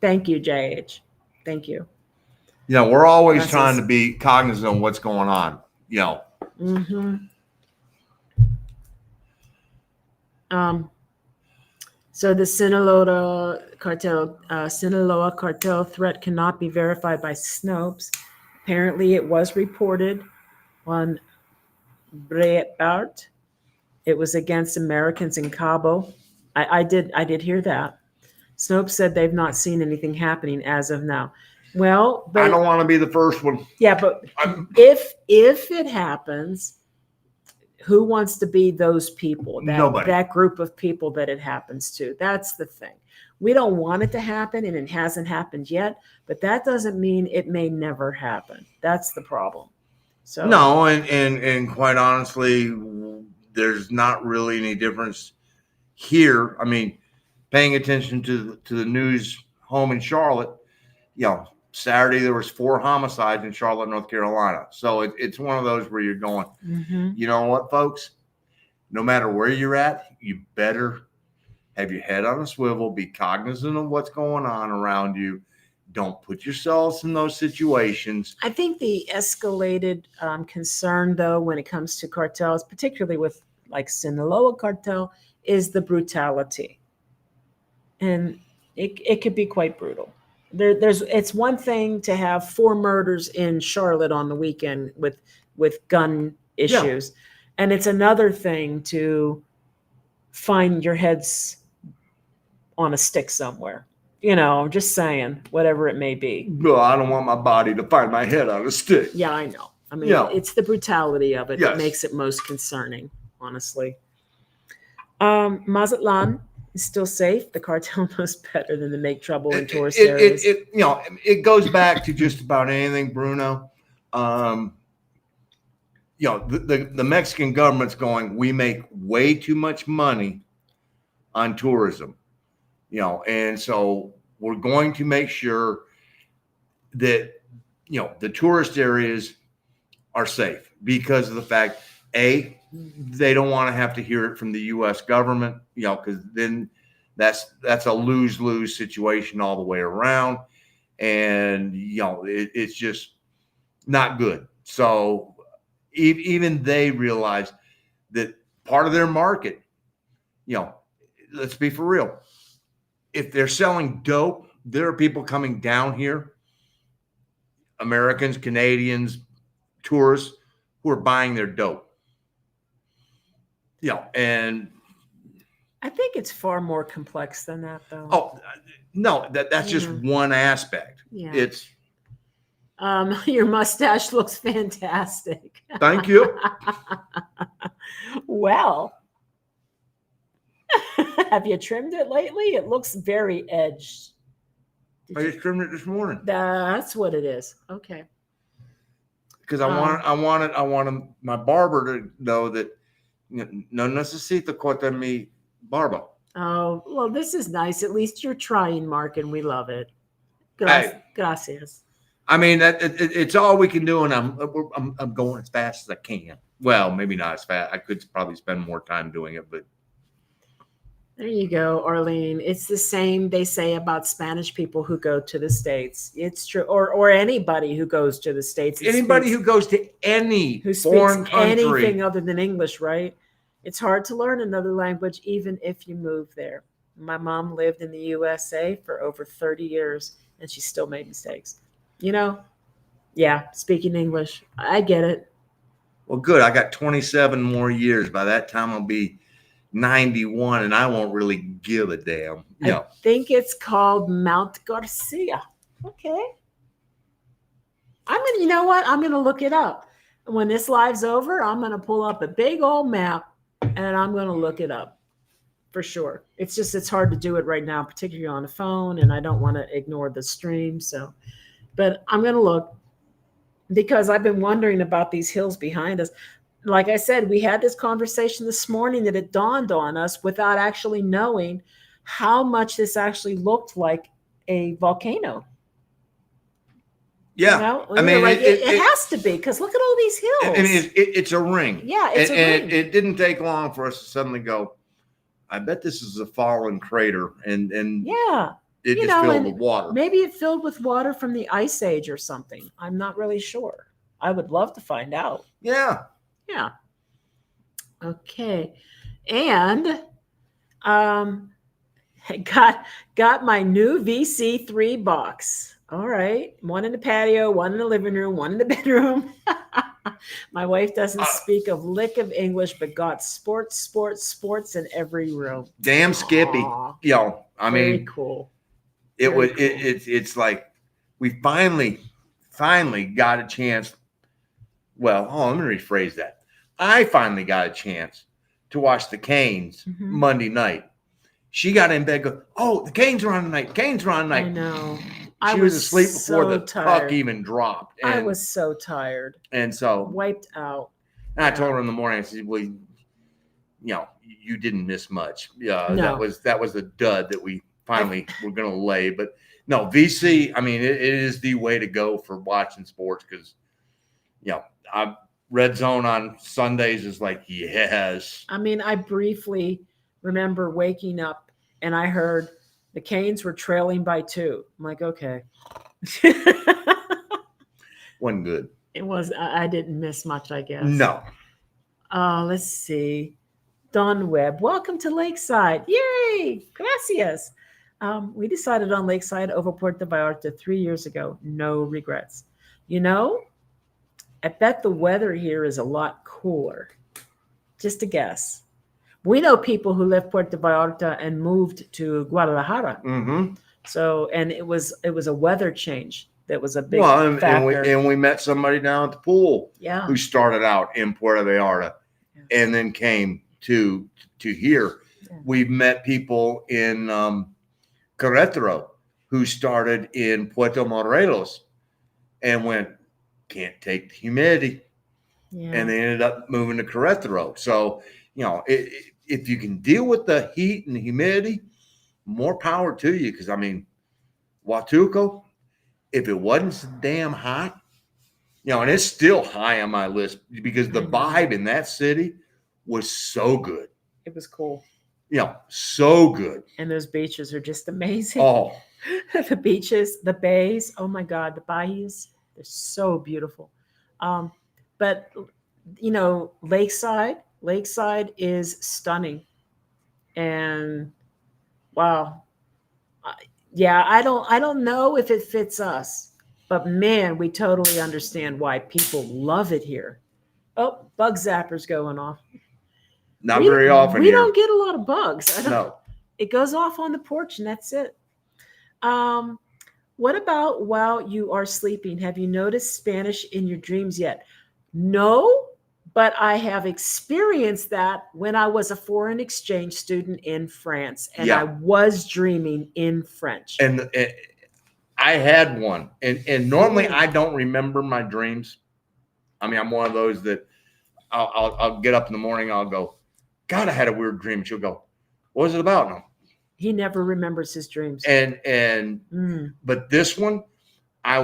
Thank you, JH. Thank you. We're always trying to be cognizant of what's going on. Mm-hmm. So the Sinaloa cartel threat cannot be verified by Snopes. Apparently, it was reported on Breitbart. It was against Americans in Cabo. I did hear that. Snopes said they've not seen anything happening as of now. Well, but I don't want to be the first one. Yeah, but if it happens, who wants to be those people? Nobody. That group of people that it happens to. That's the thing. We don't want it to happen, and it hasn't happened yet. But that doesn't mean it may never happen. That's the problem. So no, and quite honestly, there's not really any difference here. I mean, paying attention to the news home in Charlotte, Saturday there was 4 homicides in Charlotte, North Carolina. So it's one of those where you're going, You know what, folks? No matter where you're at, you better have your head on a swivel, be cognizant of what's going on around you. Don't put yourselves in those situations. I think the escalated concern, though, when it comes to cartels, particularly with like Sinaloa cartel, is the brutality. And it could be quite brutal. It's one thing to have 4 murders in Charlotte on the weekend with gun issues. And it's another thing to find your heads on a stick somewhere. Just saying, whatever it may be. Well, I don't want my body to find my head on a stick. Yeah, I know. I mean, it's the brutality of it that makes it most concerning, honestly. Mazatlan It's still safe. The cartel knows better than to make trouble in It, tourist it, areas. it goes back to just about anything, Bruno. Um, the Mexican government's going, we make way too much money on tourism, and so we're going to make sure that, the tourist areas are safe because of the fact, they don't want to have to hear it from the U.S. government, because then that's a lose-lose situation all the way around. And, it's just not good. So even they realize that part of their market, let's be for real. If they're selling dope, there are people coming down here, Americans, Canadians, tourists, who are buying their dope. And I think it's far more complex than that, though. oh no, that's just one aspect. Yeah. It's your mustache looks fantastic. Thank you. Well, have you trimmed it lately? It looks very edged. I just trimmed it this morning. That's what it is. Okay. Because I wanted my barber to know that no necesito cortar mi barba. Oh, well, this is nice. At least you're trying, Mark, and we love it. Gracias. I mean, it's all we can do, and I'm going as fast as I can. Well, maybe not as fast. I could probably spend more time doing it, but there you go, Arlene. It's the same they say about Spanish people who go to the States. It's true, or anybody who goes to the States. Anybody who goes to any who foreign speaks country, anything other than English, right? It's hard to learn another language, even if you move there. My mom lived in the USA for over 30 years, and she still made mistakes. Yeah, speaking English. I get it. Well, good. I got 27 more years. By that time, I'll be 91, and I won't really give a damn. I think it's called Mount Garcia. Okay. You know what? I'm gonna look it up. When this live's over, I'm gonna pull up a big old map and I'm gonna look it up for sure. It's hard to do it right now, particularly on a phone, and I don't want to ignore the stream. So, but I'm gonna look because I've been wondering about these hills behind us. Like I said, we had this conversation this morning that it dawned on us without actually knowing how much this actually looked like a volcano. Yeah, I mean, it has to be because look at all these hills. I mean, it's a ring. Yeah, it's a ring. And it didn't take long for us to suddenly go, I bet this is a fallen crater, and yeah, it just filled with water. Maybe it filled with water from the Ice Age or something. I'm not really sure. I would love to find out. Yeah. Yeah. Okay. And got my new VC3 box. All right. One in the patio, one in the living room, one in the bedroom. My wife doesn't speak a lick of English, but got sports in every room. Damn Skippy. Aww. I Very mean, cool. It's like we finally got a chance. Well, let me rephrase that. I finally got a chance to watch the Canes Monday night. She got in bed, go, oh, the Canes are on tonight. Canes are on tonight. I know. She was asleep before the puck even dropped. I was so tired. And so wiped out. And I told her in the morning, I said, well, you didn't miss much. Yeah, no. that was a dud that we finally were going to lay. But no, VC, I mean, it is the way to go for watching sports because, Red Zone on Sundays is like, yes. I mean, I briefly remember waking up and I heard the Canes were trailing by 2. I'm like, okay. Wasn't good. It was. I didn't miss much, I guess. No. Let's see. Don Webb, welcome to Lakeside. Yay! Gracias. We decided on Lakeside over Puerto Vallarta 3 years ago. No regrets. I bet the weather here is a lot cooler. Just a guess. We know people who left Puerto Vallarta and moved to Guadalajara. Mm-hmm. So, and it was a weather change that was a big factor. And we met somebody down at the pool. Yeah. Who started out in Puerto Vallarta and then came to here. Yeah. We've met people in Querétaro who started in Puerto Morelos and went, can't take the humidity. Yeah. And they ended up moving to Querétaro. So, if you can deal with the heat and the humidity, more power to you. Because, I mean, Huatuco, if it wasn't so damn hot, and it's still high on my list because the vibe in that city was so good. It was cool. So good. And those beaches are just amazing. Oh, The beaches, the bays. Oh my God, the bayous. They're so beautiful. But Lakeside is stunning. And wow, yeah, I don't know if it fits us, but man, we totally understand why people love it here. Oh, bug zappers going off. not very often We here. don't get a lot of bugs. No. It goes off on the porch and that's it. Um, what about while you are sleeping? Have you noticed Spanish in your dreams yet? No, but I have experienced that when I was a foreign exchange student in France and I was dreaming in French. And I had one. And normally Ooh. I don't remember my dreams. I mean, I'm one of those that I'll get up in the morning, I'll go, God, I had a weird dream. She'll go, what was it about? No. He never remembers his dreams. But this one, I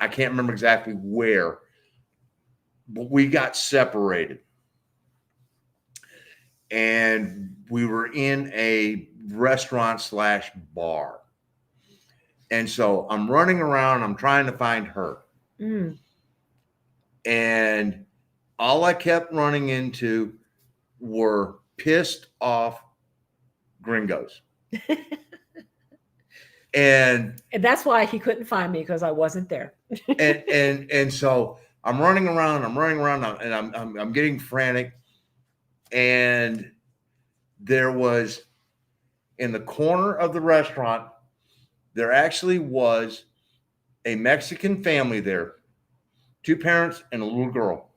can't remember exactly where, but we got separated. And we were in a restaurant/bar. And so I'm running around, I'm trying to find her. And all I kept running into were pissed off gringos. And that's why he couldn't find me, because I wasn't there. and so I'm running around, and I'm getting frantic. And there was, in the corner of the restaurant, there actually was a Mexican family there, 2 parents and a little girl.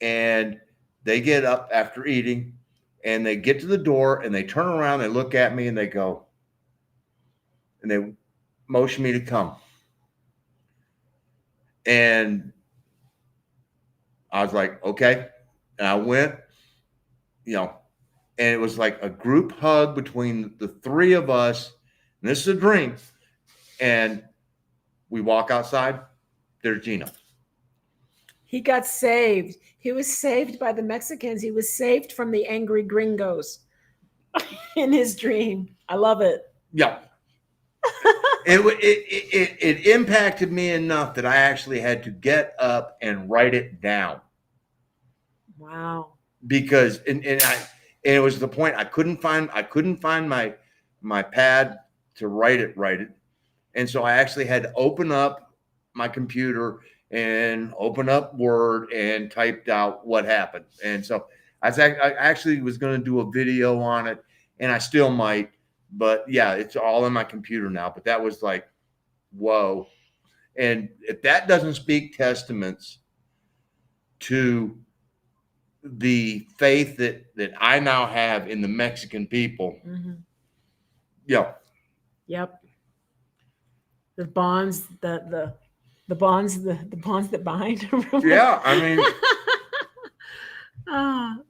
And they get up after eating and they get to the door and they turn around, they look at me and they go, and they motion me to come. And I was like, okay. And I went, and it was like a group hug between the 3 of us. And this is a dream. And we walk outside. There's Gino. He got saved. He was saved by the Mexicans. He was saved from the angry gringos in his dream. I love it. Yeah. It impacted me enough that I actually had to get up and write it down. Wow. Because and it was the point I couldn't find my pad to write it. And so I actually had to open up my computer and open up Word and typed out what happened. And so I actually was going to do a video on it, and I still might. But yeah, it's all in my computer now. But that was like, whoa. And if that doesn't speak testaments to the faith that I now have in the Mexican people. Mm-hmm. Yeah. Yep. The bonds, the bonds, the bonds that bind. Yeah, I mean.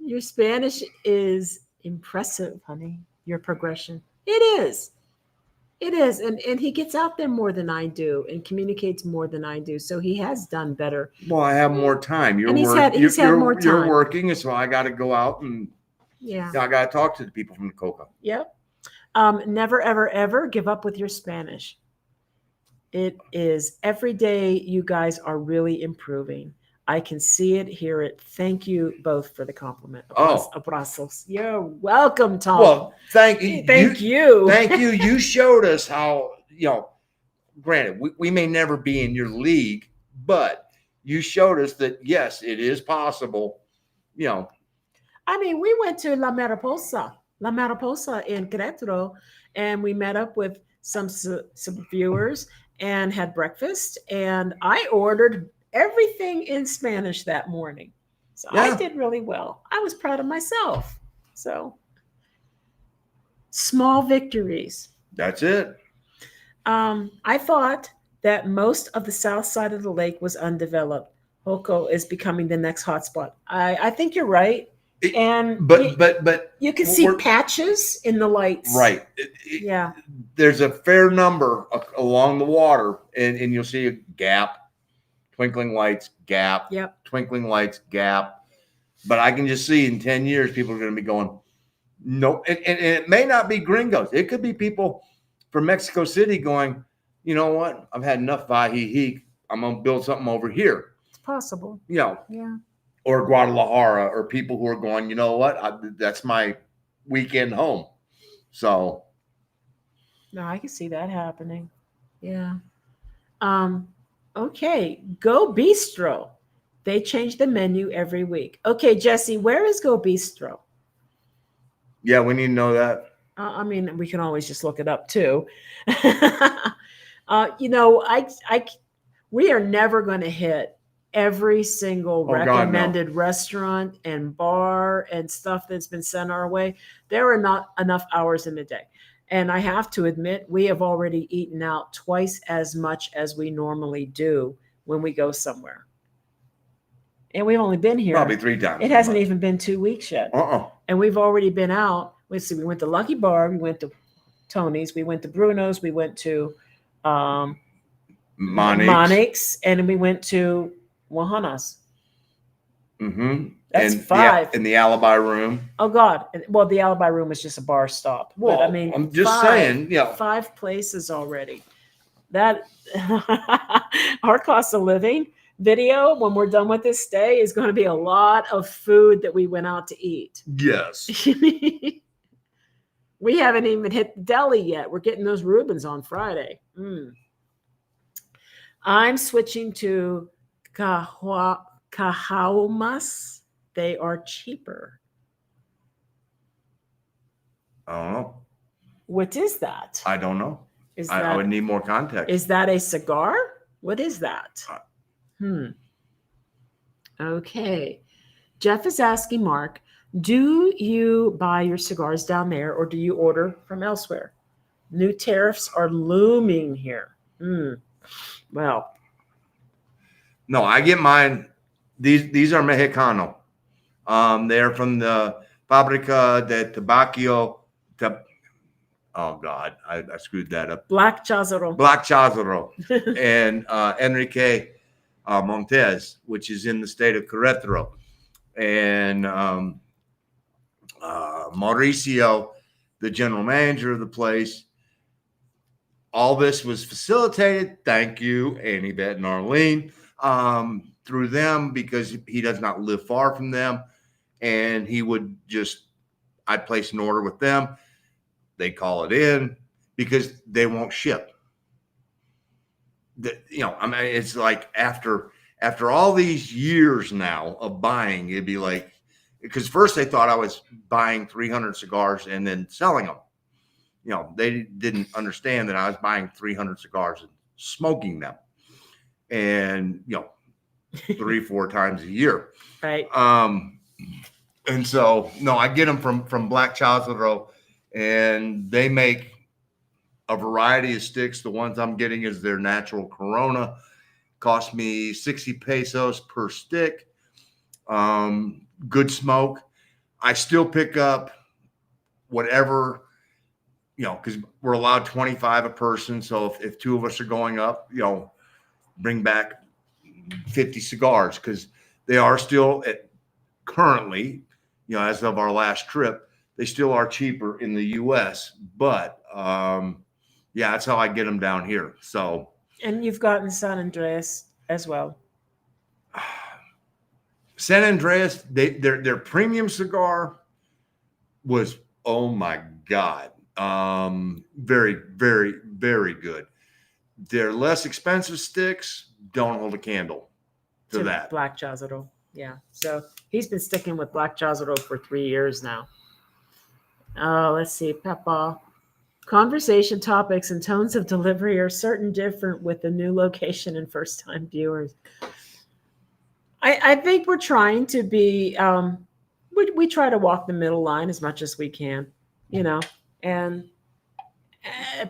Your Spanish is impressive, honey. Your progression. It is. It is. And he gets out there more than I do and communicates more than I do. So he has done better. Well, I have more time. He's had more time. You're working, and so I got to go out and I got to talk to the people from the Coca. Yep. Never, ever, ever give up with your Spanish. It is every day you guys are really improving. I can see it, hear it. Thank you both for the compliment. Abrazos. You're welcome, Tom. Well, thank you. Thank you. Thank you. You showed us how, granted, we may never be in your league, but you showed us that, yes, it is possible, I mean, we went to La Mariposa in Querétaro, and we met up with some viewers and had breakfast, and I ordered everything in Spanish that morning. So I Yeah, did really well. I was proud of myself. So small victories. that's it. I thought that most of the south side of the lake was undeveloped. Hoko is becoming the next hotspot. I think you're right. It- And but you can see we're patches in the lights. right. Yeah. There's a fair number along the water, and you'll see a gap, twinkling lights, gap, Yep. twinkling lights, gap. But I can just see in 10 years, people are going to be going, no. And it may not be gringos. It could be people from Mexico City going, you know what? I've had enough Vahihi. I'm going to build something over here. It's possible. You know, Yeah. or Guadalajara, or people who are going, you know what? That's my weekend home. So, No, I can see that happening. Yeah. Um, okay. Go Bistro. They change the menu every week. Okay, Jesse, where is Go Bistro? yeah, we need to know that. I mean, we can always just look it up too. You know, we are never going to hit every single Oh, God, no. recommended restaurant and bar and stuff that's been sent our way. There are not enough hours in the day. And I have to admit, we have already eaten out twice as much as we normally do when we go somewhere. And we've only been here. Probably 3 times. It hasn't even been 2 weeks yet. And we've already been out. Let's see, we went to Lucky Bar, we went to Tony's, we went to Bruno's, we went to Monix, and we went to Wahana's. Mm-hmm. That's 5. In the Alibi Room. Oh God! Well, the Alibi Room is just a bar stop. Well, But I mean, I'm just saying, 5 places already. That our cost of living video when we're done with this stay is going to be a lot of food that we went out to eat. Yes. We haven't even hit the deli yet. We're getting those Reubens on Friday. I'm switching to Cajahuamas. They are cheaper. I don't know. What is that? I don't know. Is I would need more context. Is that a cigar? What is that? Okay. Jeff is asking Mark, do you buy your cigars down there or do you order from elsewhere? New tariffs are looming here. Well. No, I get mine. These are Mexicano. They're from the Fabrica de Tabaco. Oh God, I screwed that up. Black Chazaro. And Enrique Montes, which is in the state of Querétaro. And Mauricio, the general manager of the place. All this was facilitated, thank you, Annie, Bet, and Arlene, through them, because he does not live far from them. And he would I'd place an order with them. They call it in because they won't ship. I mean, it's like after all these years now of buying, it'd be like, because first they thought I was buying 300 cigars and then selling them. They didn't understand that I was buying 300 cigars and smoking them, and 3-4 times a year. Right. And so no, I get them from Black Chazaro, and they make a variety of sticks. The ones I'm getting is their natural Corona. Cost me 60 pesos per stick. Good smoke. I still pick up whatever, because we're allowed 25 a person. So if 2 of us are going up, bring back 50 cigars, because they are still currently, as of our last trip, they still are cheaper in the U.S. But that's how I get them down here. So. And you've gotten San Andreas as well. San Andreas, their premium cigar was, oh my God, very, very, very good. Their less expensive sticks don't hold a candle to that. Black Chazaro. Yeah. So he's been sticking with Black Chazaro for 3 years now. Let's see, Peppa. Conversation topics and tones of delivery are certain different with the new location and first-time viewers. I think we're trying to be, we try to walk the middle line as much as we can, you know, and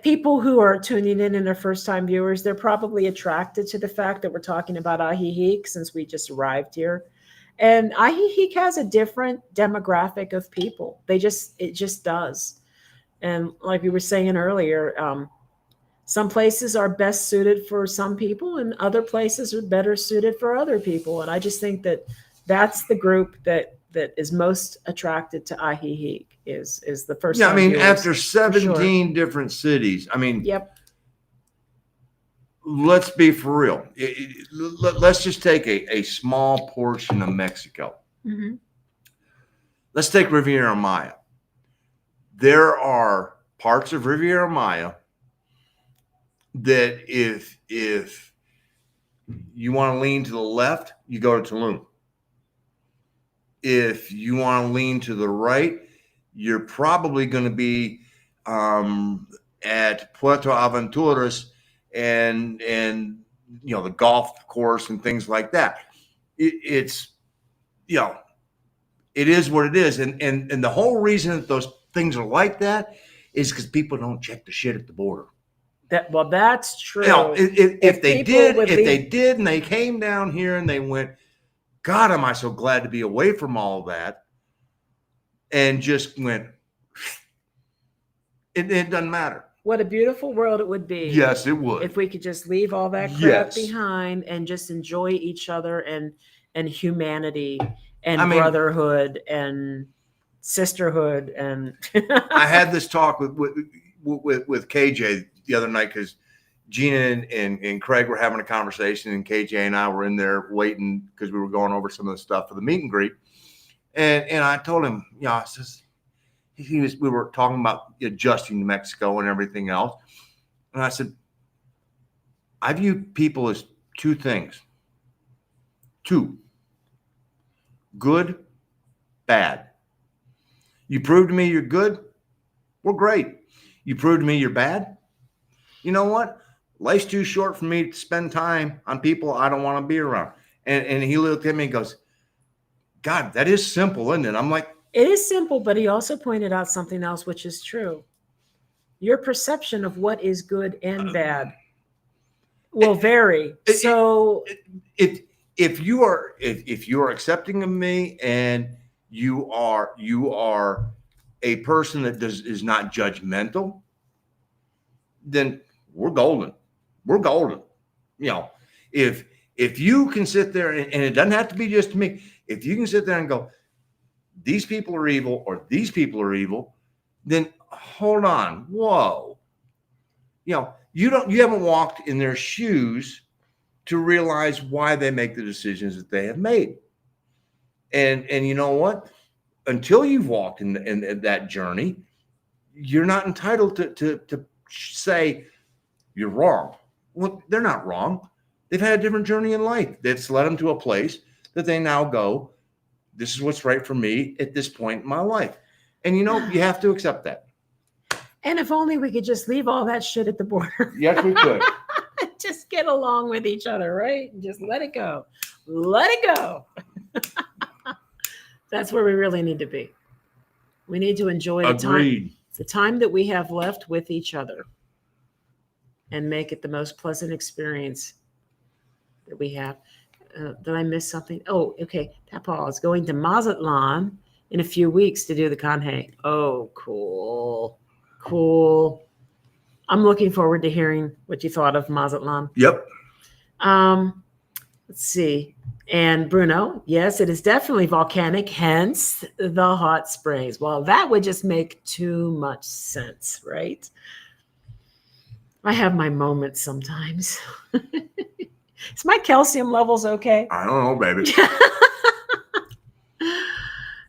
people who are tuning in and their first time viewers, they're probably attracted to the fact that we're talking about Ajijic since we just arrived here. And Ajijic has a different demographic of people. It just does. And like we were saying earlier, some places are best suited for some people and other places are better suited for other people. And I just think that that's the group that is most attracted to Ajijic is the first Yeah, I time mean, viewers, after for sure. 17 different cities, I mean, Yep. let's be for real. Let's just take a small portion of Mexico. Hmm. Let's take Riviera Maya. There are parts of Riviera Maya that if you want to lean to the left, you go to Tulum. If you want to lean to the right, you're probably going to be at Puerto Aventuras and you know the golf course and things like that. It's you know it is what it is, and the whole reason that those things are like that is because people don't check the shit at the border. That's true. You know, if they people did, and they came down here and they went, God, am I so glad to be away from all that, and just went, it doesn't matter. What a beautiful world it would be. Yes, it would. If we could just leave all that crap Yes. behind and just enjoy each other and humanity and I mean, brotherhood and sisterhood. And I had this talk with KJ the other night because Gina and Craig were having a conversation, and KJ and I were in there waiting because we were going over some of the stuff for the meet and greet. And I told him, you know, I says, we were talking about adjusting to Mexico and everything else. And I said, I view people as two things. Two. Good, bad. You prove to me you're good, we're great. You prove to me you're bad, you know what? Life's too short for me to spend time on people I don't want to be around. And he looked at me and goes, God, that is simple, isn't it? I'm like, it is simple, but he also pointed out something else, which is true. Your perception of what is good and bad will vary. So if you are accepting of me and you are a person that is not judgmental, then we're golden. We're golden. You know, if you can sit there and it doesn't have to be just me, if you can sit there and go, these people are evil or these people are evil, then hold on. Whoa. You know, you haven't walked in their shoes to realize why they make the decisions that they have made. And you know what? Until you've walked in that journey, you're not entitled to say you're wrong. Well, they're not wrong. They've had a different journey in life that's led them to a place that they now go, this is what's right for me at this point in my life. And you know, you have to accept that. And if only we could just leave all that shit at the border. Yes, we could. Just get along with each other, right? Just let it go. Let it go. That's where we really need to be. We need to enjoy the time that we have left with each other and make it the most pleasant experience that we have. Did I miss something? Oh, okay. Papa is going to Mazatlan in a few weeks to do the Kanhe. Oh, cool. Cool. I'm looking forward to hearing what you thought of Mazatlan. Yep. Let's see. And Bruno, yes, it is definitely volcanic, hence the hot springs. Well, that would just make too much sense, right? I have my moments sometimes. Is my calcium levels okay? I don't know, baby.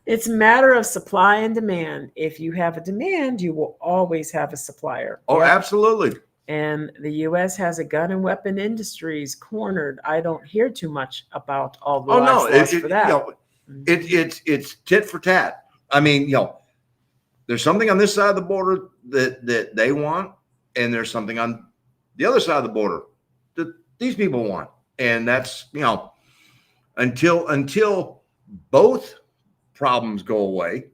It's a matter of supply and demand. If you have a demand, you will always have a supplier. Oh, yep. Absolutely. And the U.S. has a gun and weapon industries cornered. I don't hear too much about all the lives lost for that. You know, it's tit for tat. I mean, you know, there's something on this side of the border that they want, and there's something on the other side of the border that these people want, and that's, you know, Until both problems go away,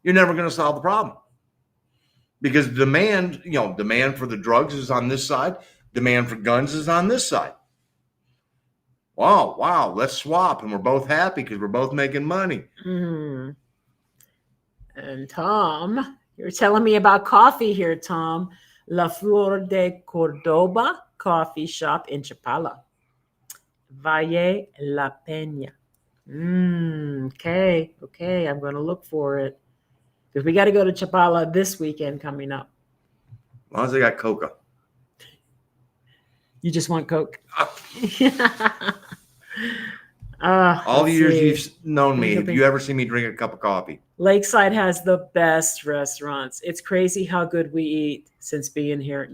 you're never going to solve the problem. Because demand for the drugs is on this side, demand for guns is on this side. Wow, let's swap, and we're both happy because we're both making money. Mm. And Tom, you're telling me about coffee here, Tom. La Flor de Cordoba coffee shop in Chapala. Valle La Peña. Okay. I'm going to look for it because we got to go to Chapala this weekend coming up. As long as they got coca. You just want Coke. All the years see. you've known me, have you ever seen me drink a cup of coffee? Lakeside has the best restaurants. It's crazy how good we eat since being here.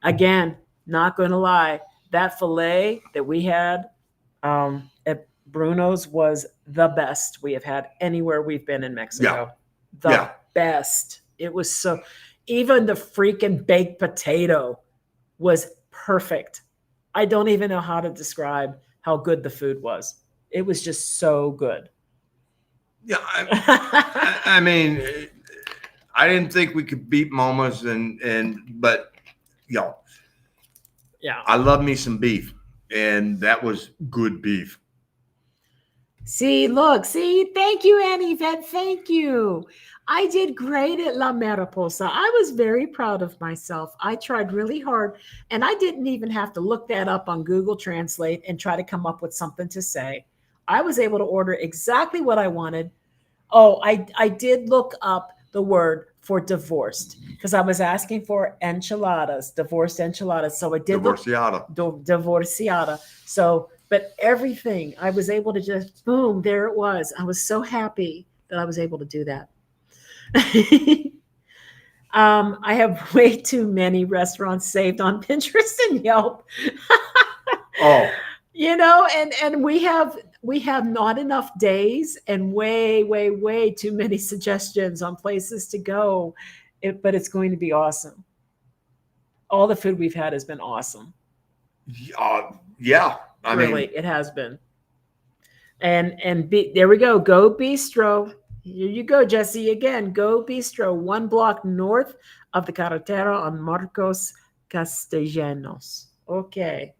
Again, not going to lie, that filet that we had at Bruno's was the best we have had anywhere we've been in Mexico. The best. It was so, even the freaking baked potato was perfect. I don't even know how to describe how good the food was. It was just so good. Yeah, I mean, I didn't think we could beat Moma's, but yeah, I love me some beef, and that was good beef. See, thank you, Annie Vet, thank you. I did great at La Mariposa. I was very proud of myself. I tried really hard, and I didn't even have to look that up on Google Translate and try to come up with something to say. I was able to order exactly what I wanted. Oh, I did look up the word for divorced because I was asking for enchiladas, divorced enchiladas. So I did divorciata. So, but everything I was able to just boom, there it was. I was so happy that I was able to do that. I have way too many restaurants saved on Pinterest and Yelp. And we have not enough days and way too many suggestions on places to go. But it's going to be awesome. All the food we've had has been awesome. Yeah. It has been. And there we go. Go Bistro. Here you go, Jesse. Again, Go Bistro, 1 block north of the Carretera on Marcos Castellanos. Okay.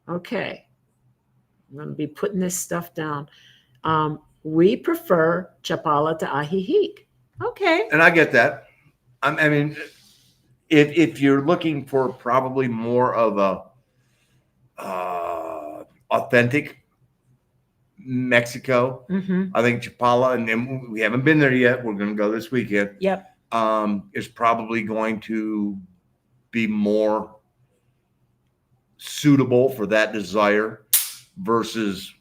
I'm going to be putting this stuff down. We prefer Chapala to Ajijic. Okay. And I get that. I mean, if you're looking for probably more of a authentic Mexico, I think Chapala, and then we haven't been there yet. We're going to go this weekend. Yep. Is probably going to be more suitable for that desire versus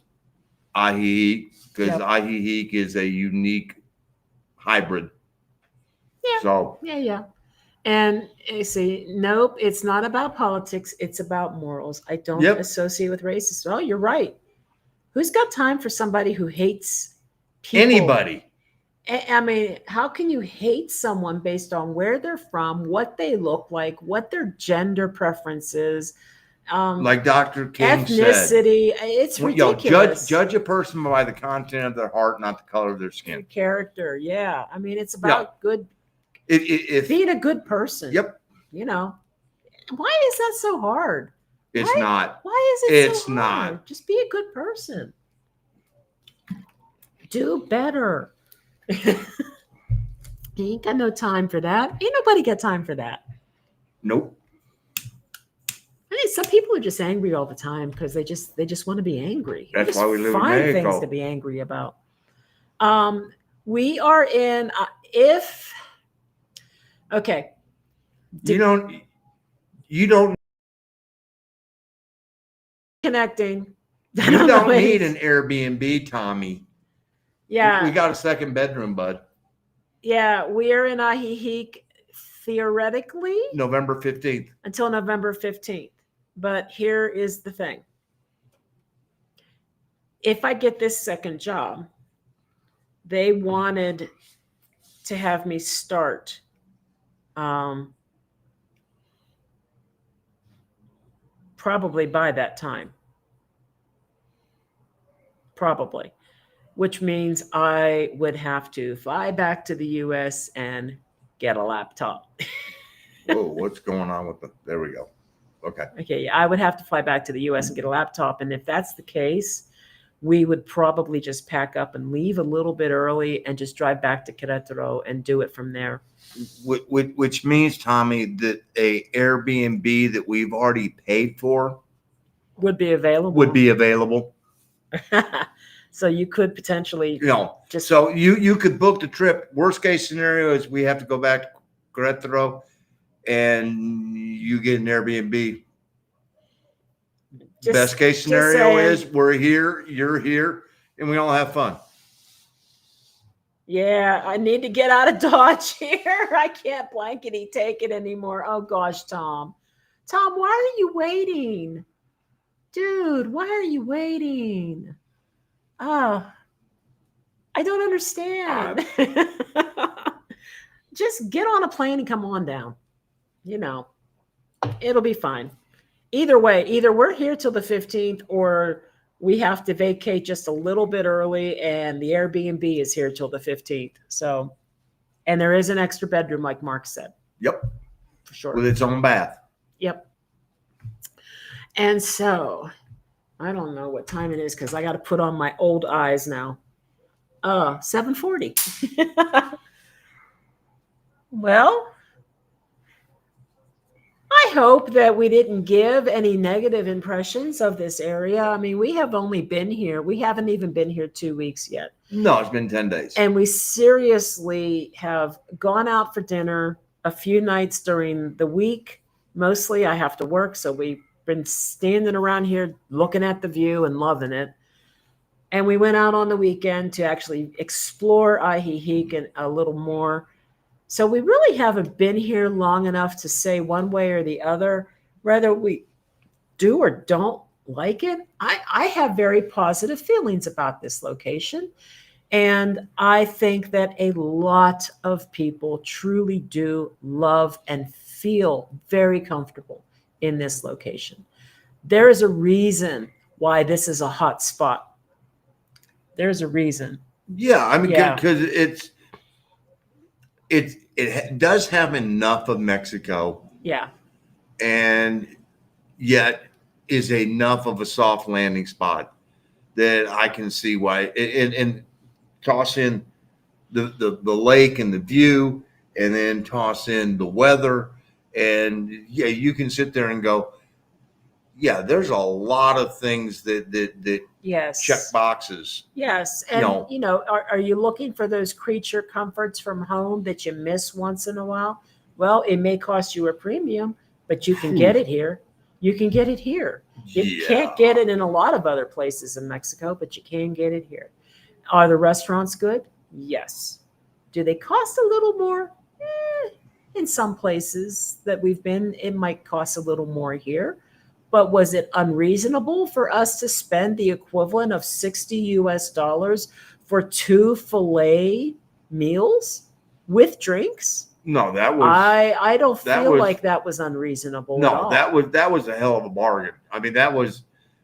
Ajijic, because Ajijic is a unique hybrid. Yeah. So yeah. And I say, nope, it's not about politics. It's about morals. I don't associate with racism. Oh, you're right. Who's got time for somebody who hates people? Anybody. I mean, how can you hate someone based on where they're from, what they look like, what their gender preference is? Like Dr. King ethnicity. It's ridiculous. Judge a person by the content of their heart, not the color of their skin. Character, yeah. I mean, it's about good. Being a good person. Yep. Why is that so hard? It's not. Why is it so hard? Not. Just be a good person. Do better. You ain't got no time for that. Ain't nobody got time for that. Nope. I mean, some people are just angry all the time because they just want to be angry. That's why we live in Mexico. Find things to be angry about. We are in okay. You don't connecting. You don't need an Airbnb, Tommy. Yeah. We got a second bedroom, bud. Yeah, we are in Ajijic theoretically November 15th. Until November 15th. But here is the thing. If I get this second job, they wanted to have me start probably by that time. probably, which means I would have to fly back to the US and get a laptop. Whoa, what's going on with the? There we go. Okay. Okay, yeah, I would have to fly back to the US and get a laptop. And if that's the case, we would probably just pack up and leave a little bit early and just drive back to Querétaro and do it from there. Which means, Tommy, that a Airbnb that we've already paid for Would be available. would be available. So you could potentially just so you could book the trip. Worst case scenario is we have to go back to Querétaro and you get an Airbnb. Best case scenario is we're here, you're here, and we all have fun. Yeah, I need to get out of Dodge here. I can't blankety take it anymore. Oh gosh, Tom. Tom, why are you waiting? Dude, why are you waiting? Oh, I don't understand. Just get on a plane and come on down. It'll be fine. Either way, either we're here till the 15th or we have to vacate just a little bit early and the Airbnb is here till the 15th. So, and there is an extra bedroom, like Mark said. Yep. For sure. With its own bath. Yep. And so, I don't know what time it is because I got to put on my old eyes now. 7:40. Well, I hope that we didn't give any negative impressions of this area. I mean, we have only been here. We haven't even been here 2 weeks yet. No, it's been 10 days. And we seriously have gone out for dinner a few nights during the week. Mostly I have to work, so we've been standing around here looking at the view and loving it. And we went out on the weekend to actually explore Ajijic a little more. So we really haven't been here long enough to say one way or the other, whether we do or don't like it. I have very positive feelings about this location. And I think that a lot of people truly do love and feel very comfortable in this location. There is a reason why this is a hot spot. There's a reason. Yeah, I mean, because it does have enough of Mexico. Yeah. And yet is enough of a soft landing spot that I can see why. And toss in the lake and the view, and then toss in the weather. And yeah, you can sit there and go, yeah, there's a lot of things that yes, check boxes. Yes. And, are you looking for those creature comforts from home that you miss once in a while? Well, it may cost you a premium, but you can get it here. You can get it here. You can't get it in a lot of other places in Mexico, but you can get it here. Are the restaurants good? Yes. Do they cost a little more? In some places that we've been, it might cost a little more here. But was it unreasonable for us to spend the equivalent of $60 for 2 filet meals with drinks? No, that was. I don't feel like that was unreasonable. No, at all. that was a hell of a bargain. I mean, that was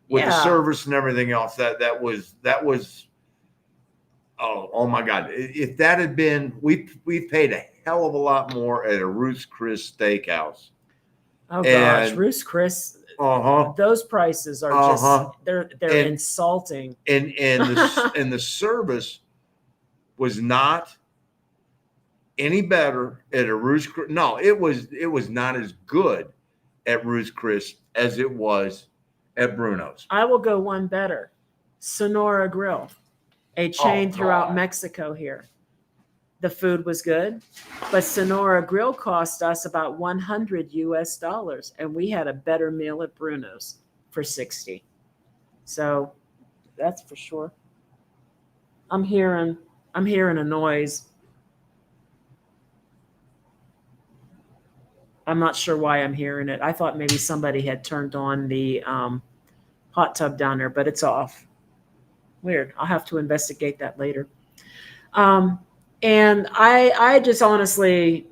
with the service and everything else. That was. Oh my God! If that had been, we've paid a hell of a lot more at a Ruth's Chris Steakhouse. Oh gosh, Ruth's Chris. Those prices are just they're insulting. And the service was not any better at a Ruth's Chris. No, it was not as good at Ruth's Chris as it was at Bruno's. I will go one better. Sonora Grill, a chain throughout Mexico here. The food was good, but Sonora Grill cost us about $100, and we had a better meal at Bruno's for $60. So that's for sure. I'm hearing a noise. I'm not sure why I'm hearing it. I thought maybe somebody had turned on the hot tub down there, but it's off. Weird. I'll have to investigate that later. And I just honestly,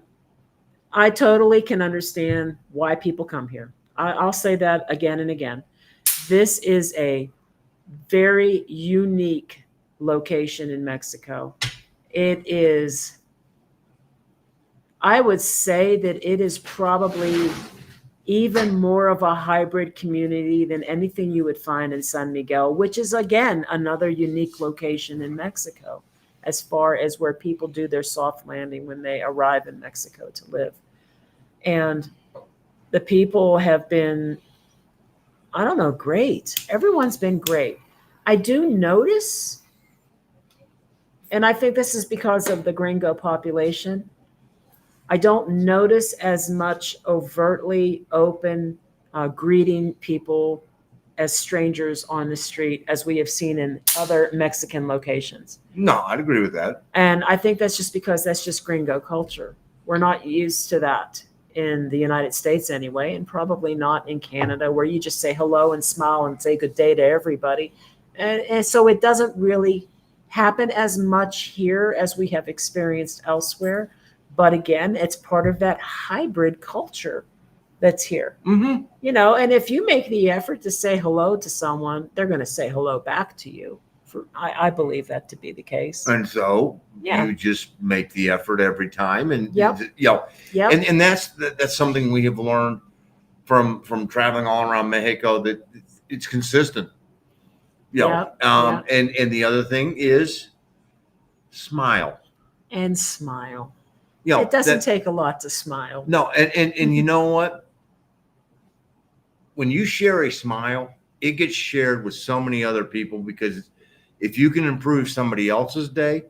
I totally can understand why people come here. I'll say that again and again. This is a very unique location in Mexico. It is, I would say that it is probably even more of a hybrid community than anything you would find in San Miguel, which is again another unique location in Mexico as far as where people do their soft landing when they arrive in Mexico to live. And the people have been, I don't know, great. Everyone's been great. I do notice, and I think this is because of the gringo population, I don't notice as much overtly open greeting people as strangers on the street as we have seen in other Mexican locations. No, I'd agree with that. And I think that's just because that's just gringo culture. We're not used to that in the United States anyway, and probably not in Canada, where you just say hello and smile and say good day to everybody. And so it doesn't really happen as much here as we have experienced elsewhere. But again, it's part of that hybrid culture that's here. Mm-hmm. You know, and if you make the effort to say hello to someone, they're going to say hello back to you. I believe that to be the case. And so Yeah. you just make the effort every time, and Yep. you know, Yep. and that's something we have learned from traveling all around Mexico, that it's consistent. You know, Yep. and the other thing is smile. And smile. You know, It doesn't take a lot to smile. no, and you know what? When you share a smile, it gets shared with so many other people, because if you can improve somebody else's day,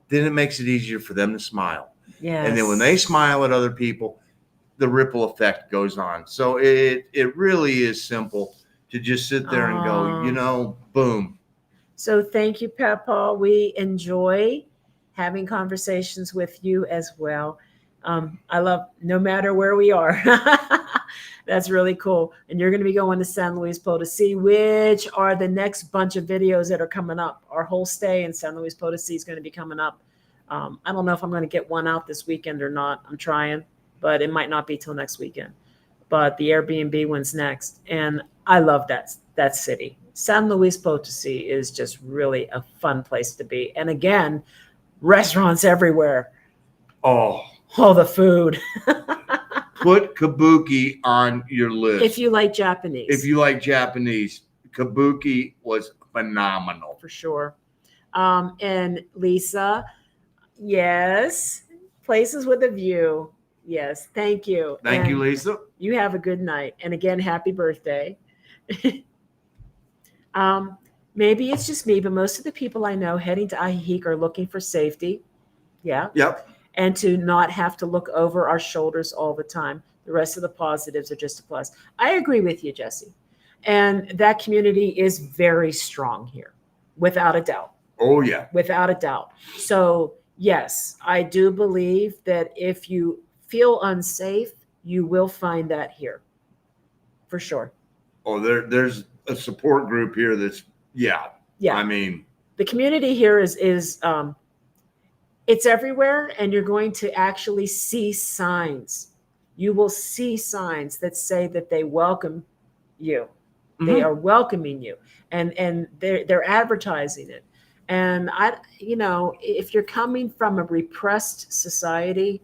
then it makes it easier for them to smile. Yes. And then when they smile at other people, the ripple effect goes on. So it really is simple to just sit there and go, you know, boom. So thank you, Papa. We enjoy having conversations with you as well. I love, no matter where we are. That's really cool. And you're going to be going to San Luis Potosi, which are the next bunch of videos that are coming up. Our whole stay in San Luis Potosi is going to be coming up. I don't know if I'm going to get one out this weekend or not. I'm trying, but it might not be till next weekend. But the Airbnb one's next. And I love that city. San Luis Potosi is just really a fun place to be. And again, restaurants everywhere. Oh, the food. put kabuki on your list. If you like Japanese. If you like Japanese, kabuki was phenomenal. For sure. And Lisa, yes, places with a view. Yes, thank you. Thank you, Lisa. You have a good night. And again, happy birthday. Maybe it's just me, but most of the people I know heading to Ajijic are looking for safety. Yeah. Yep. And to not have to look over our shoulders all the time. The rest of the positives are just a plus. I agree with you, Jesse. And that community is very strong here, without a doubt. Oh, yeah. Without a doubt. So, yes, I do believe that if you feel unsafe, you will find that here. For sure. Oh, there's a support group here that's, yeah. I mean, the community here is it's everywhere, and you're going to actually see signs. You will see signs that say that they welcome you. Mm-hmm. They are welcoming you, and they're advertising it. And if you're coming from a repressed society,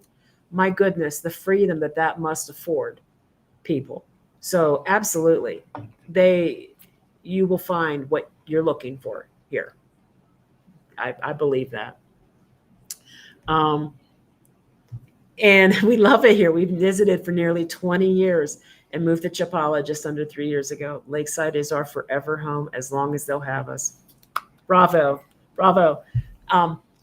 my goodness, the freedom that must afford people. So absolutely, you will find what you're looking for here. I believe that. And we love it here. We've visited for nearly 20 years and moved to Chapala just under 3 years ago. Lakeside is our forever home as long as they'll have us. Bravo.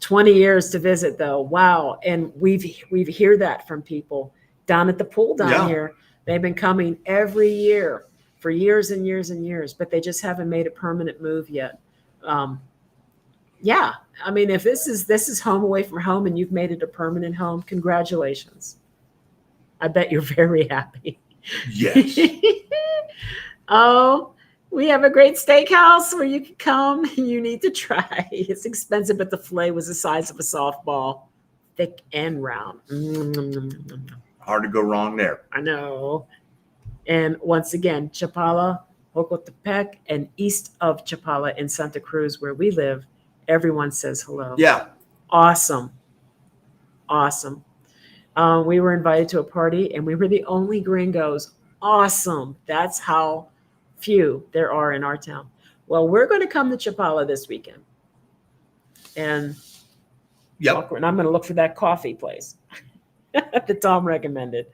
20 years to visit though. Wow. And we've hear that from people down at the pool down here. They've been coming every year for years and years and years, but they just haven't made a permanent move yet. Yeah. I mean, if this is home away from home and you've made it a permanent home, congratulations. I bet you're very happy. Yes. Oh, we have a great steakhouse where you can come and you need to try. It's expensive, but the filet was the size of a softball, thick and round. Hard to go wrong there. I know. And once again, Chapala, Jocotepec, and east of Chapala in Santa Cruz, where we live, everyone says hello. Yeah. Awesome. Awesome. We were invited to a party and we were the only gringos. Awesome. That's how few there are in our town. Well, we're going to come to Chapala this weekend. And Yep. and I'm going to look for that coffee place that Tom recommended.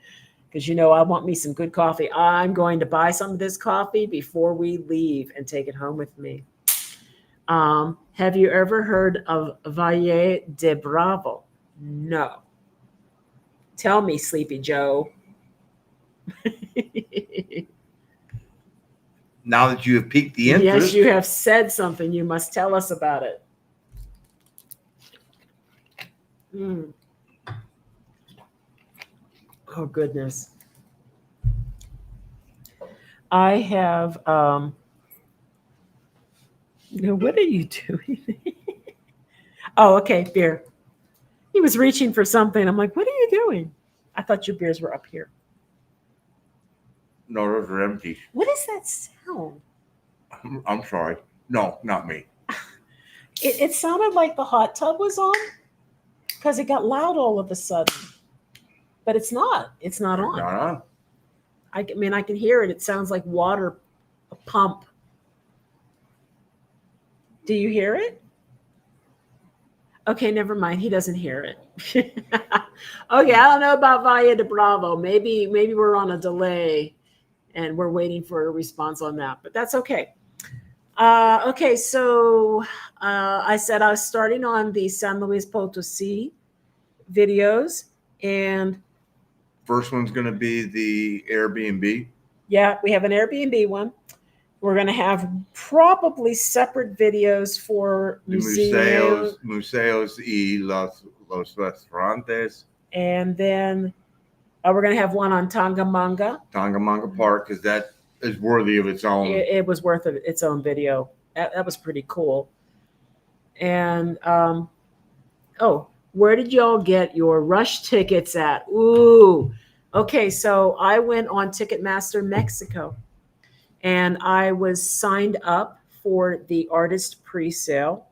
Because I want me some good coffee. I'm going to buy some of this coffee before we leave and take it home with me. Have you ever heard of Valle de Bravo? No. Tell me, Sleepy Joe. Now that you have piqued the Yes, interest, you have said something. You must tell us about it. Mm. Oh, goodness. I have, what are you doing? Oh, okay, beer. He was reaching for something. I'm like, what are you doing? I thought your beers were up here. no, those are empty. What is that sound? I'm sorry. No, not me. It sounded like the hot tub was on because it got loud all of a sudden. But it's not. It's not on. Not on. I mean, I can hear it. It sounds like water, a pump. Do you hear it? Okay, never mind. He doesn't hear it. Okay, I don't know about Valle de Bravo. Maybe we're on a delay and we're waiting for a response on that, but that's okay. Okay, so I said I was starting on the San Luis Potosi videos, and First one's going to be the Airbnb. yeah, we have an Airbnb one. We're going to have probably separate videos for museums. Museos y los restaurantes. And then we're going to have one on Tangamanga. Tangamanga Park, because that is worthy of its own. It was worth its own video. That was pretty cool. And, where did y'all get your Rush tickets at? Ooh. Okay, so I went on Ticketmaster Mexico. And I was signed up for the artist pre-sale.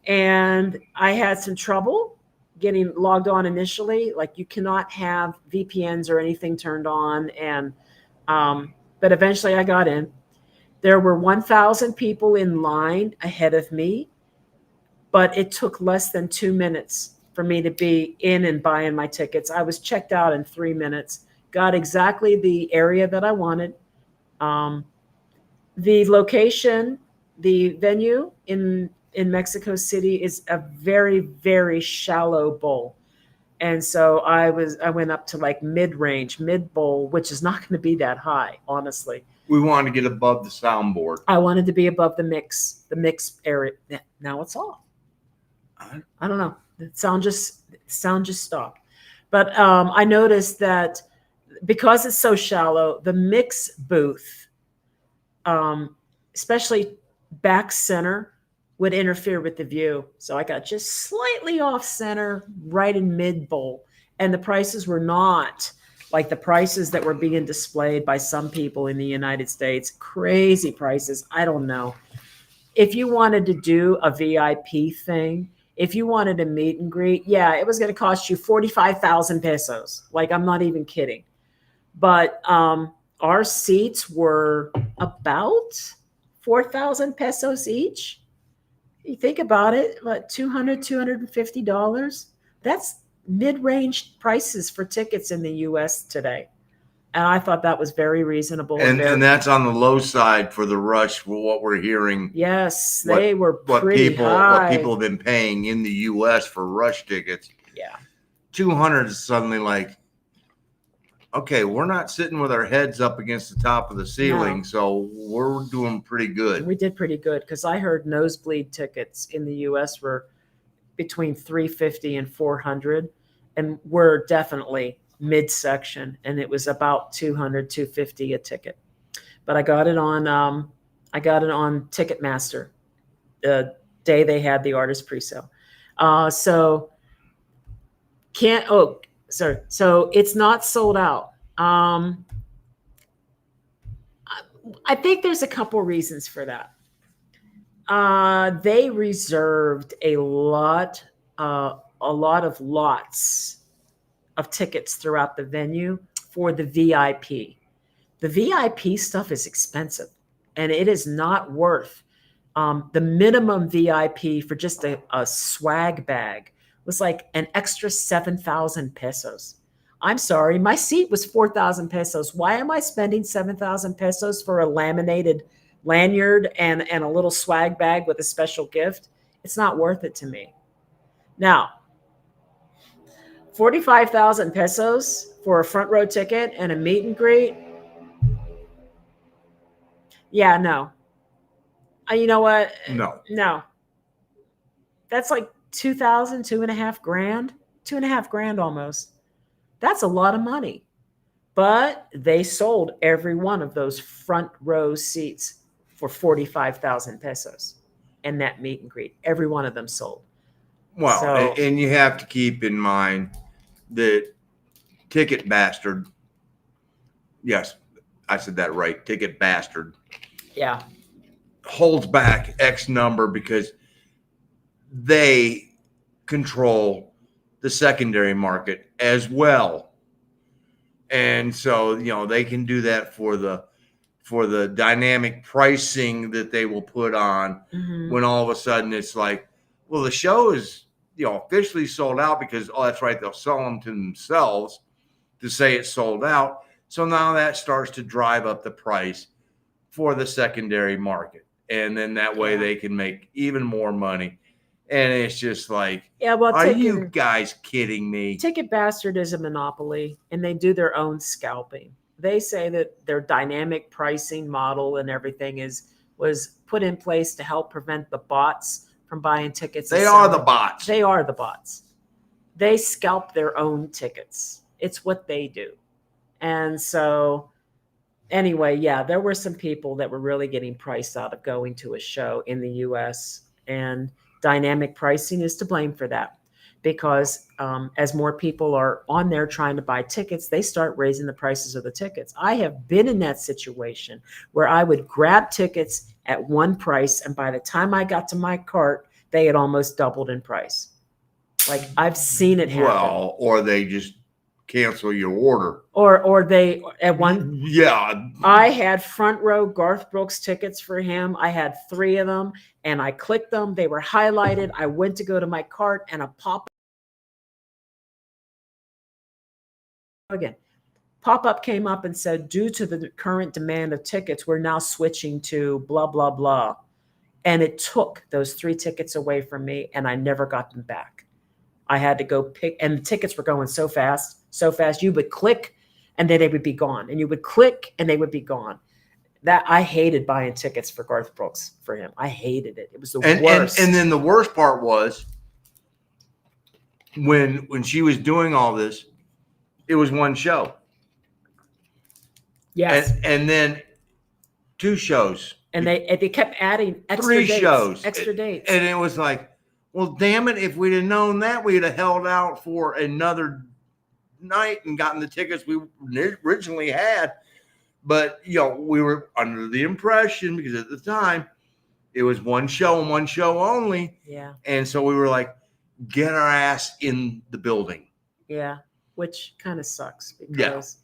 And I had some trouble getting logged on initially. Like, you cannot have VPNs or anything turned on. And but eventually I got in. There were 1,000 people in line ahead of me, but it took less than 2 minutes for me to be in and buying my tickets. I was checked out in 3 minutes, got exactly the area that I wanted. The location, the venue in Mexico City is a very, very shallow bowl. And so I went up to like mid-range, mid-bowl, which is not going to be that high, honestly. We wanted to get above the soundboard. I wanted to be above the mix area. Now it's off. I don't know. The sound just stopped. But I noticed that because it's so shallow, the mix booth, especially back center, would interfere with the view. So I got just slightly off center, right in mid bowl. And the prices were not like the prices that were being displayed by some people in the United States. Crazy prices. I don't know. If you wanted to do a VIP thing, if you wanted a meet and greet, yeah, it was going to cost you 45,000 pesos. Like, I'm not even kidding. But our seats were about 4,000 pesos each. You think about it, what, $200, $250? That's mid-range prices for tickets in the U.S. today. And I thought that was very reasonable. And that's on the low side for the Rush, for what we're hearing. Yes, they were pretty high. What people have been paying in the U.S. for Rush tickets. Yeah. 200 is suddenly like, okay, we're not sitting with our heads up against the top of the ceiling, so we're doing pretty good. We did pretty good because I heard nosebleed tickets in the U.S. were between $350 and $400, and we're definitely midsection, and it was about $200, $250 a ticket. But I got it on Ticketmaster the day they had the artist presale. So it's not sold out. I think there's a couple reasons for that. They reserved a lot of lots of tickets throughout the venue for the VIP. The VIP stuff is expensive, and it is not worth the minimum VIP for just a swag bag was like an extra 7,000 pesos. I'm sorry, my seat was 4,000 pesos. Why am I spending 7,000 pesos for a laminated lanyard and a little swag bag with a special gift? It's not worth it to me. Now, 45,000 pesos for a front row ticket and a meet and greet. Yeah, no. You know what? No. No. That's like 2,000, 2.5 grand, 2.5 grand almost. That's a lot of money. But they sold every one of those front row seats for 45,000 pesos and that meet and greet. Every one of them sold. Well, So- and you have to keep in mind that Ticket Bastard, yes, I said that right, Ticket Bastard, Yeah. holds back X number because they control the secondary market as well. And so, they can do that for the dynamic pricing that they will put on Mhm. when all of a sudden it's like, well, the show is, officially sold out because, oh, that's right, they'll sell them to themselves to say it's sold out. So now that starts to drive up the price for the secondary market. And then that way they can make even more money. And it's just like, Yeah, well, are you guys kidding me? Ticket Bastard is a monopoly, and they do their own scalping. They say that their dynamic pricing model and everything was put in place to help prevent the bots from buying tickets. They are the bots. They are the bots. They scalp their own tickets. It's what they do. And so anyway, yeah, there were some people that were really getting priced out of going to a show in the US, and dynamic pricing is to blame for that because as more people are on there trying to buy tickets, they start raising the prices of the tickets. I have been in that situation where I would grab tickets at one price, and by the time I got to my cart, they had almost doubled in price. Like, I've seen it happen. Well, or they just cancel your order. Or they at one. Yeah. I had front row Garth Brooks tickets for him. I had 3 of them, and I clicked them. They were highlighted. I went to go to my cart, and a pop-up came up and said, due to the current demand of tickets, we're now switching to blah, blah, blah. And it took those 3 tickets away from me, and I never got them back. I had to go pick, and the tickets were going so fast. You would click, and then they would be gone. And you would click, and they would be gone. That I hated buying tickets for Garth Brooks for him. I hated it. It was the worst. And then the worst part was when she was doing all this, it was one show. Yes. And then 2 shows. And they kept adding extra 3 dates, shows. extra dates. And it was like, well, damn it, if we'd have known that, we'd have held out for another night and gotten the tickets we originally had. But, we were under the impression, because at the time, it was one show and one show only. Yeah. And so we were like, get our ass in the building. Yeah, which kind of sucks because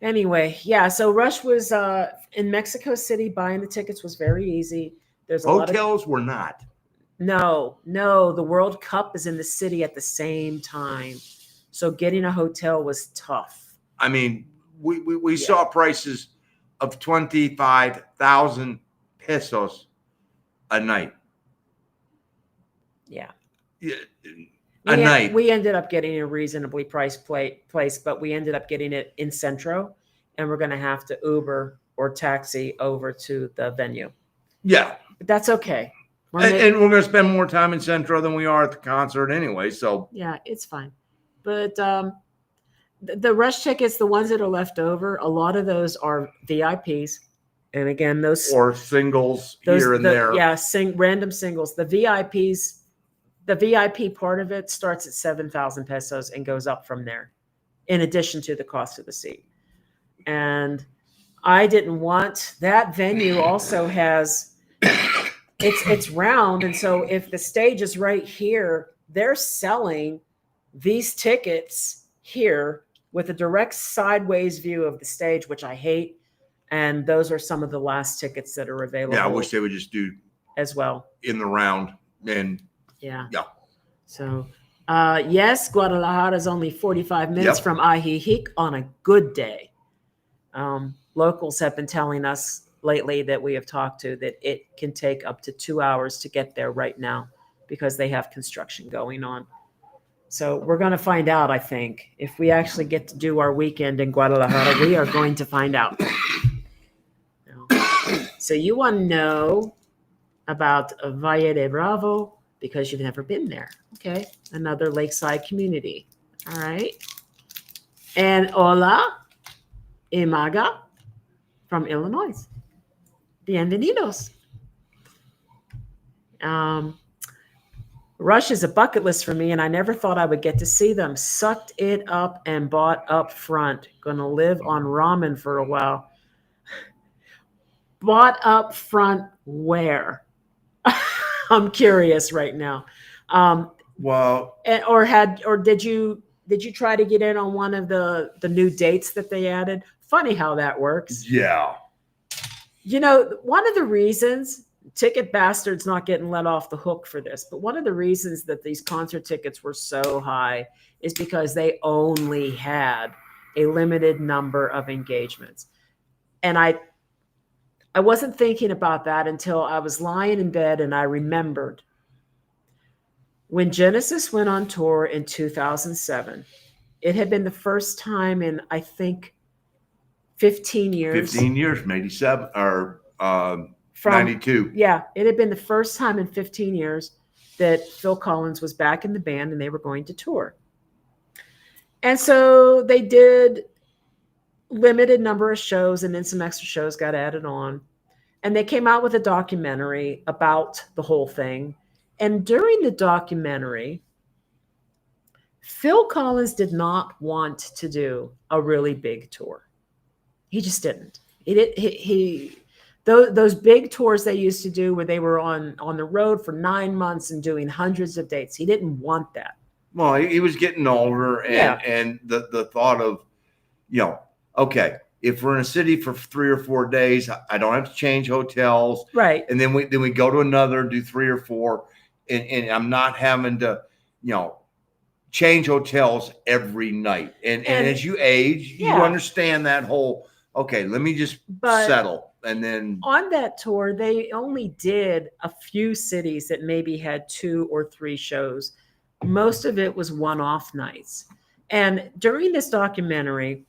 anyway, yeah. So Rush was in Mexico City. Buying the tickets was very easy. There's a Hotels were not. No. The World Cup is in the city at the same time, so getting a hotel was tough. I mean, we saw prices of 25,000 pesos a night. Yeah. Night. We ended up getting a reasonably priced place, but we ended up getting it in Centro, and we're going to have to Uber or taxi over to the venue. Yeah. But that's okay. And we're going to spend more time in Centro than we are at the concert anyway. So yeah, it's fine. But the Rush tickets, the ones that are left over, a lot of those are VIPs. And again, those or singles here and there. Yeah, random singles. The VIPs, the VIP part of it starts at 7,000 pesos and goes up from there, in addition to the cost of the seat. And I didn't want that venue also has it's round, and so if the stage is right here, they're selling these tickets here with a direct sideways view of the stage, which I hate. And those are some of the last tickets that are available. Yeah, I wish they would just do as well. in the round. And Yeah. yeah. So, yes, Guadalajara is only 45 minutes Yep. from Ajijic on a good day. Locals have been telling us lately that we have talked to that it can take up to 2 hours to get there right now because they have construction going on. So we're going to find out, I think. If we actually get to do our weekend in Guadalajara, we are going to find out. So you want to know about Valle de Bravo because you've never been there. Okay. Another lakeside community. All right. And hola, Imaga from Illinois. Bienvenidos. Rush is a bucket list for me, and I never thought I would get to see them. Sucked it up and bought up front. Gonna live on ramen for a while. Bought up front where? I'm curious right now. Well, or did you try to get in on one of the new dates that they added? Funny how that works. yeah. You know, one of the reasons Ticket Bastard's not getting let off the hook for this, but one of the reasons that these concert tickets were so high is because they only had a limited number of engagements. And I wasn't thinking about that until I was lying in bed and I remembered when Genesis went on tour in 2007. It had been the first time in, I think, 15 years. 15 years, from 87 or 92. Yeah, it had been the first time in 15 years that Phil Collins was back in the band and they were going to tour. And so they did limited number of shows, and then some extra shows got added on. And they came out with a documentary about the whole thing. And during the documentary, Phil Collins did not want to do a really big tour. He just didn't. Those big tours they used to do where they were on the road for 9 months and doing hundreds of dates. He didn't want that. Well, he was getting older, and the thought of, okay, if we're in a city for 3 or 4 days, I don't have to change hotels, right? And then we go to another, do 3 or 4, and I'm not having to, change hotels every night. And as you age, you understand that whole, okay, let me just settle. And then on that tour, they only did a few cities that maybe had 2 or 3 shows. Most of it was one-off nights. And during this documentary,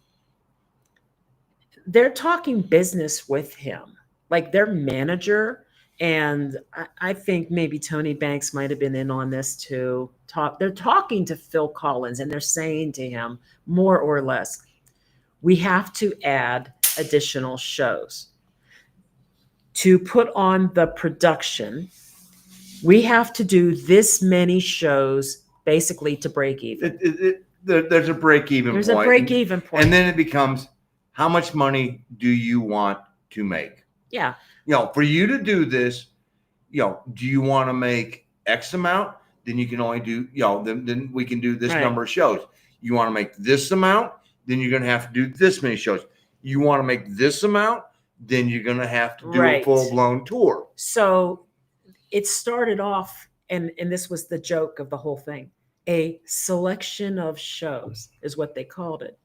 they're talking business with him, like their manager. And I think maybe Tony Banks might have been in on this too. They're talking to Phil Collins and they're saying to him, more or less, we have to add additional shows to put on the production. We have to do this many shows basically to break even. There's a break even point. There's a break even point. And then it becomes, how much money do you want to make? Yeah. For you to do this, do you want to make X amount? Then you can only do, then we can do this number of shows. You want to make this amount? Then you're going to have to do this many shows. You want to make this amount? Then you're going to have to do a full-blown tour. So it started off, and this was the joke of the whole thing, a selection of shows is what they called it,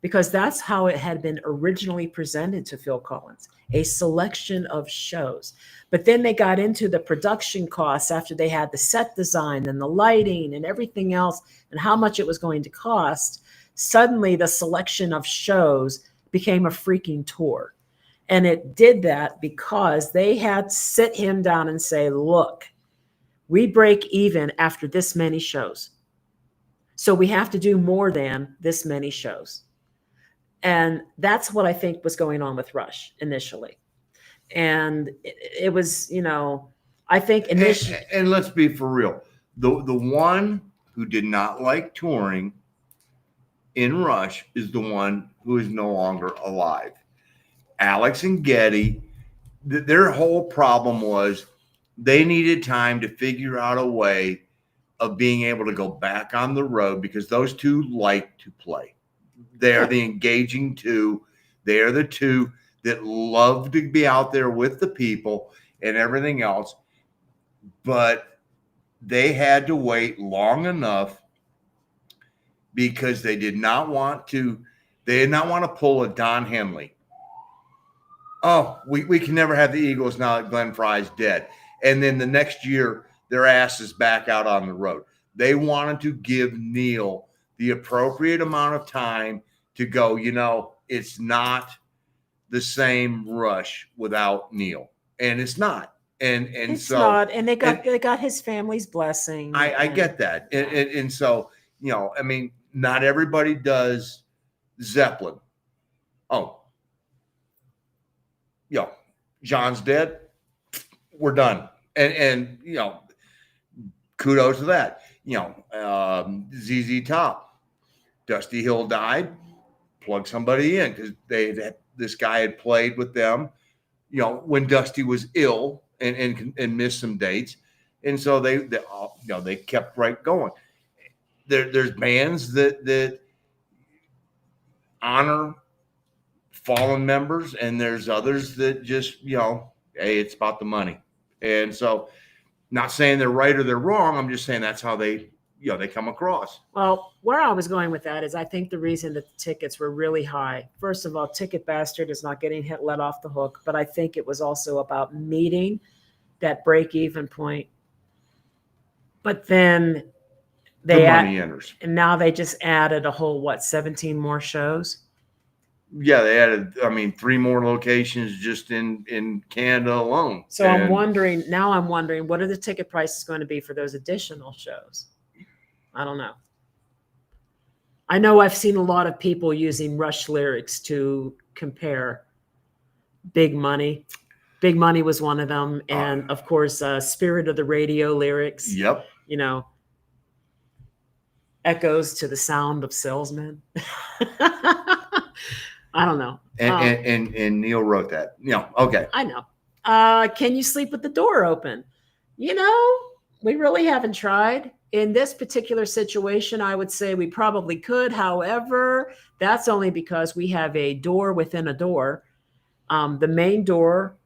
because that's how it had been originally presented to Phil Collins, a selection of shows. But then they got into the production costs after they had the set design and the lighting and everything else and how much it was going to cost. Suddenly the selection of shows became a freaking tour. And it did that because they had to sit him down and say, look, we break even after this many shows. So we have to do more than this many shows. And that's what I think was going on with Rush initially. And it was, I think initially. And let's be for real. The one who did not like touring in Rush is the one who is no longer alive. Alex and Getty, their whole problem was they needed time to figure out a way of being able to go back on the road because those two like to play. They're the engaging two. They're the two that love to be out there with the people and everything else. But they had to wait long enough because they did not want to pull a Don Henley. Oh, we can never have the Eagles now that Glenn Fry's dead. And then the next year, their ass is back out on the road. They wanted to give Neil the appropriate amount of time to go, it's not the same rush without Neil. And it's not. And It's so not. And they got his family's blessing. I get that. And so, not everybody does Zeppelin. Oh, John's dead. We're done. And kudos to that. ZZ Top, Dusty Hill died. Plug somebody in because this guy had played with them, when Dusty was ill and missed some dates, and so they kept right going. There's bands that honor fallen members, and there's others that just hey, it's about the money. And so, not saying they're right or they're wrong. I'm just saying that's how they come across. Well, where I was going with that is I think the reason that the tickets were really high, first of all, Ticket Bastard is not getting let off the hook, but I think it was also about meeting that break-even point. But then The money enters. And now they just added a whole, 17 more shows? Yeah, they added, 3 more locations just in Canada alone. So I'm wondering, what are the ticket prices going to be for those additional shows? I don't know. I know I've seen a lot of people using Rush lyrics to compare Big Money. Big Money was one of them. And of course, Spirit of the Radio lyrics. Yep. Echoes to the sound of salesmen. I don't know. And Neil wrote that. Okay. I know. Can you sleep with the door open? We really haven't tried. In this particular situation, I would say we probably could. However, that's only because we have a door within a door. The main door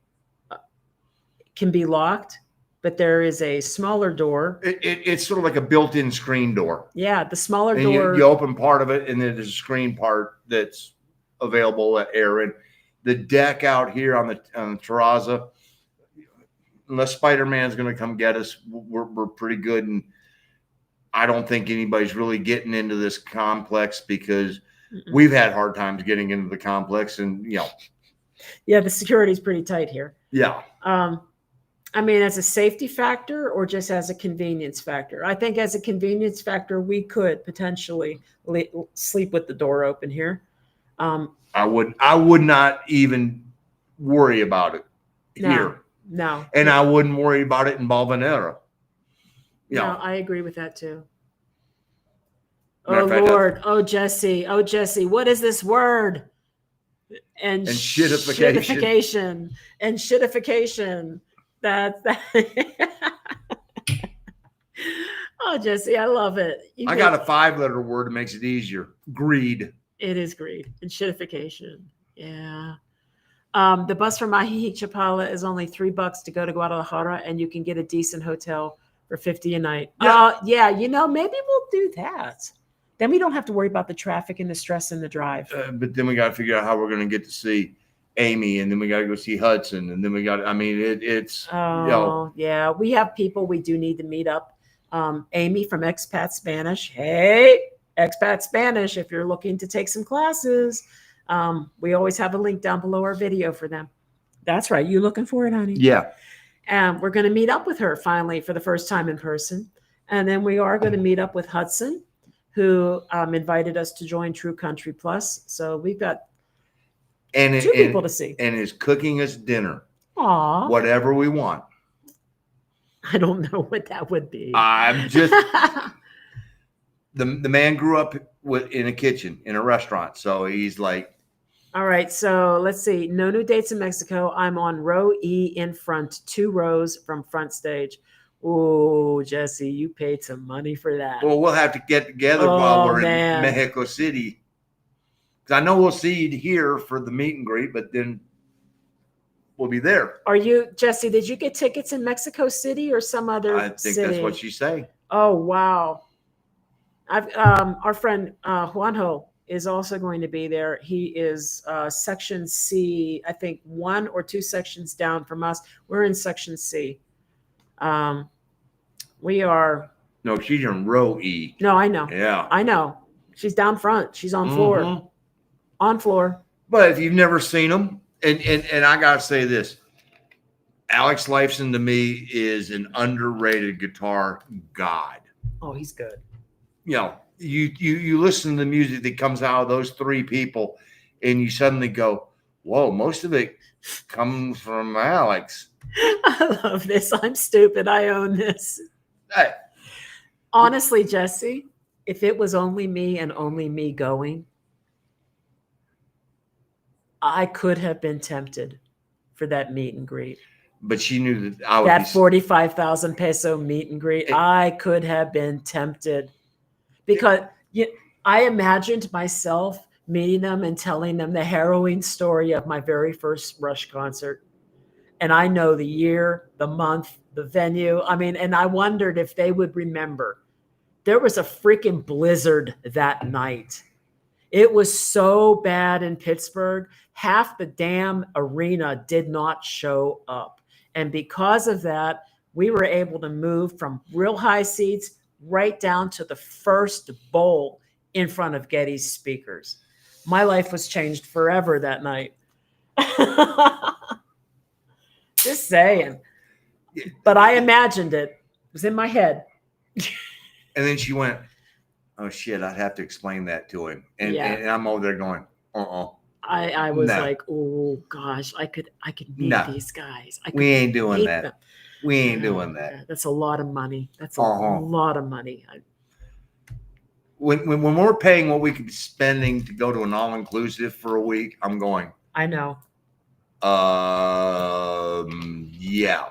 can be locked, but there is a smaller door. It's sort of like a built-in screen door. Yeah, the smaller and door. You open part of it, and then there's a screen part that's available at Aaron. The deck out here on the terrazza, unless Spider-Man's going to come get us, we're pretty good. And I don't think anybody's really getting into this complex because we've had hard times getting into the complex, and Yeah, the security's pretty tight here. Yeah. As a safety factor or just as a convenience factor? I think as a convenience factor, we could potentially sleep with the door open here. I would not even worry about it here. No. And I wouldn't worry about it in Balvanera. No, I agree with that too. Matter Oh, fact, Lord. Oh, Jesse. What is this word? And shittification. And shittification. That. Oh, Jesse, I love it. I got a 5-letter word that makes it easier. Greed. It is greed and shittification. Yeah. The bus from Ajijic Chapala is only $3 to go to Guadalajara, and you can get a decent hotel for $50 a night. Yeah. Maybe we'll do that. Then we don't have to worry about the traffic and the stress and the drive. But then we got to figure out how we're going to get to see Amy, and then we got to go see Hudson, and then we got. It's. Yeah, we have people we do need to meet up. Amy from Expat Spanish. Hey, Expat Spanish, if you're looking to take some classes, we always have a link down below our video for them. That's right. You looking for it, honey? Yeah. We're going to meet up with her finally for the first time in person. And then we are going to meet up with Hudson, who invited us to join True Country Plus. So we've got two people to see. And is cooking us dinner. Aw. Whatever we want. I don't know what that would be. I'm just... The man grew up in a kitchen, in a restaurant. So he's like, All right, so let's see. No new dates in Mexico. I'm on row E in front, 2 rows from front stage. Oh, Jesse, you paid some money for that. Well, we'll have to get together while Oh we're in man. Mexico City. Because I know we'll see you here for the meet and greet, but then we'll be there. Are you, Jesse? Did you get tickets in Mexico City or some other I think city? that's what she's saying. Oh wow. Our friend Juanjo is also going to be there. He is section C, I think 1 or 2 sections down from us. We're in section C. We are. No, she's in row E. No, I know. Yeah. I know. She's down front. She's on floor. Mhm. On floor. But if you've never seen them, and I gotta say this, Alex Lifeson to me is an underrated guitar god. Oh, he's good. You know, you listen to the music that comes out of those three people, and you suddenly go, "Whoa!" Most of it comes from Alex. I love this. I'm stupid. I own this. Hey, Honestly, Jesse, if it was only me and only me going, I could have been tempted for that meet and greet. but she knew that I would That be 45,000 peso meet and greet, I could have been tempted because I imagined myself meeting them and telling them the harrowing story of my very first Rush concert. And I know the year, the month, the venue. I mean, and I wondered if they would remember. There was a freaking blizzard that night. It was so bad in Pittsburgh. Half the damn arena did not show up. And because of that, we were able to move from real high seats right down to the first bowl in front of Getty's speakers. My life was changed forever that night. Just saying. But I imagined it. It was in my head. And then she went, "Oh shit, I'd have to explain that to him." And, Yeah. and I'm over there going, I was No. like, oh gosh, I could meet No. these guys. I could We ain't doing meet that. them. We ain't doing that. That's a lot of money. That's a Uh-huh. lot of money. When we're paying what we could be spending to go to an all-inclusive for a week, I'm going, I know. yeah.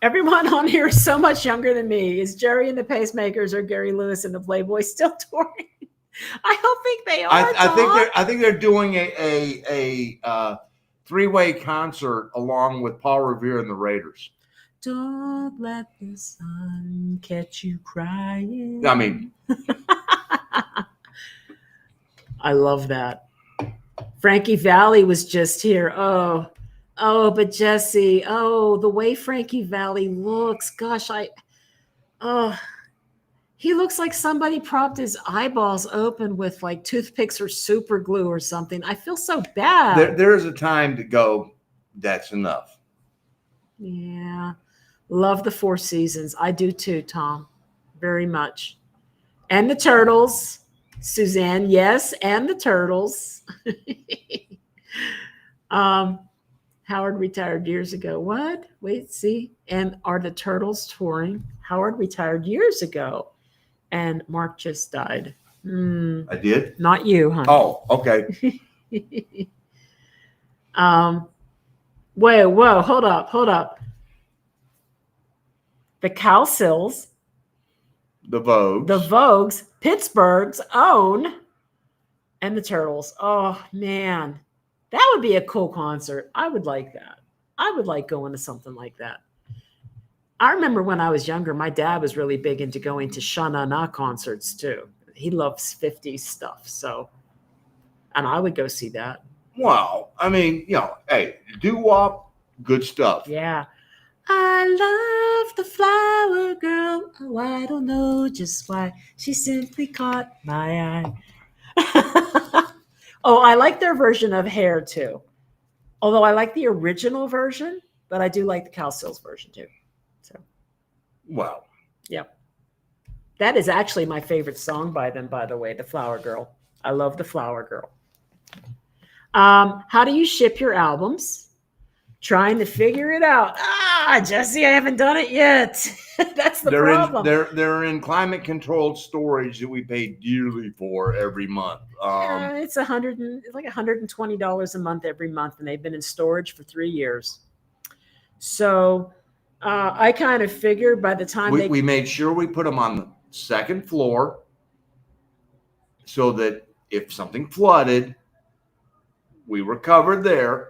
Everyone on here is so much younger than me. Is Jerry and the Pacemakers or Gary Lewis and the Playboys still touring? I don't think they are. I think they're doing a three-way concert along with Paul Revere and the Raiders. Don't let the sun catch you crying. I mean, I love that. Frankie Valli was just here. Oh, but Jesse, the way Frankie Valli looks, gosh, he looks like somebody propped his eyeballs open with like toothpicks or super glue or something. I feel so bad. there's a time to go, that's enough. Yeah. Love the Four Seasons. I do too, Tom. Very much. And the Turtles. Suzanne, yes, and the Turtles. Howard retired years ago. What? Wait, see? And are the Turtles touring? Howard retired years ago. And Mark just died. I did? Not you, honey. Oh, okay. Whoa, hold up. The Cowsills. The Vogues. Pittsburgh's own, and the Turtles. Oh, man. That would be a cool concert. I would like that. I would like going to something like that. I remember when I was younger, my dad was really big into going to Sha-Na Na concerts too. He loves 50s stuff. So, and I would go see that. Wow. I mean, hey, doo-wop, good stuff. Yeah. I love the flower girl. Oh, I don't know just why. She simply caught my eye. Oh, I like their version of Hair too. Although I like the original version, but I do like the Cowsills version too. So, wow. Yep. That is actually my favorite song by them, by the way, The Flower Girl. I love The Flower Girl. How do you ship your albums? trying to figure it out. Jesse, I haven't done it yet. That's the problem. They're in climate controlled storage that we pay dearly for every month. It's like $120 a month every month, and they've been in storage for 3 years. So I kind of figured by the time we made sure we put them on the second floor so that if something flooded, we were covered there.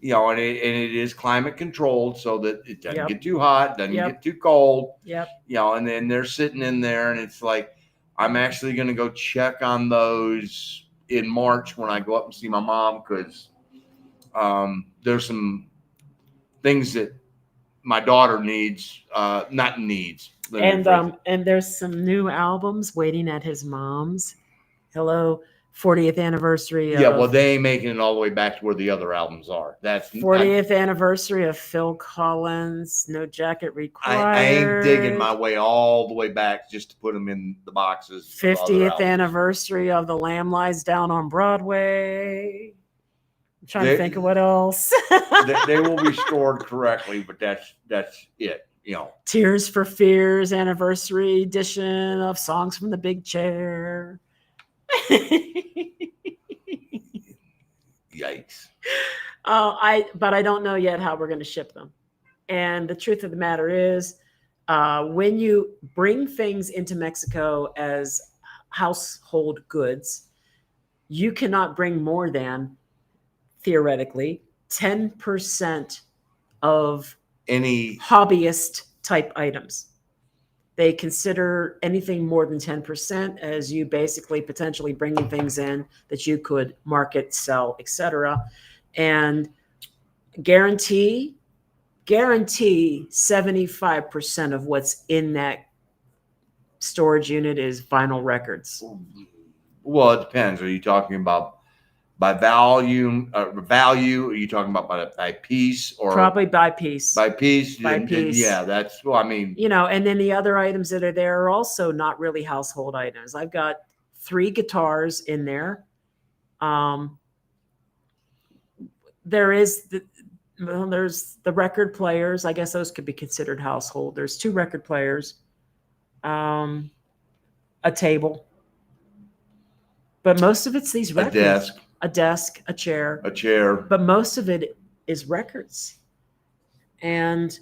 And it is climate controlled so that it doesn't get too hot, doesn't get too cold. Yep. And then they're sitting in there, and it's like, I'm actually going to go check on those in March when I go up and see my mom, because there's some things that my daughter needs, not needs. And there's some new albums waiting at his mom's. Hello. 40th anniversary. Well, they ain't making it all the way back to where the other albums are. That's 40th anniversary of Phil Collins. No Jacket Required. I ain't digging my way all the way back just to put them in the boxes. 50th anniversary of The Lamb Lies Down on Broadway. I'm trying to think of what else. They will be stored correctly, but that's it. Tears for Fears anniversary edition of Songs from the Big Chair. Yikes. But I don't know yet how we're going to ship them. And the truth of the matter is, when you bring things into Mexico as household goods, you cannot bring more than, theoretically, 10% of any hobbyist type items. They consider anything more than 10% as you basically potentially bringing things in that you could market, sell, etc. And guarantee 75% of what's in that storage unit is vinyl records. Well, it depends. Are you talking about by value? Are you talking about by piece, or probably by piece? By piece. Yeah, that's. Well, I mean, and then the other items that are there are also not really household items. I've got 3 guitars in there. There's the record players. I guess those could be considered household. There's 2 record players, a table, but most of it's these records. A desk, a chair. But most of it is records. And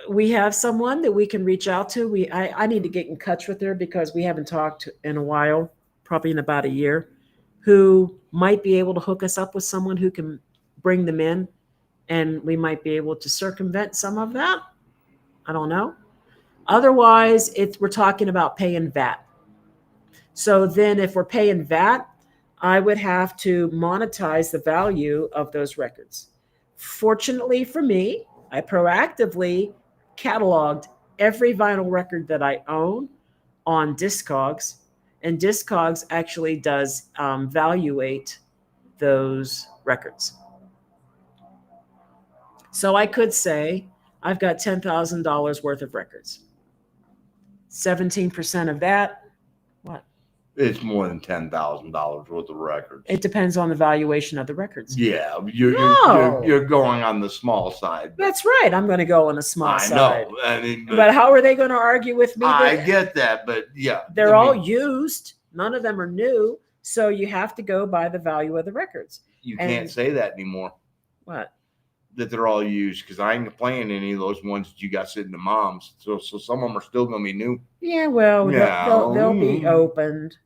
we have someone that we can reach out to. I need to get in touch with her because we haven't talked in a while, probably in about a year, who might be able to hook us up with someone who can bring them in, and we might be able to circumvent some of that. I don't know. Otherwise, we're talking about paying VAT. So then if we're paying VAT, I would have to monetize the value of those records. Fortunately for me, I proactively cataloged every vinyl record that I own on Discogs, and Discogs actually does valuate those records. So I could say I've got $10,000 worth of records. 17% of that, what? It's more than $10,000 worth of records. It depends on the valuation of the records. Yeah, you're going on the small side. That's right. I'm going to go on the small side. I know. But how are they going to argue with me? I get that, but yeah. They're all used. None of them are new. So you have to go by the value of the records. You can't say that anymore. What? That they're all used, because I ain't playing any of those ones that you got sitting in Mom's. So some of them are still going to be new. Yeah, well, they'll be opened,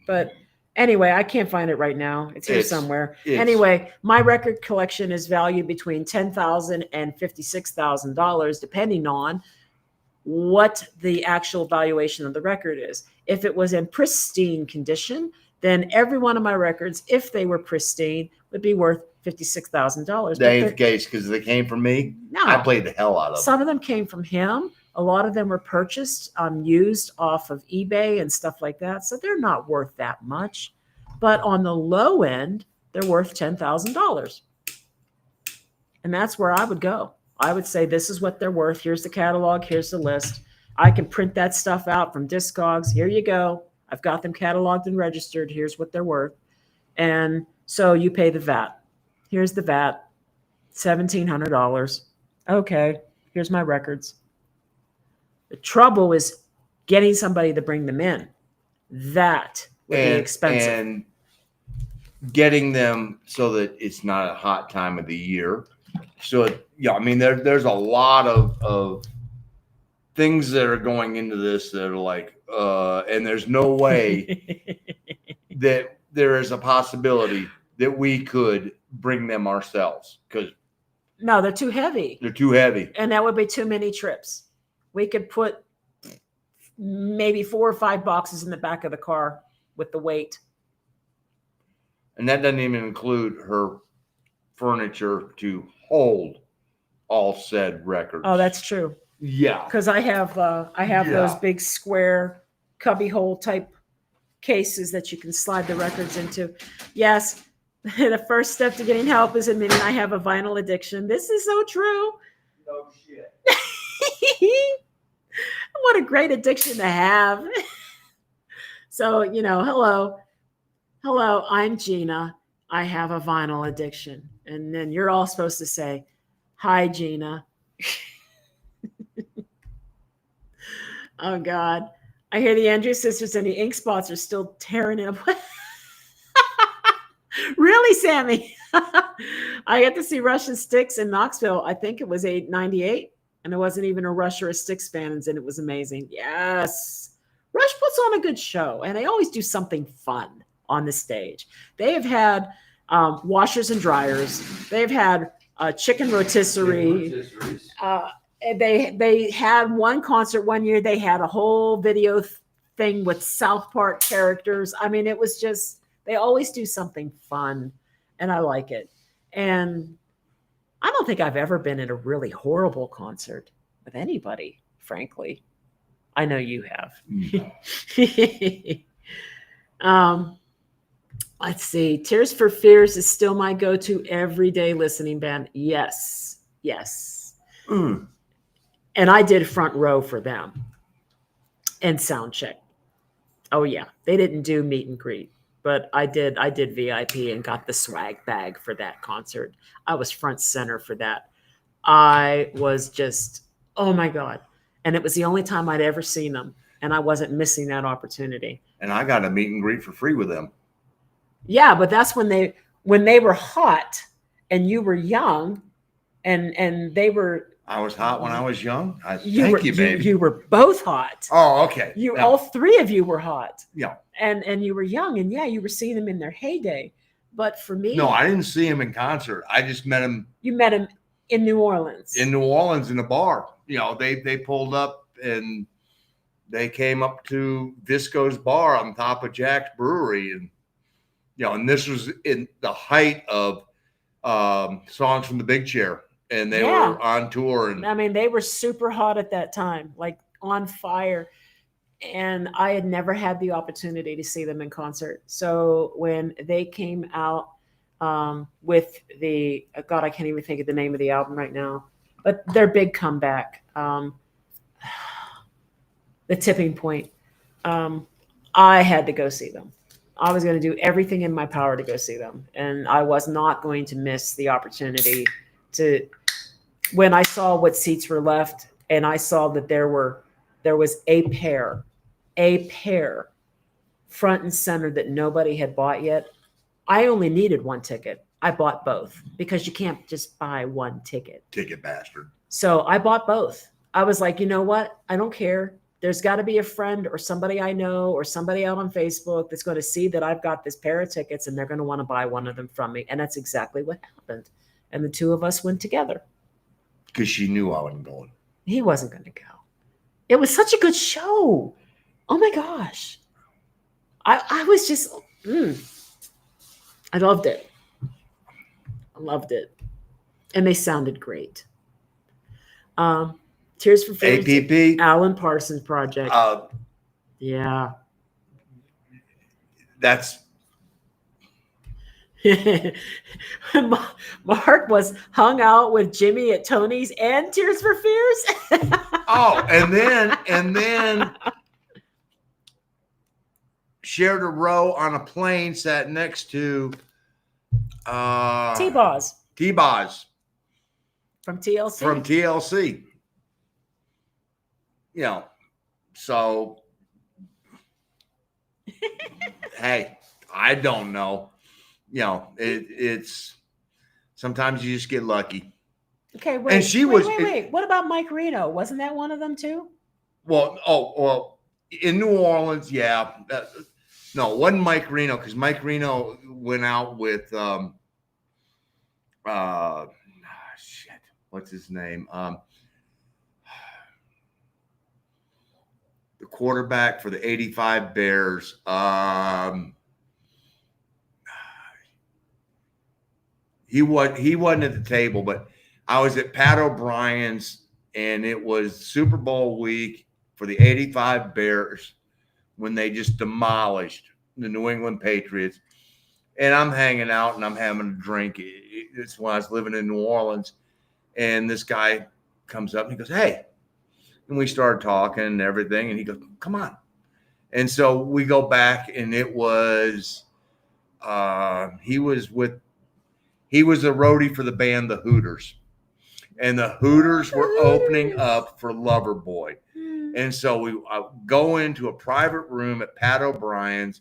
But anyway, I can't find it right now. It's here somewhere. Anyway, my record collection is valued between $10,000 and $56,000, depending on what the actual valuation of the record is. If it was in pristine condition, then every one of my records, if they were pristine, would be worth $56,000. That ain't the case, because they came from me. No, I played the hell out of them. Some of them came from him. A lot of them were purchased, used off of eBay and stuff like that. So they're not worth that much. But on the low end, they're worth $10,000. And that's where I would go. I would say, this is what they're worth. Here's the catalog. Here's the list. I can print that stuff out from Discogs. Here you go. I've got them cataloged and registered. Here's what they're worth. And so you pay the VAT. Here's the VAT. $1,700. Okay, here's my records. The trouble is getting somebody to bring them in. That would be expensive. And getting them so that it's not a hot time of the year. So, I mean, there's a lot of things that are going into this that are like, and there's no way that there is a possibility that we could bring them ourselves because No, they're too heavy. they're too heavy. And that would be too many trips. We could put maybe 4 or 5 boxes in the back of the car with the weight. And that doesn't even include her furniture to hold all said records. Oh, that's true. Yeah. Because I have those big square cubbyhole type cases that you can slide the records into. Yes, the first step to getting help is admitting I have a vinyl addiction. This is so true. No shit. What a great addiction to have. So, hello, I'm Gina. I have a vinyl addiction. And then you're all supposed to say, hi, Gina. Oh, God. I hear the Andrews sisters and the ink spots are still tearing it away. Really, Sammy? I got to see Russian Sticks in Knoxville. I think it was 98. And I wasn't even a Rush or a Styx fan, and it was amazing. Yes. Rush puts on a good show, and they always do something fun on the stage. They have had washers and dryers. They've had chicken rotisserie. They had one concert one year. They had a whole video thing with South Park characters. I mean, it was just, they always do something fun, and I like it. And I don't think I've ever been at a really horrible concert with anybody, frankly. I know you have. Let's see. Tears for Fears is still my go-to everyday listening band. Yes. And I did front row for them and sound check. Oh yeah. They didn't do meet and greet, but I did VIP and got the swag bag for that concert. I was front center for that. I was just, oh my God. And it was the only time I'd ever seen them. And I wasn't missing that opportunity. And I got a meet and greet for free with them. Yeah, but that's when they were hot and you were young and they were. I was hot when I was young. Thank you, baby. You were both hot. Oh, okay. All three of you were hot. Yeah. And you were young, and yeah, you were seeing them in their heyday. But for me, no, I didn't see him in concert. I just met him. You met him in New Orleans. In New Orleans, in a bar. They pulled up and they came up to Visco's bar on top of Jack's Brewery, and and this was in the height of Songs from the Big Chair, and they were on tour. And I mean, they were super hot at that time, like on fire. And I had never had the opportunity to see them in concert. So when they came out with the, God, I can't even think of the name of the album right now, but their big comeback, The Tipping Point, I had to go see them. I was going to do everything in my power to go see them. And I was not going to miss the opportunity to, when I saw what seats were left and I saw that there was a pair front and center that nobody had bought yet. I only needed one ticket. I bought both because you can't just buy one ticket. Ticket bastard. So I bought both. I was like, you know what? I don't care. There's got to be a friend or somebody I know or somebody out on Facebook that's going to see that I've got this pair of tickets and they're going to want to buy one of them from me. And that's exactly what happened. And the two of us went together. Because she knew I wasn't going. He wasn't going to go. It was such a good show. Oh my gosh. I was just, I loved it. And they sounded great. Tears for Fears. APP. Alan Parsons Project. Yeah. That's. Mark was hung out with Jimmy at Tony's and Tears for Fears. Oh, and then shared a row on a plane, sat next to T-Boz. From TLC. From TLC. So hey, I don't know. It's sometimes you just get lucky. Okay, And she was wait. What about Mike Reno? Wasn't that one of them too? well, in New Orleans, yeah. No, it wasn't Mike Reno, because Mike Reno went out with shit, what's his name? The quarterback for the '85 Bears. He wasn't at the table, but I was at Pat O'Brien's, and it was Super Bowl week for the '85 Bears when they just demolished the New England Patriots. And I'm hanging out and I'm having a drink. It's when I was living in New Orleans, and this guy comes up and he goes, "Hey," and we started talking and everything, and he goes, "Come on." And so we go back, and it was he was a roadie for the band The Hooters, and the Hooters were opening up for Loverboy. And so we go into a private room at Pat O'Brien's,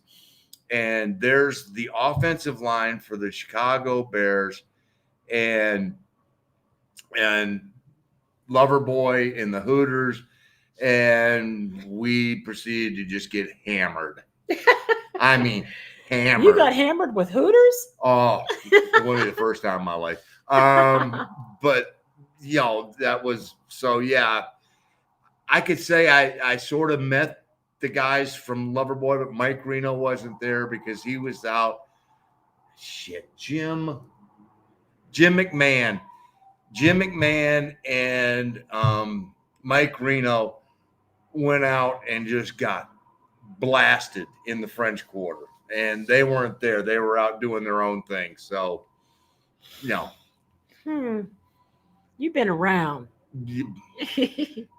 and there's the offensive line for the Chicago Bears and Loverboy and the Hooters, and we proceeded to just get hammered. I mean, hammered. You got hammered with Hooters? Oh, it won't be the first time in my life. But that was so. Yeah, I could say I sort of met the guys from Loverboy, but Mike Reno wasn't there because he was out. Shit, Jim McMahon and Mike Reno went out and just got blasted in the French Quarter, and they weren't there. They were out doing their own thing. So, You've been around.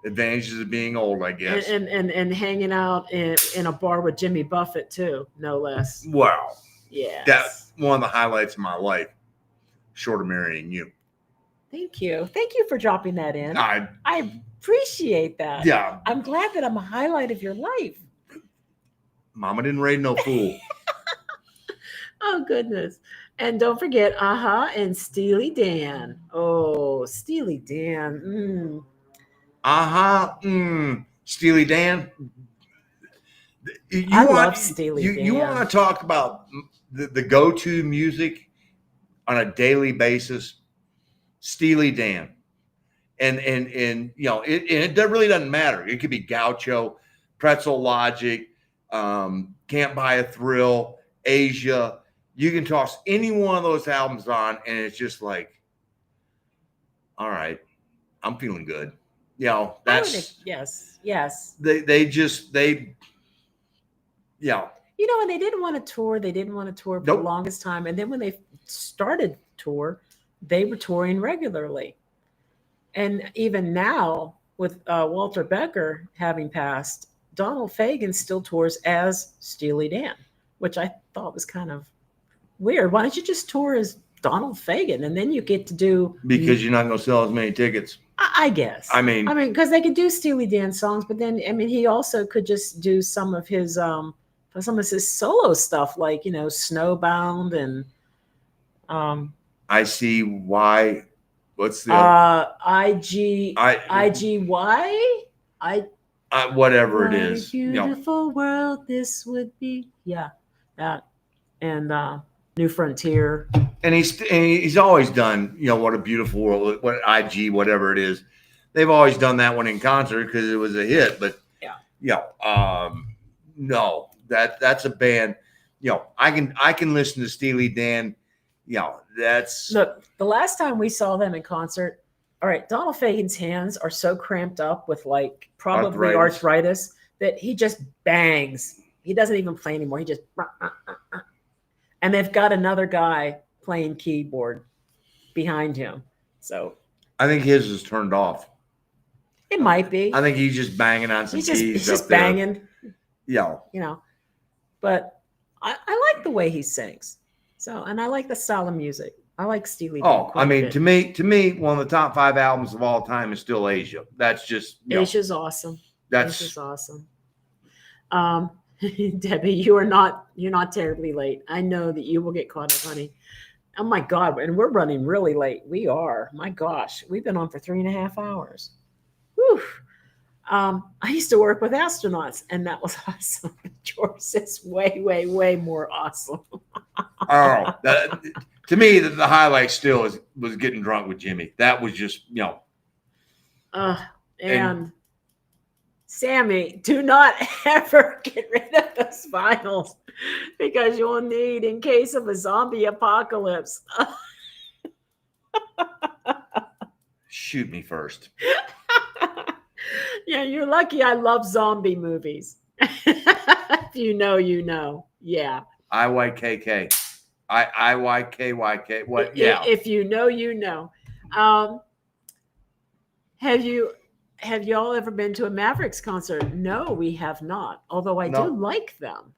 Advantages of being old, I guess. And hanging out in a bar with Jimmy Buffett too, no less. Wow. Yeah. That's one of the highlights of my life, short of marrying you. Thank you. Thank you for dropping that in. I appreciate that. Yeah. I'm glad that I'm a highlight of your life. Mama didn't raise no fool. Oh, goodness. And don't forget, and Steely Dan. Oh, Steely Dan. Steely Dan. I love Steely Dan. You want to talk about the go-to music on a daily basis? Steely Dan. And it really doesn't matter. It could be Gaucho, Pretzel Logic, Can't Buy a Thrill, Asia. You can toss any one of those albums on, and it's just like, all right, I'm feeling good. That's yes. They And they didn't want to tour. They didn't want to tour for the longest time. And then when they started tour, they were touring regularly. And even now, with Walter Becker having passed, Donald Fagen still tours as Steely Dan, which I thought was kind of weird. Why don't you just tour as Donald Fagen, and then you get to do... Because you're not going to sell as many tickets. I guess. I mean, because they could do Steely Dan songs, but then he also could just do some of his solo stuff, like Snowbound and I See Why. What's the IGY? Whatever it is. Beautiful world this would be. Yeah, that and New Frontier. And he's always done, What a Beautiful World, what IG, whatever it is. They've always done that one in concert because it was a hit. But no, that's a band. I can listen to Steely Dan. That's look. The last time we saw them in concert, all right, Donald Fagen's hands are so cramped up with probably arthritis that he just bangs. He doesn't even play anymore. He just and they've got another guy playing keyboard behind him. So I think his is turned off. It might be. I think he's just banging on some keys. He's just banging. Yeah. But I like the way he sings. So, and I like the style of music. I like Steely Dan Oh, quite I a mean, bit. to me, one of the top 5 albums of all time is still Asia. That's just, Asia's awesome. Asia's that's awesome. Um, Debbie, you're not terribly late. I know that you will get caught up, honey. Oh my God, and we're running really late. We are. My gosh, we've been on for 3.5 hours. Whew. I used to work with astronauts, and that was awesome. Yours is way, way, way more awesome. oh, to me, the highlight still was getting drunk with Jimmy. That was just, Uh, and and Sammy, do not ever get rid of those vinyls because you'll need in case of a zombie apocalypse. shoot me first. Yeah, you're lucky I love zombie movies. If you know, you know. Yeah. IYKK. IYKYK. What? Yeah. If you know, you know. Um, have you have y'all ever been to a Mavericks concert? No, we have not. Although I do No. like them.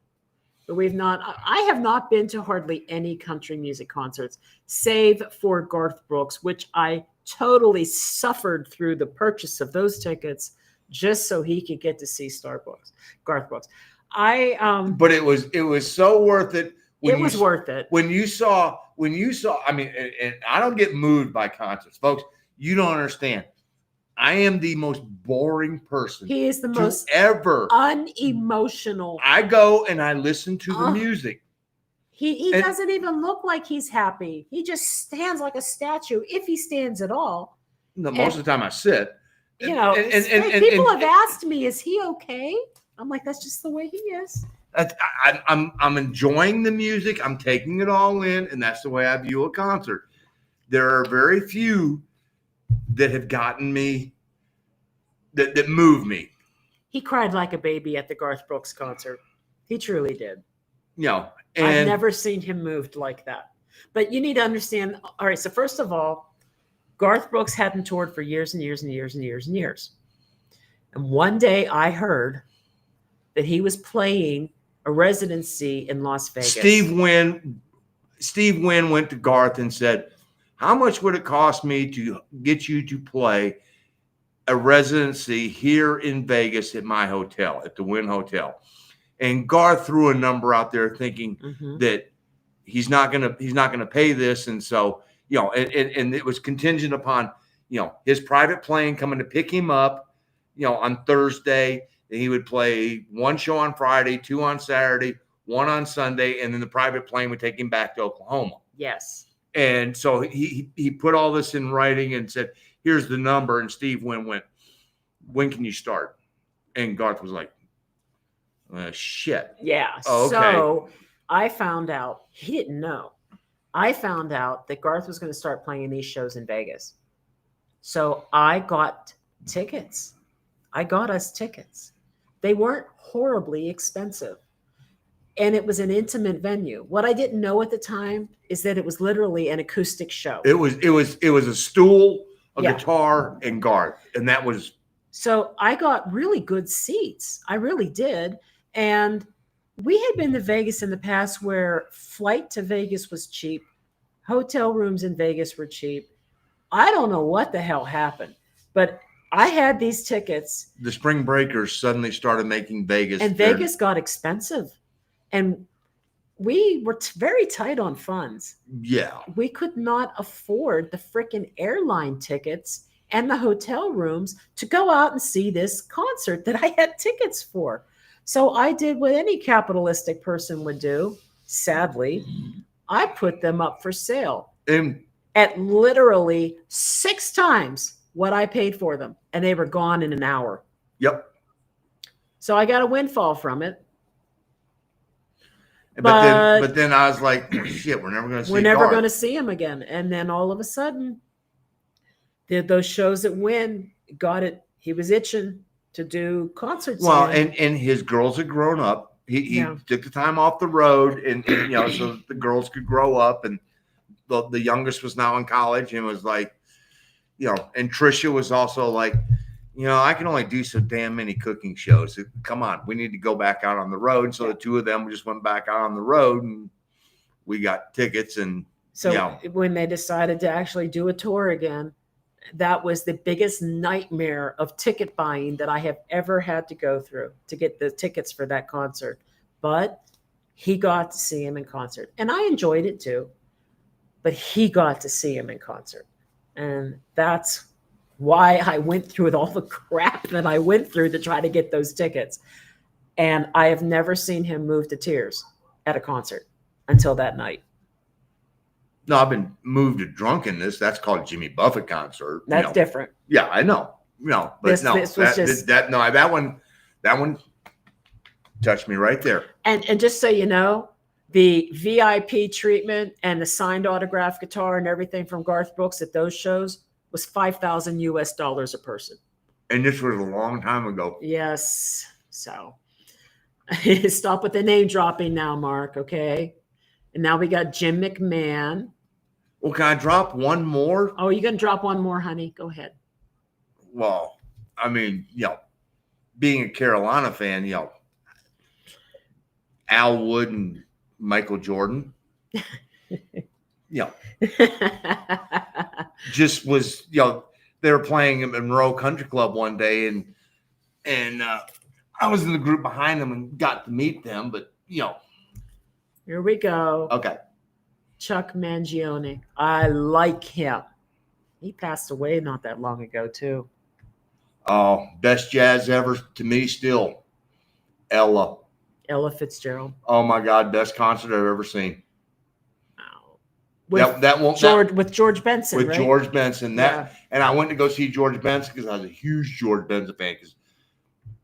But we've not I have not been to hardly any country music concerts, save for Garth Brooks, which I totally suffered through the purchase of those tickets just so he could get to see Garth Brooks. I But it was so worth it it was worth it. when you saw I mean, and I don't get moved by concerts, folks. You don't understand. I am the most boring person He is the to most ever. unemotional. I go and I listen to the Ugh. music. He And- doesn't even look like he's happy. He just stands like a statue, if he stands at all. No, most of the time I sit. You know, people have asked me, "Is he okay?" I'm like, "That's just the way he is." I'm enjoying the music. I'm taking it all in, and that's the way I view a concert. There are very few that have gotten me, that move me. He cried like a baby at the Garth Brooks concert. He truly did. And I've never seen him moved like that. But you need to understand. All right, so first of all, Garth Brooks hadn't toured for years and years and years and years and years. And one day I heard that he was playing a residency in Las Vegas. Steve Wynn went to Garth and said, "How much would it cost me to get you to play a residency here in Vegas at my hotel, at the Wynn Hotel?" And Garth threw a number out there, thinking that he's not gonna pay this, and so and it was contingent upon his private plane coming to pick him up, on Thursday. And he would play one show on Friday, two on Saturday, one on Sunday, and then the private plane would take him back to Oklahoma. Yes. And so he put all this in writing and said, "Here's the number." And Steve went, "When can you start?" And Garth was like, "Shit." Yeah. Oh, okay. So I found out, he didn't know. I found out that Garth was going to start playing these shows in Vegas. So I got tickets. I got us tickets. They weren't horribly expensive. And it was an intimate venue. What I didn't know at the time is that it was literally an acoustic show. It was a stool, a Yeah. guitar, and Garth. And that was So I got really good seats. I really did. And we had been to Vegas in the past where flight to Vegas was cheap. Hotel rooms in Vegas were cheap. I don't know what the hell happened, but I had these tickets. the Spring Breakers suddenly started making Vegas. And Vegas got expensive. And we were very tight on funds. Yeah. We could not afford the freaking airline tickets and the hotel rooms to go out and see this concert that I had tickets for. So I did what any capitalistic person would do. Sadly, I put them up for sale And at literally 6 times what I paid for them. And they were gone in an hour. yep. So I got a windfall from it. But then I was like, shit, we're never going to see We're never Garth. going to see him again. And then all of a sudden, those shows at Wynn got it. He was itching to do concerts. Well, again. and his girls had grown up. He Yeah. took the time off the road, and so the girls could grow up. And the youngest was now in college, and was like, and Trisha was also like, I can only do so damn many cooking shows. Come on, we need to go back out on the road. So the two of them just went back out on the road, and we got tickets, and So Yeah. when they decided to actually do a tour again, that was the biggest nightmare of ticket buying that I have ever had to go through to get the tickets for that concert. But he got to see him in concert, and I enjoyed it too. But he got to see him in concert, and that's why I went through all the crap that I went through to try to get those tickets. And I have never seen him move to tears at a concert until that night. No, I've been moved to drunkenness. That's called a Jimmy Buffett concert. That's different. Yeah, I know. No, but This no, was that, just- that no, that one touched me right there. And just so you know, the VIP treatment and the signed autograph guitar and everything from Garth Brooks at those shows was $5,000 US a person. And this was a long time ago. Yes. So stop with the name dropping now, Mark. Okay. And now we got Jim McMahon. Well, can I drop one more? Oh, you gonna drop one more, honey? Go ahead. Well, I mean, being a Carolina fan, Al Wood and Michael Jordan, just was, they were playing at Monroe Country Club one day, and I was in the group behind them and got to meet them, but Here we go. okay. Chuck Mangione. I like him. He passed away not that long ago, too. Oh, best jazz ever to me still. Ella Fitzgerald. Oh my God, best concert I've ever seen. Wow. With George Benson. With right? George Benson. And I went to go see George Benson because I was a huge George Benson fan. Because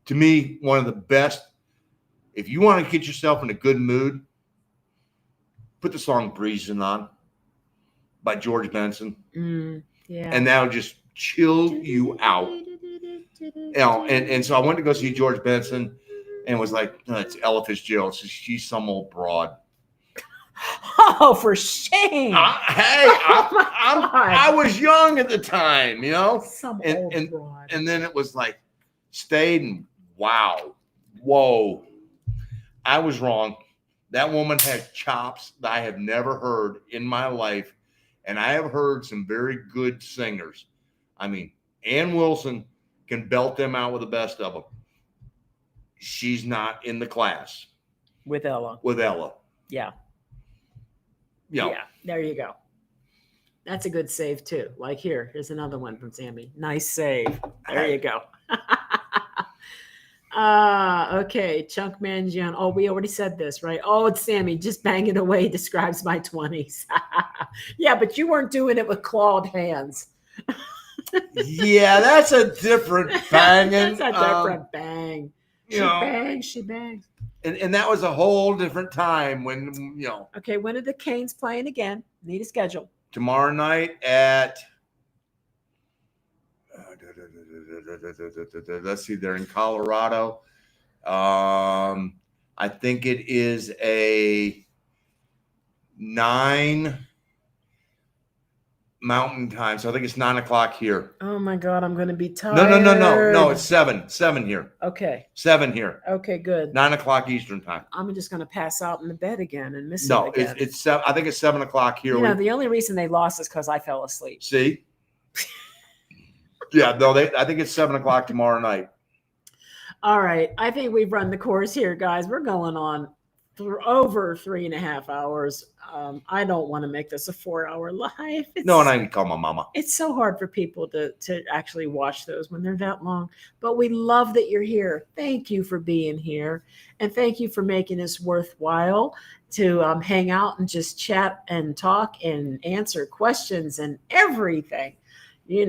to me, one of the best. If you want to get yourself in a good mood, put the song "Breezing On" by George Benson. Yeah. And that'll just chill you out. And so I went to go see George Benson and was like, no, it's Ella Fitzgerald. She's some old broad. Oh, for shame. I was young at the time, Some old broad. And then it was like, stayed and wow. Whoa. I was wrong. That woman had chops that I have never heard in my life. And I have heard some very good singers. I mean, Ann Wilson can belt them out with the best of them. She's not in the class. With Ella. Yeah. Yeah, there you go. That's a good save, too. Like here's another one from Sammy. Nice save. There you go. Okay, Chuck Mangione. Oh, we already said this, right? Oh, it's Sammy. Just banging away describes my 20s. Yeah, but you weren't doing it with clawed hands. Yeah, that's a different banging. That's a different bang. She bangs. And that was a whole different time when, Okay, when are the Canes playing again? Need a schedule. Tomorrow night at, let's see, they're in Colorado. I think it is a 9 Mountain Time. So I think it's 9 o'clock here. Oh my God, I'm going to be tired. No, it's 7 here. Okay. 7 here. Okay, good. 9 o'clock Eastern Time. I'm just going to pass out in the bed again and miss it No, again. it's 7. I think it's 7 o'clock here. The only reason they lost is because I fell asleep. See? Yeah, no, I think it's 7 o'clock tomorrow night. All right. I think we've run the course here, guys. We're going on over 3.5 hours. I don't want to make this a 4-hour live. And I can call my mama. It's so hard for people to actually watch those when they're that long. But we love that you're here. Thank you for being here. And thank you for making this worthwhile to hang out and just chat and talk and answer questions and everything. We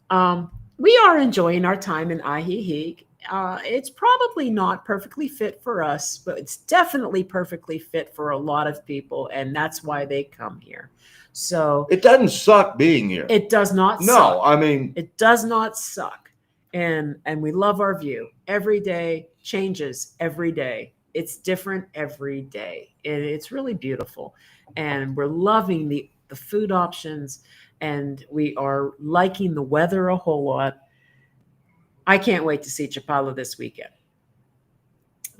are enjoying our time in Ajijic. It's probably not perfectly fit for us, but it's definitely perfectly fit for a lot of people, and that's why they come here. So it doesn't suck being here. It does not suck. No, I mean, it does not suck. And we love our view. Every day changes every day. It's different every day. And it's really beautiful. And we're loving the food options, and we are liking the weather a whole lot. I can't wait to see Chapala this weekend.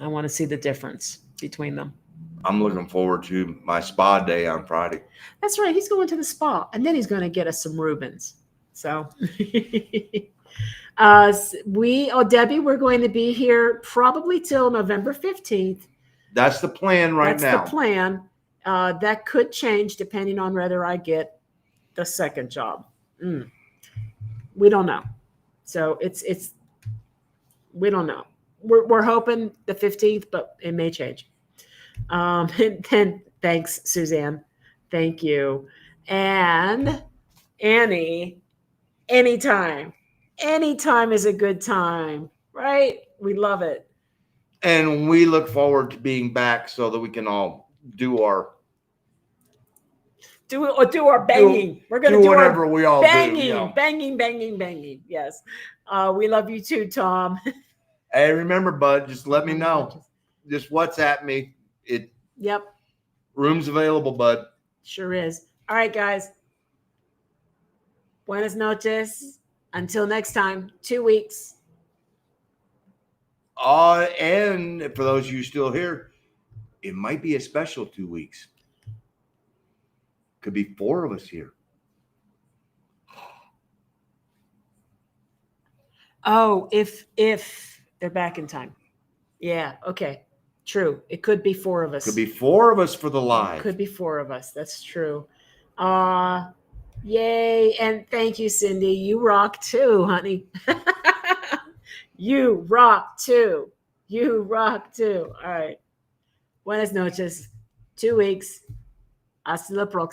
I want to see the difference between them. I'm looking forward to my spa day on Friday. That's right. He's going to the spa, and then he's going to get us some Reubens. So, Debbie, we're going to be here probably till November 15th. That's the plan right now. That's the plan. That could change depending on whether I get the second job. We don't know. So it's we don't know. We're hoping the 15th, but it may change. And then thanks, Suzanne. Thank you. And Annie, anytime. Anytime is a good time, right? We love it. And we look forward to being back so that we can all do our banging. We're gonna do whatever we all banging, do. You know. banging. Yes. We love you too, Tom. Hey, remember, bud, just let me know. Just WhatsApp me. Yep. Room's available, bud. Sure is. All right, guys. Buenas noches. Until next time, 2 weeks. And for those of you still here, it might be a special 2 weeks. Could be 4 of us here. Oh, if they're back in time. Yeah, okay. True. It could be 4 of us. Could be 4 of us for the live. Could be 4 of us. That's true. Yay. And thank you, Cindy. You rock too, honey. You rock too. You rock too. All right. Buenas noches. 2 weeks. Hasta la próxima.